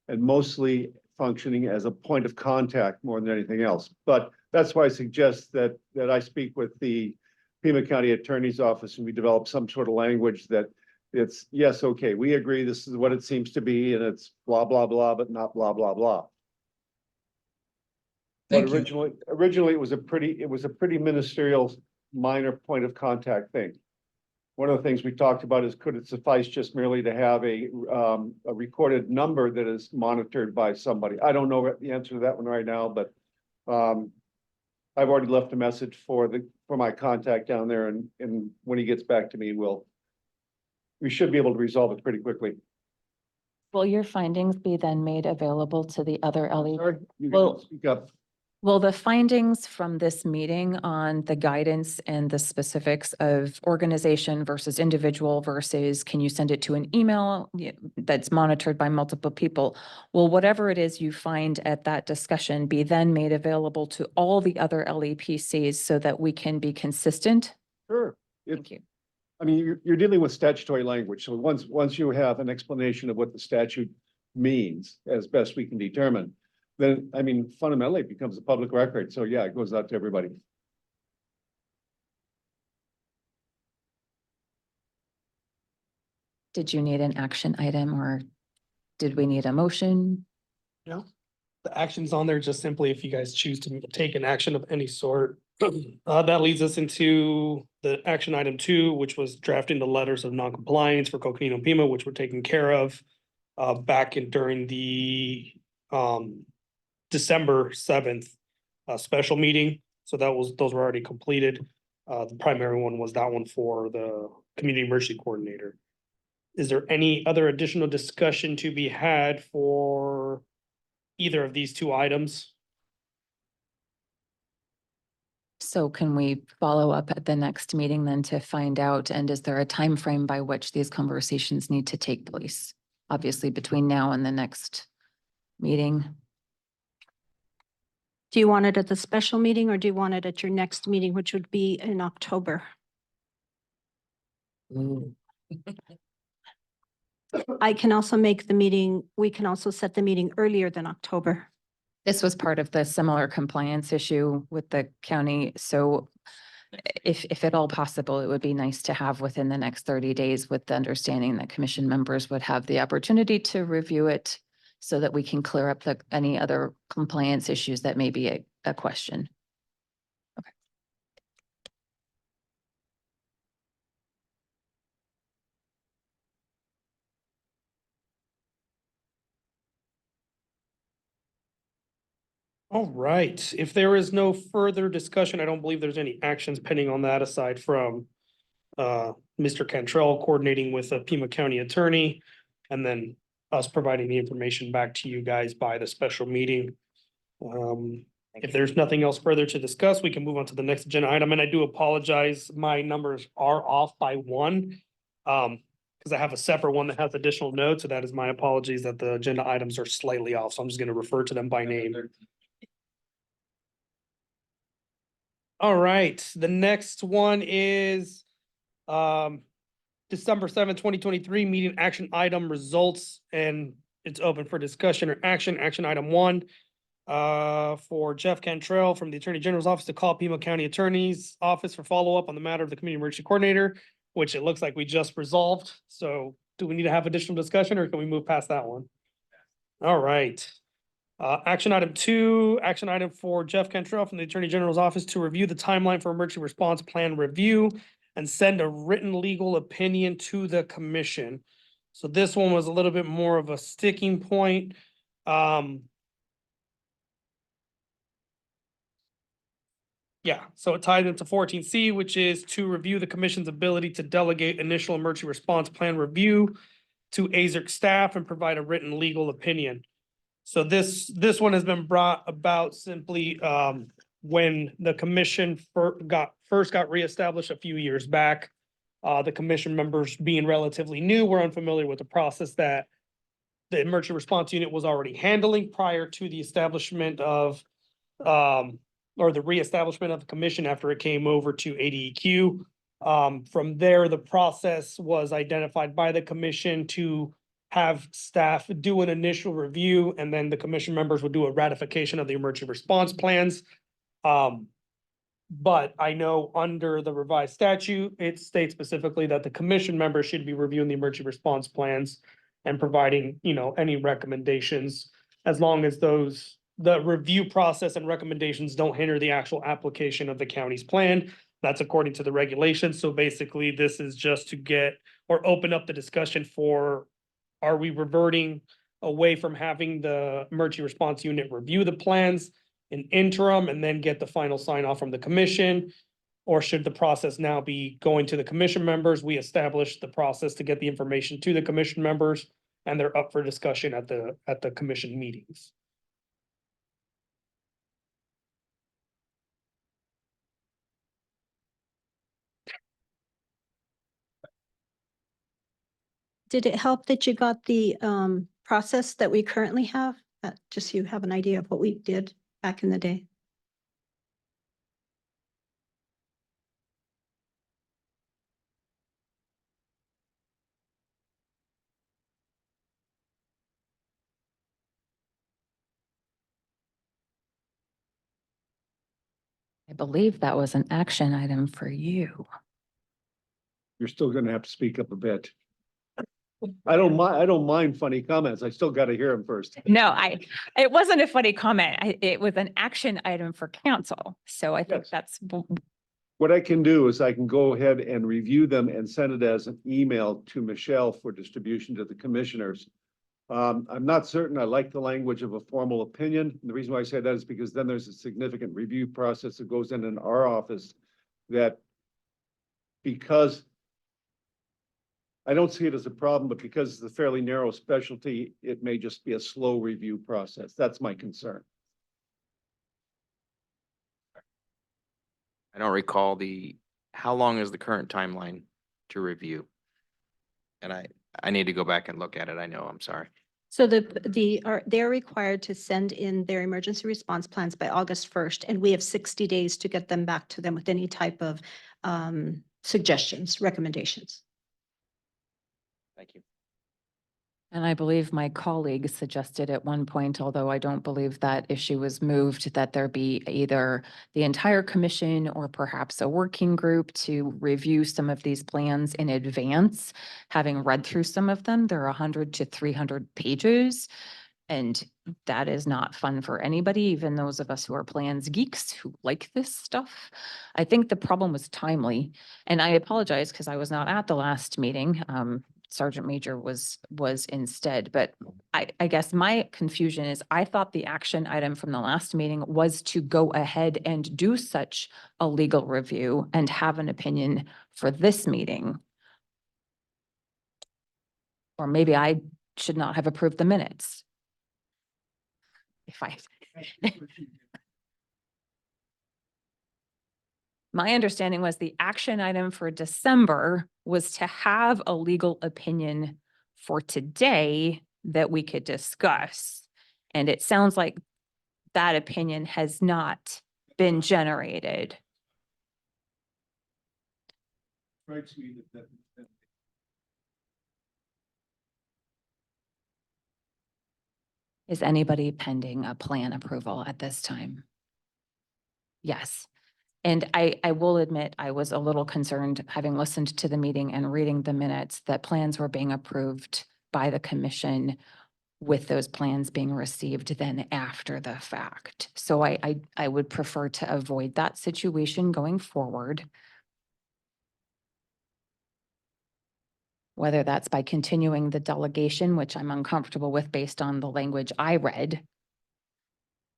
and mostly functioning as a point of contact more than anything else. But that's why I suggest that I speak with the Pima County Attorney's Office and we develop some sort of language that it's, yes, okay, we agree this is what it seems to be and it's blah, blah, blah, but not blah, blah, blah. But originally it was a pretty ministerial minor point of contact thing. One of the things we talked about is could it suffice just merely to have a recorded number that is monitored by somebody? I don't know the answer to that one right now, but I've already left a message for my contact down there, and when he gets back to me, we should be able to resolve it pretty quickly. Will your findings be then made available to the other LE? Sorry, you Well, can speak up. Will the findings from this meeting on the guidance and the specifics of organization versus individual versus can you send it to an email that's monitored by multiple people? Will whatever it is you find at that discussion be then made available to all the other LEPCs so that we can be consistent? Sure. Thank you. I mean, you're dealing with statutory language. So once you have an explanation of what the statute means, as best we can determine, then, I mean, fundamentally it becomes a public record. So yeah, it goes out to everybody. Did you need an action item or did we need a motion? No, the action's on there just simply if you guys choose to take an action of any sort. That leads us into the action item 2, which was drafting the letters of non-compliance for Coconino and Pima, which were taken care of back in during the December 7th special meeting. So those were already completed. The primary one was that one for the community emergency coordinator. Is there any other additional discussion to be had for either of these 2 items? So can we follow up at the next meeting then to find out, and is there a time frame by which these conversations need to take place? Obviously, between now and the next meeting. Do you want it at the special meeting or do you want it at your next meeting, which would be in October? I can also make the meeting, we can also set the meeting earlier than October. This was part of the similar compliance issue with the county, so if at all possible, it would be nice to have within the next 30 days with the understanding that commission members would have the opportunity to review it so that we can clear up any other compliance issues that may be a question. All right, if there is no further discussion, I don't believe there's any actions pending on that aside from Mr. Cantrell coordinating with a Pima County attorney and then us providing the information back to you guys by the special meeting. If there's nothing else further to discuss, we can move on to the next agenda item, and I do apologize, my numbers are off by 1. Because I have a separate one that has additional notes, so that is my apologies that the agenda items are slightly off, so I'm just gonna refer to them by name. All right, the next one is December 7th, 2023 meeting action item results, and it's open for discussion or action. Action item 1 for Jeff Cantrell from the Attorney General's office to call Pima County Attorney's office for follow-up on the matter of the community emergency coordinator, which it looks like we just resolved. So do we need to have additional discussion or can we move past that one? All right. Action item 2, action item for Jeff Cantrell from the Attorney General's office to review the timeline for emergency response plan review and send a written legal opinion to the commission. So this one was a little bit more of a sticking point. Yeah, so it ties into 14C, which is to review the commission's ability to delegate initial emergency response plan review to AZERC staff and provide a written legal opinion. So this one has been brought about simply when the commission first got reestablished a few years back. The commission members being relatively new were unfamiliar with the process that the emergency response unit was already handling prior to the establishment of or the reestablishment of the commission after it came over to ADEQ. From there, the process was identified by the commission to have staff do an initial review, and then the commission members would do a ratification of the emergency response plans. But I know under the revised statute, it states specifically that the commission members should be reviewing the emergency response plans and providing, any recommendations, as long as the review process and recommendations don't hinder the actual application of the county's plan. That's according to the regulations. So basically, this is just to get or open up the discussion for, are we reverting away from having the emergency response unit review the plans in interim and then get the final sign off from the commission? Or should the process now be going to the commission members? We established the process to get the information to the commission members, and they're up for discussion at the commission meetings. Did it help that you got the process that we currently have? Just so you have an idea of what we did back in the day. I believe that was an action item for you. You're still gonna have to speak up a bit. I don't mind funny comments. I still gotta hear them first. No, it wasn't a funny comment. It was an action item for council. So I think Yes. that's, What I can do is I can go ahead and review them and send it as an email to Michelle for distribution to the commissioners. I'm not certain I like the language of a formal opinion. The reason why I say that is because then there's a significant review process that goes in our office that because I don't see it as a problem, but because it's a fairly narrow specialty, it may just be a slow review process. That's my concern. I don't recall how long is the current timeline to review? And I need to go back and look at it. I know, I'm sorry. So they're required to send in their emergency response plans by August 1st, and we have 60 days to get them back to them with any type of suggestions, recommendations. Thank you. and I believe my colleague suggested at one point, although I don't believe that issue was moved, that there be either the entire commission or perhaps a working group to review some of these plans in advance. Having read through some of them, they're 100 to 300 pages. And that is not fun for anybody, even those of us who are plans geeks who like this stuff. I think the problem was timely, and I apologize because I was not at the last meeting. Sergeant Major was instead, but I guess my confusion is I thought the action item from the last meeting was to go ahead and do such a legal review and have an opinion for this meeting. Or maybe I should not have approved the minutes. My understanding was the action item for December was to have a legal opinion for today that we could discuss. And it sounds like that opinion has not been generated. Strikes me that Is anybody pending a plan approval at this time? Yes. And I will admit, I was a little concerned, having listened to the meeting and reading the minutes, that plans were being approved by the commission with those plans being received then after the fact. So I would prefer to avoid that situation going forward. Whether that's by continuing the delegation, which I'm uncomfortable with based on the language I read.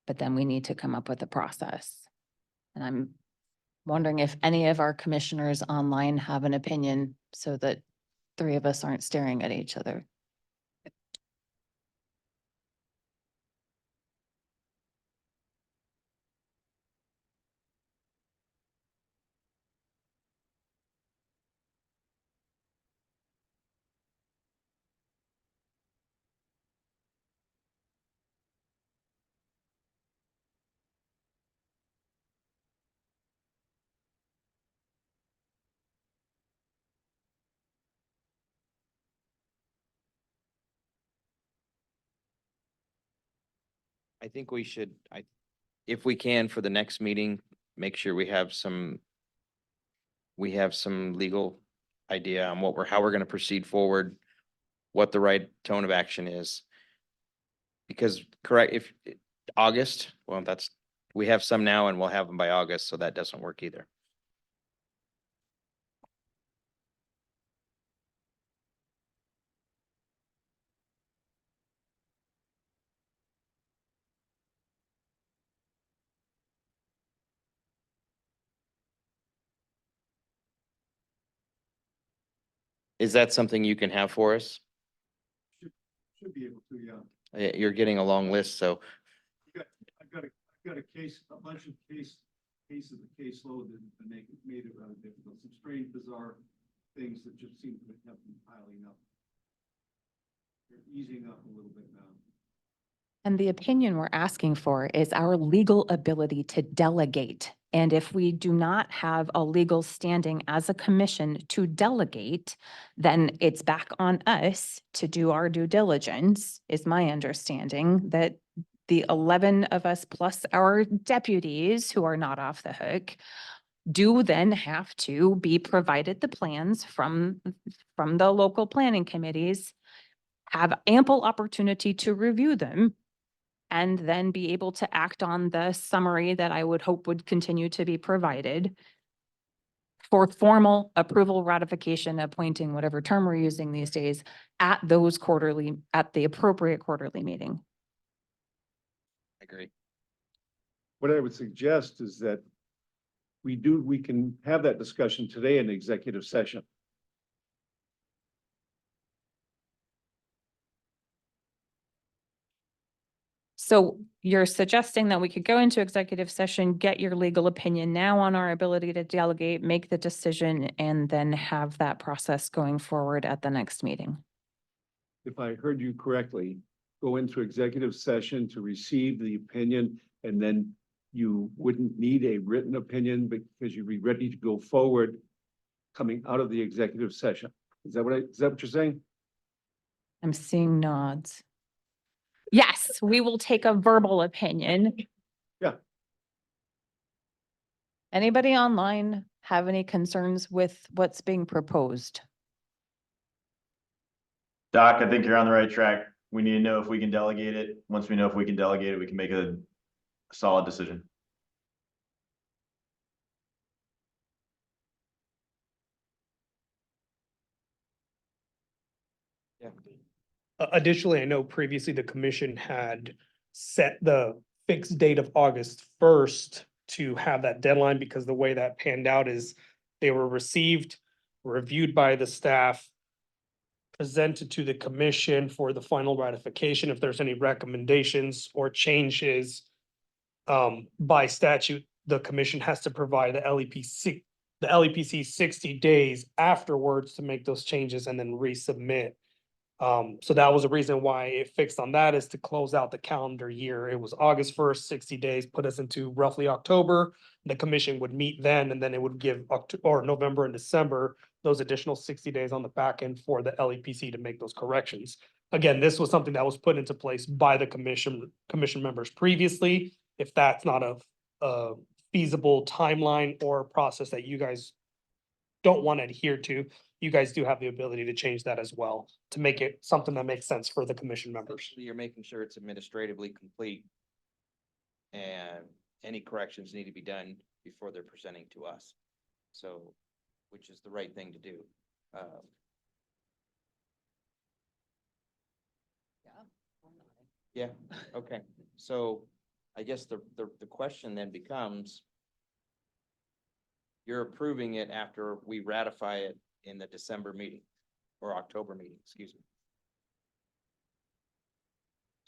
But then we need to come up with a process. And I'm wondering if any of our commissioners online have an opinion so that three of us aren't staring at each other. I think we should, if we can, for the next meeting, make sure we have some legal idea on how we're gonna proceed forward, what the right tone of action is. Because correct, if August, well, we have some now and we'll have them by August, so that doesn't work either. Is that something you can have for us? should be able to, yeah. You're getting a long list, so I've got a case, a bunch of cases of the caseload that made it rather difficult. Some strange, bizarre things that just seem to have been piling up. They're easing up a little bit now. And the opinion we're asking for is our legal ability to delegate. And if we do not have a legal standing as a commission to delegate, then it's back on us to do our due diligence, is my understanding, that the 11 of us plus our deputies who are not off the hook do then have to be provided the plans from the local planning committees, have ample opportunity to review them, and then be able to act on the summary that I would hope would continue to be provided for formal approval, ratification, appointing, whatever term we're using these days, at the appropriate quarterly meeting. Agree. What I would suggest is that we can have that discussion today in executive session. So you're suggesting that we could go into executive session, get your legal opinion now on our ability to delegate, make the decision, and then have that process going forward at the next meeting. If I heard you correctly, go into executive session to receive the opinion, and then you wouldn't need a written opinion because you'd be ready to go forward coming out of the executive session. Is that what you're saying? I'm seeing nods. Yes, we will take a verbal opinion. Yeah. Anybody online have any concerns with what's being proposed? Doc, I think you're on the right track. We need to know if we can delegate it. Once we know if we can delegate it, we can make a solid decision. Additionally, I know previously the commission had set the fixed date of August 1st to have that deadline, because the way that panned out is they were received, reviewed by the staff, presented to the commission for the final ratification. If there's any recommendations or changes, by statute, the commission has to provide the LEPC 60 days afterwards to make those changes and then resubmit. So that was the reason why it fixed on that, is to close out the calendar year. It was August 1st, 60 days, put us into roughly October. The commission would meet then, and then it would give November and December, those additional 60 days on the back end for the LEPC to make those corrections. Again, this was something that was put into place by the commission members previously. If that's not a feasible timeline or process that you guys don't want to adhere to, you guys do have the ability to change that as well, to make it something that makes sense for the commission members. You're making sure it's administratively complete. And any corrections need to be done before they're presenting to us. So, which is the right thing to do. Yeah, okay. So I guess the question then becomes, you're approving it after we ratify it in the December meeting or October meeting, excuse me.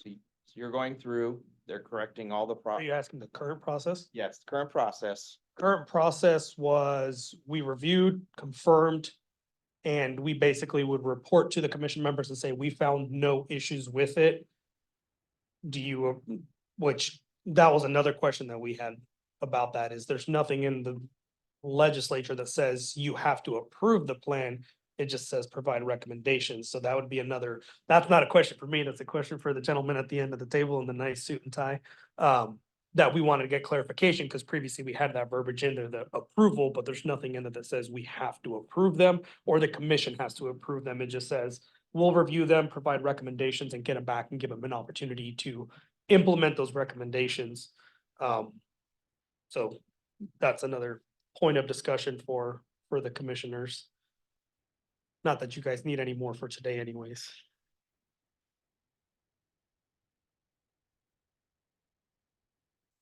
So you're going through, they're correcting all the Are you asking the current process? Yes, current process. Current process was, we reviewed, confirmed, and we basically would report to the commission members and say, we found no issues with it. Do you, which that was another question that we had about that, is there's nothing in the legislature that says you have to approve the plan. It just says provide recommendations. So that would be another, that's not a question for me. That's a question for the gentleman at the end of the table in the nice suit and tie. That we wanted to get clarification, because previously we had that verbiage in there, the approval, but there's nothing in it that says we have to approve them or the commission has to approve them. It just says we'll review them, provide recommendations, and get them back and give them an opportunity to implement those recommendations. So that's another point of discussion for the commissioners. Not that you guys need any more for today anyways.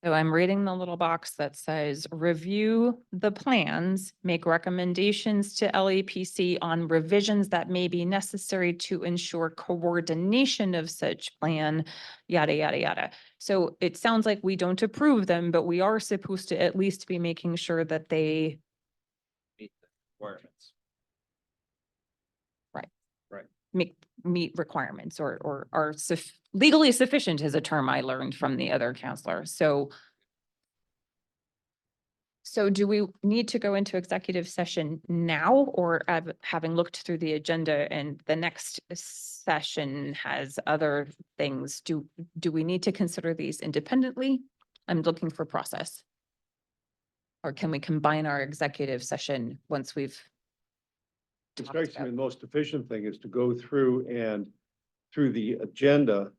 So I'm reading the little box that says, review the plans, make recommendations to LEPC on revisions that may be necessary to ensure coordination of such plan, yada, yada, yada. So it sounds like we don't approve them, but we are supposed to at least be making sure that they Meet the requirements. meet requirements or are legally sufficient is a term I learned from the other counselor. So So do we need to go into executive session now, or having looked through the agenda and the next session has other things, do we need to consider these independently? I'm looking for process. Or can we combine our executive session once we've It talked strikes me about? the most efficient thing is to go through and through the agenda,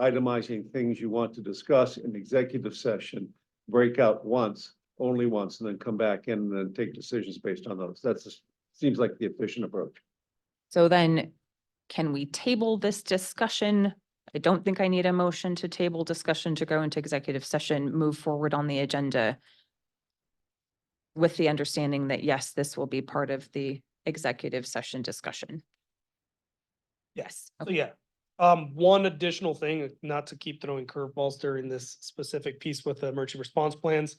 itemizing things you want to discuss in executive session, break out once, only once, and then come back in and then take decisions based on those. Seems like the efficient approach. So then, can we table this discussion? I don't think I need a motion to table discussion to go into executive session, move forward on the agenda with the understanding that, yes, this will be part of the executive session discussion. Yes. So yeah, one additional thing, not to keep throwing curveballs during this specific piece with the emergency response plans.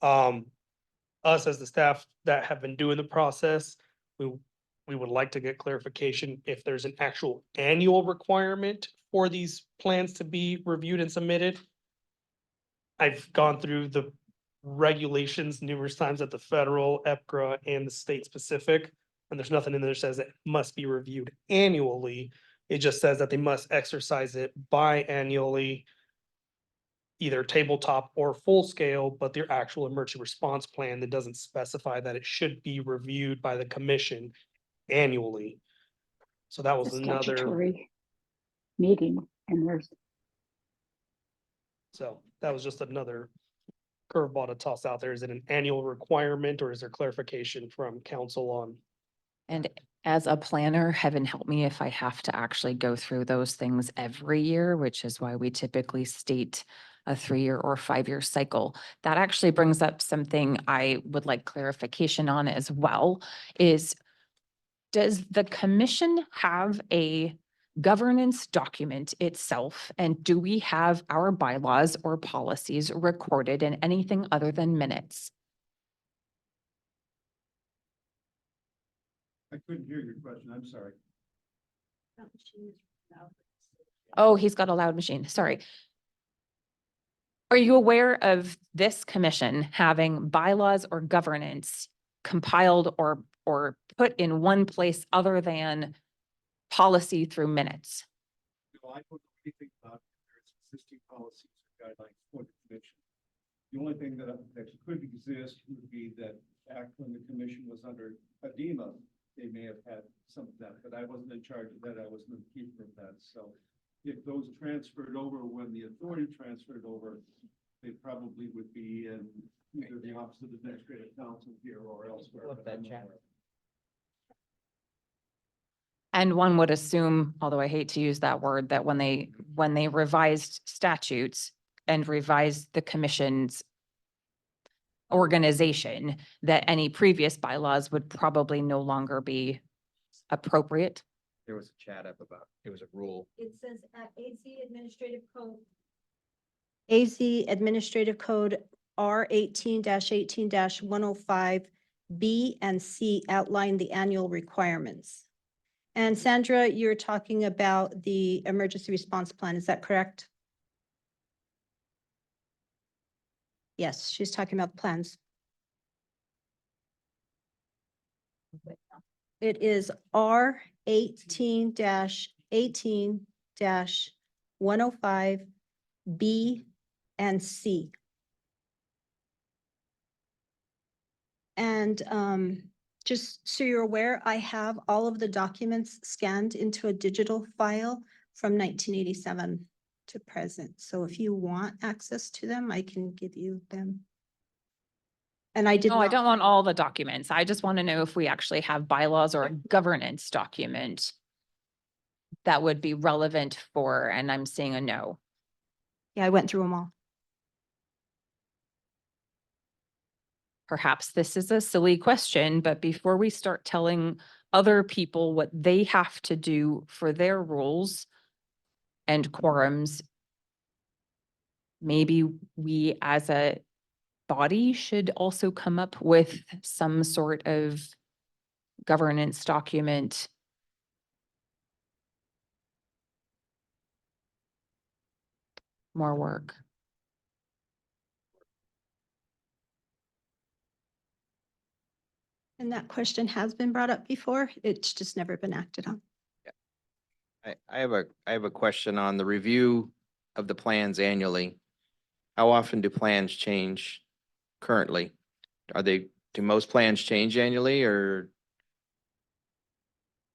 Us as the staff that have been doing the process, we would like to get clarification if there's an actual annual requirement for these plans to be reviewed and submitted. I've gone through the regulations numerous times at the federal, EPGRA, and the state specific, and there's nothing in there that says it must be reviewed annually. It just says that they must exercise it biannually, either tabletop or full scale, but their actual emergency response plan that doesn't specify that it should be reviewed by the commission annually. So that was another, Statutory meeting, and there's so that was just another curveball to toss out there. Is it an annual requirement or is there clarification from council on? And as a planner, heaven help me if I have to actually go through those things every year, which is why we typically state a 3-year or 5-year cycle. That actually brings up something I would like clarification on as well, is does the commission have a governance document itself? And do we have our bylaws or policies recorded in anything other than minutes? I couldn't hear your question. I'm sorry. Oh, he's got a loud machine. Sorry. Are you aware of this commission having bylaws or governance compiled or put in one place other than policy through minutes? No, I don't know anything about there's existing policies or guidelines for the commission. The only thing that could exist would be that back when the commission was under ADEMA, they may have had some of that, but I wasn't in charge of that. I wasn't the keeper of that. So if those transferred over when the authority transferred over, they probably would be in either the Office of Administrative Counsel here or elsewhere. but I'm not aware. And one would assume, although I hate to use that word, that when they revised statutes and revised the commission's organization, that any previous bylaws would probably no longer be appropriate. There was a chat up about, it was a rule. It says at AZ Administrative Code R 18-18-105 B and C outline the annual requirements. And Sandra, you're talking about the emergency response plan, is that correct? Yes, she's talking about the plans. It is R 18-18-105 B and C. And just so you're aware, I have all of the documents scanned into a digital file from 1987 to present. So if you want access to them, I can give you them. And I did No, I not- don't want all the documents. I just want to know if we actually have bylaws or a governance document that would be relevant for, and I'm seeing a no. Yeah, I went through them all. Perhaps this is a silly question, but before we start telling other people what they have to do for their rules and quorums, maybe we as a body should also come up with some sort of governance document. More work. And that question has been brought up before. It's just never been acted on. I have a question on the review of the plans annually. How often do plans change currently? Do most plans change annually or?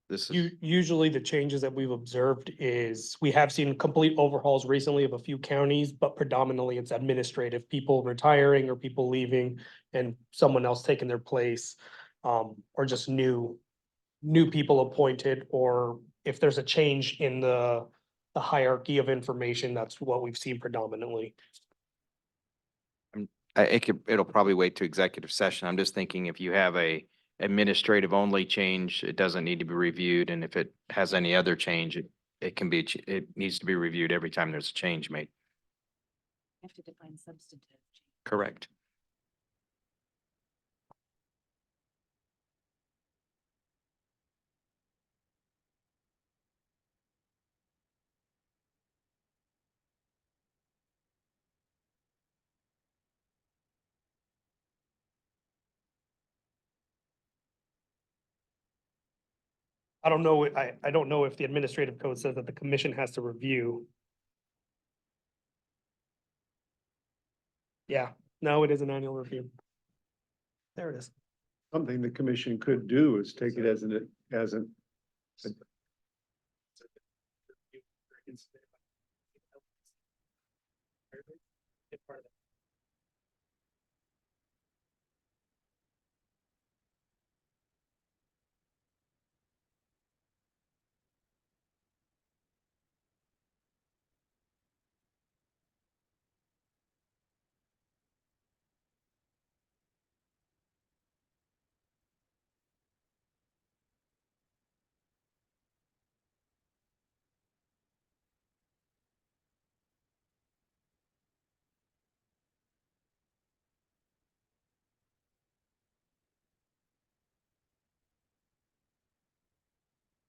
This is, Usually the changes that we've observed is we have seen complete overhauls recently of a few counties, but predominantly it's administrative, people retiring or people leaving and someone else taking their place. Or just new people appointed, or if there's a change in the hierarchy of information, that's what we've seen predominantly. it'll probably wait to executive session. I'm just thinking if you have a administrative only change, it doesn't need to be reviewed. And if it has any other change, it needs to be reviewed every time there's a change made. You have to define substantive. Correct. I don't know, I don't know if the administrative code says that the commission has to review. Yeah, no, it is an annual review. There it is. Something the commission could do is take it as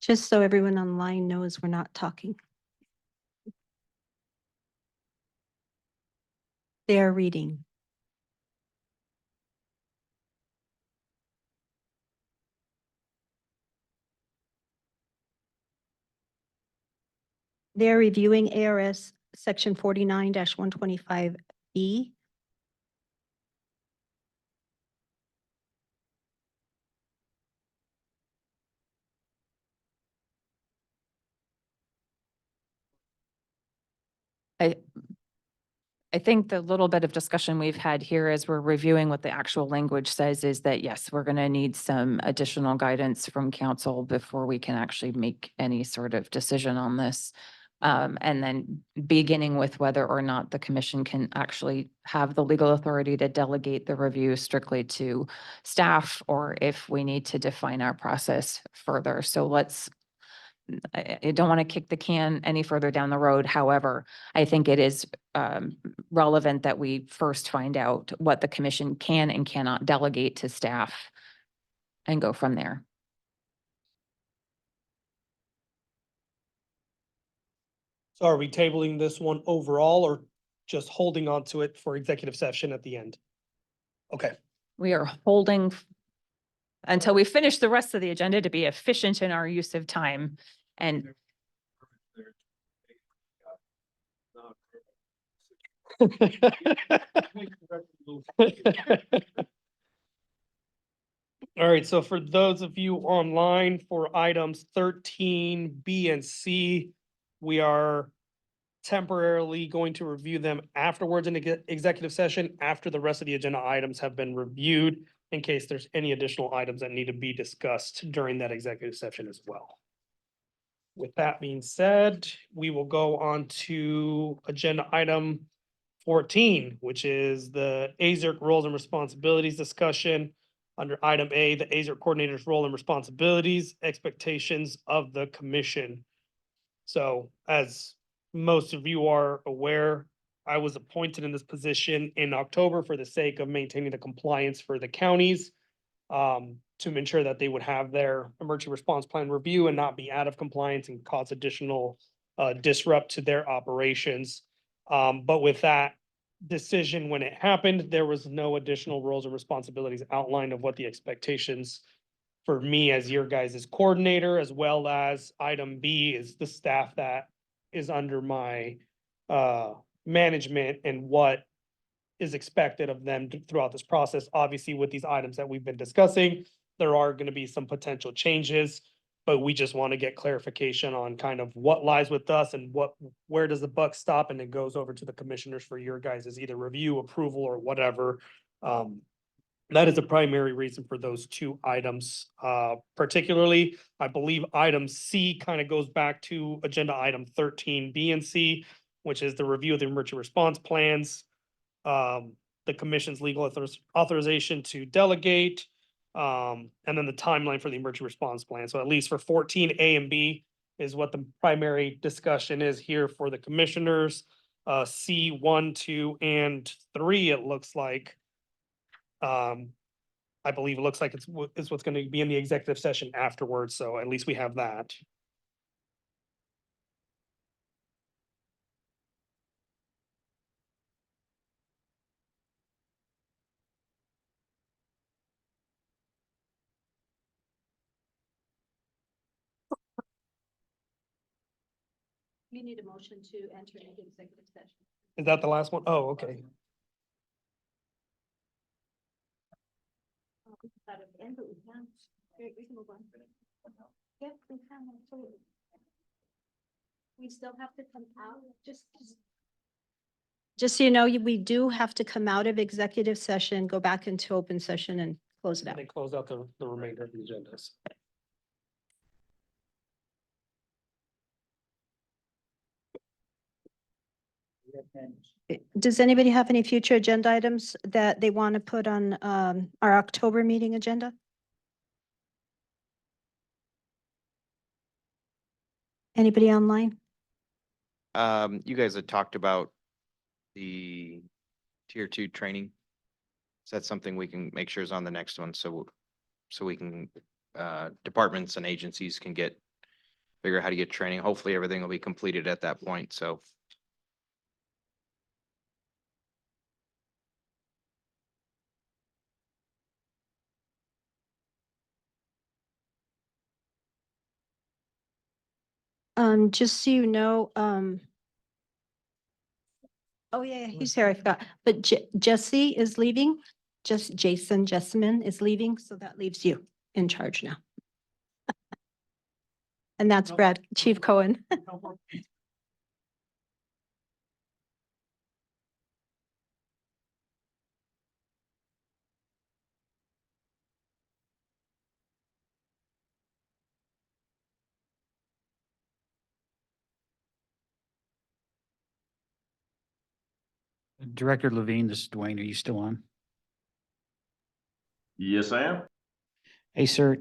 Just so everyone online knows we're not talking. They are reading. They're reviewing ARS section 49-125B. I think the little bit of discussion we've had here as we're reviewing what the actual language says is that, yes, we're going to need some additional guidance from council before we can actually make any sort of decision on this. And then beginning with whether or not the commission can actually have the legal authority to delegate the review strictly to staff, or if we need to define our process further. So I don't want to kick the can any further down the road. However, I think it is relevant that we first find out what the commission can and cannot delegate to staff and go from there. So are we tabling this one overall or just holding on to it for executive session at the end? Okay. We are holding until we finish the rest of the agenda to be efficient in our use of time. And all right, so for those of you online for items 13, B and C, we are temporarily going to review them afterwards in executive session after the rest of the agenda items have been reviewed, in case there's any additional items that need to be discussed during that executive session as well. With that being said, we will go on to agenda item 14, which is the AZERC roles and responsibilities discussion. Under item A, the AZERC coordinator's role and responsibilities, expectations of the commission. So as most of you are aware, I was appointed in this position in October for the sake of maintaining the compliance for the counties, to ensure that they would have their emergency response plan review and not be out of compliance and cause additional disrupt to their operations. But with that decision when it happened. There was no additional roles and responsibilities outlined of what the expectations for me as your guys' coordinator, as well as item B is the staff that is under my management and what is expected of them throughout this process. Obviously, with these items that we've been discussing, there are going to be some potential changes, but we just want to get clarification on kind of what lies with us and where does the buck stop, and it goes over to the commissioners for your guys' either review, approval, or whatever. That is the primary reason for those two items. Particularly, I believe item C kind of goes back to agenda item 13B and C, which is the review of the emergency response plans. The commission's legal authorization to delegate, and then the timeline for the emergency response plan. So at least for 14A and B is what the primary discussion is here for the commissioners. C 1, 2, and 3, it looks like. I believe it looks like it's what's going to be in the executive session afterwards. So at least we have that. You need a motion to enter into executive session. Is that the last one? Oh, okay. We can move on. Yeah, we can, absolutely. We still have to come out, just so you know, we do have to come out of executive session, go back into open session and close it out. And then close out the remainder of the agendas. Does anybody have any future agenda items that they want to put on our October meeting agenda? Anybody online? You guys had talked about the tier 2 training. Is that something we can make sure is on the next one? So we can, departments and agencies can figure out how to get training. Hopefully everything will be completed at that point. So. Just so you know, oh yeah, he's here, I forgot, but Jesse is leaving, Jason Jessamine is leaving, so that leaves you in charge now. And that's Brad, Chief Cohen. Director Levine, this is Dwayne. Are you still on? Yes, I am. Hey, sir,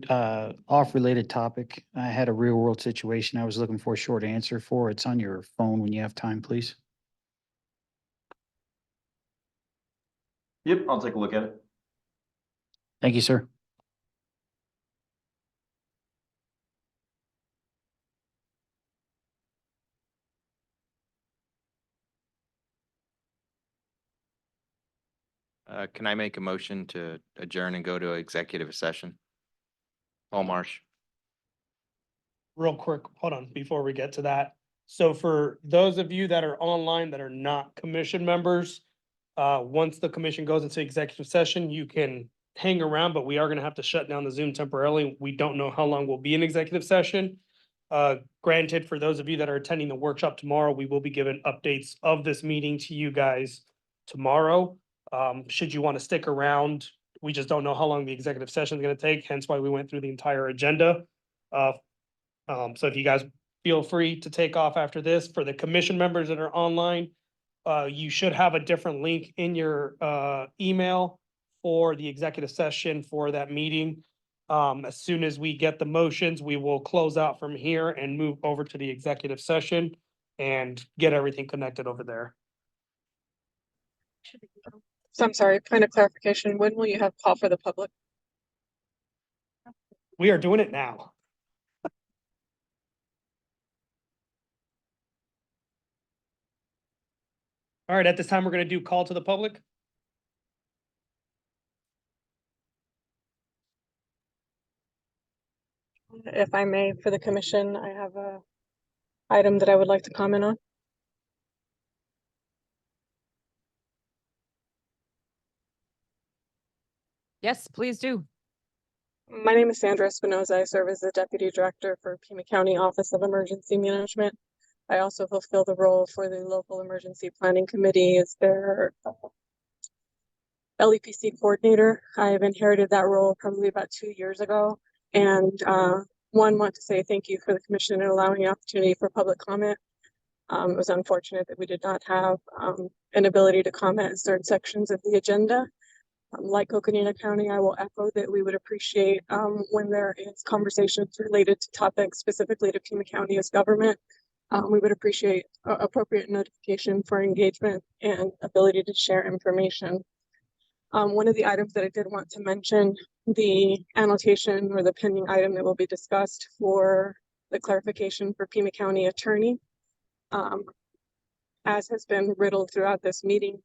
off related topic. I had a real world situation I was looking for a short answer for. It's on your phone when you have time, please. Yep, I'll take a look at it. Thank you, sir. Can I make a motion to adjourn and go to executive session? Paul Marsh. Real quick, hold on, before we get to that. So for those of you that are online that are not commission members, once the commission goes into executive session, you can hang around, but we are gonna have to shut down the Zoom temporarily. We don't know how long we'll be in executive session. Granted, for those of you that are attending the workshop tomorrow, we will be giving updates of this meeting to you guys tomorrow. Should you want to stick around, we just don't know how long the executive session is going to take, hence why we went through the entire agenda. So if you guys feel free to take off after this. For the commission members that are online, you should have a different link in your email for the executive session for that meeting. As soon as we get the motions, we will close out from here and move over to the executive session and get everything connected over there. So I'm sorry, point of clarification, when will you have call for the public? We are doing it now. All All right, at this time, we're gonna do call to the public. If I may, for the commission, I have a item that I would like to comment on. Yes, please do. My name is Sandra Espinoza. I serve as the Deputy Director for Pima County Office of Emergency Management. I also fulfill the role for the Local Emergency Planning Committee as their LEPC coordinator. I have inherited that role probably about 2 years ago. And want to say thank you for the commission and allowing the opportunity for public comment. It was unfortunate that we did not have an ability to comment in certain sections of the agenda. Like Coconino County, I will echo that we would appreciate when there is conversations related to topics specifically to Pima County as government. We would appreciate appropriate notification for engagement and ability to share information. One of the items that I did want to mention, the annotation or the pending item that will be discussed for the clarification for Pima County attorney. As has been riddled throughout this meeting,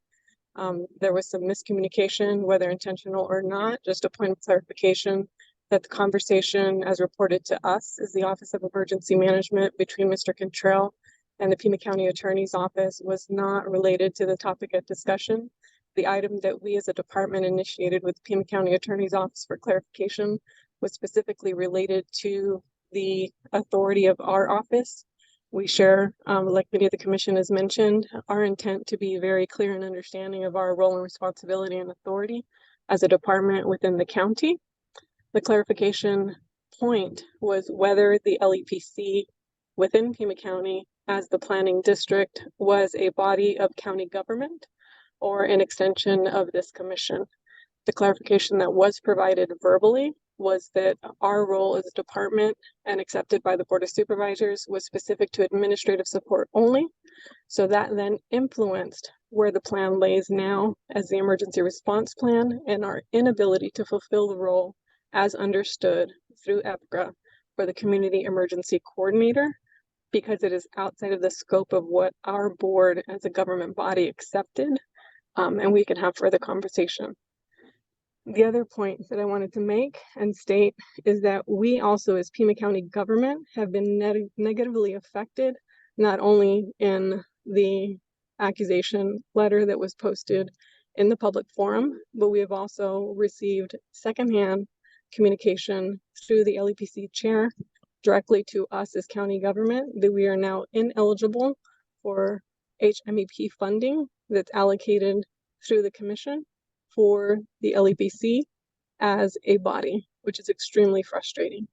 there was some miscommunication, whether intentional or not. Just a point of clarification that the conversation as reported to us is the Office of Emergency Management between Mr. Cantrell and the Pima County Attorney's Office was not related to the topic of discussion. The item that we as a department initiated with Pima County Attorney's Office for clarification was specifically related to the authority of our office. We share, like many of the commission has mentioned, our intent to be very clear and understanding of our role and responsibility and authority as a department within the county. The clarification point was whether the LEPC within Pima County as the planning district was a body of county government or an extension of this commission. The clarification that was provided verbally was that our role as a department and accepted by the Board of Supervisors was specific to administrative support only. So that then influenced where the plan lays now as the emergency response plan and our inability to fulfill the role as understood through EPGA for the community emergency coordinator, because it is outside of the scope of what our board as a government body accepted, and we can have further conversation. The other point that I wanted to make and state is that we also as Pima County government have been negatively affected, not only in the accusation letter that was posted in the public forum, but we have also received secondhand communication through the LEPC chair directly to us as county government that we are now ineligible for HMEP funding that's allocated through the commission for the LEPC as a body, which is extremely frustrating.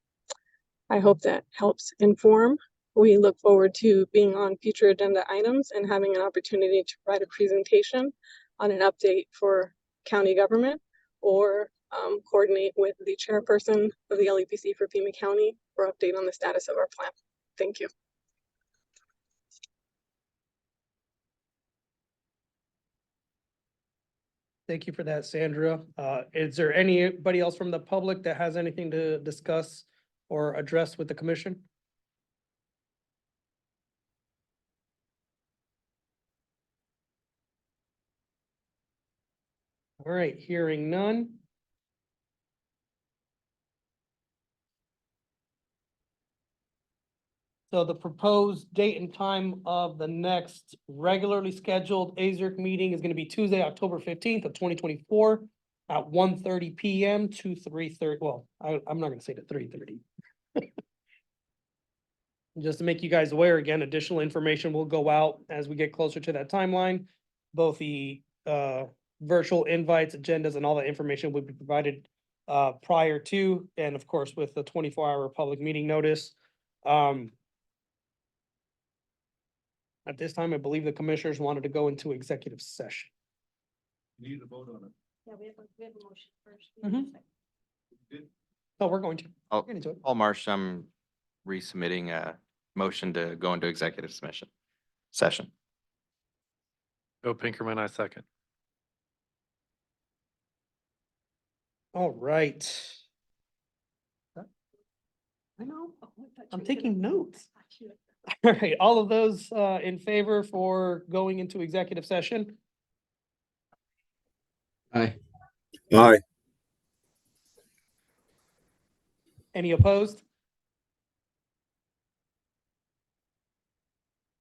I hope that helps inform. We look forward to being on future agenda items and having an opportunity to provide a presentation on an update for county government or coordinate with the chairperson of the LEPC for Pima County for update on the status of our plan. Thank you. Thank you for that, Sandra. Is there anybody else from the public that has anything to discuss or address with the commission? All right, hearing none. So the proposed date and time of the next regularly scheduled AZERC meeting is going to be Tuesday, October 15th of 2024 at 1:30 PM to 3:30. Well, I'm not going to say to 3:30. Just to make you guys aware, again, additional information will go out as we get closer to that timeline. Both the virtual invites, agendas, and all that information will be provided prior to, and of course, with the 24-hour public meeting notice. At this time, I believe the commissioners wanted to go into executive session. You need to vote on it. Yeah, we have a motion first. Oh, we're going to. Oh, We're gonna do it. Paul Marsh, I'm resubmitting a motion to go into executive session. Bill Pinkerman, I second. All right. I know. I'm taking notes. All right, all of those in favor for going into executive session? Aye. Aye. Any opposed?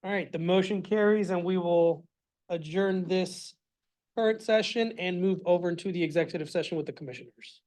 All right, the motion carries and we will adjourn this current session and move over into the executive session with the commissioners.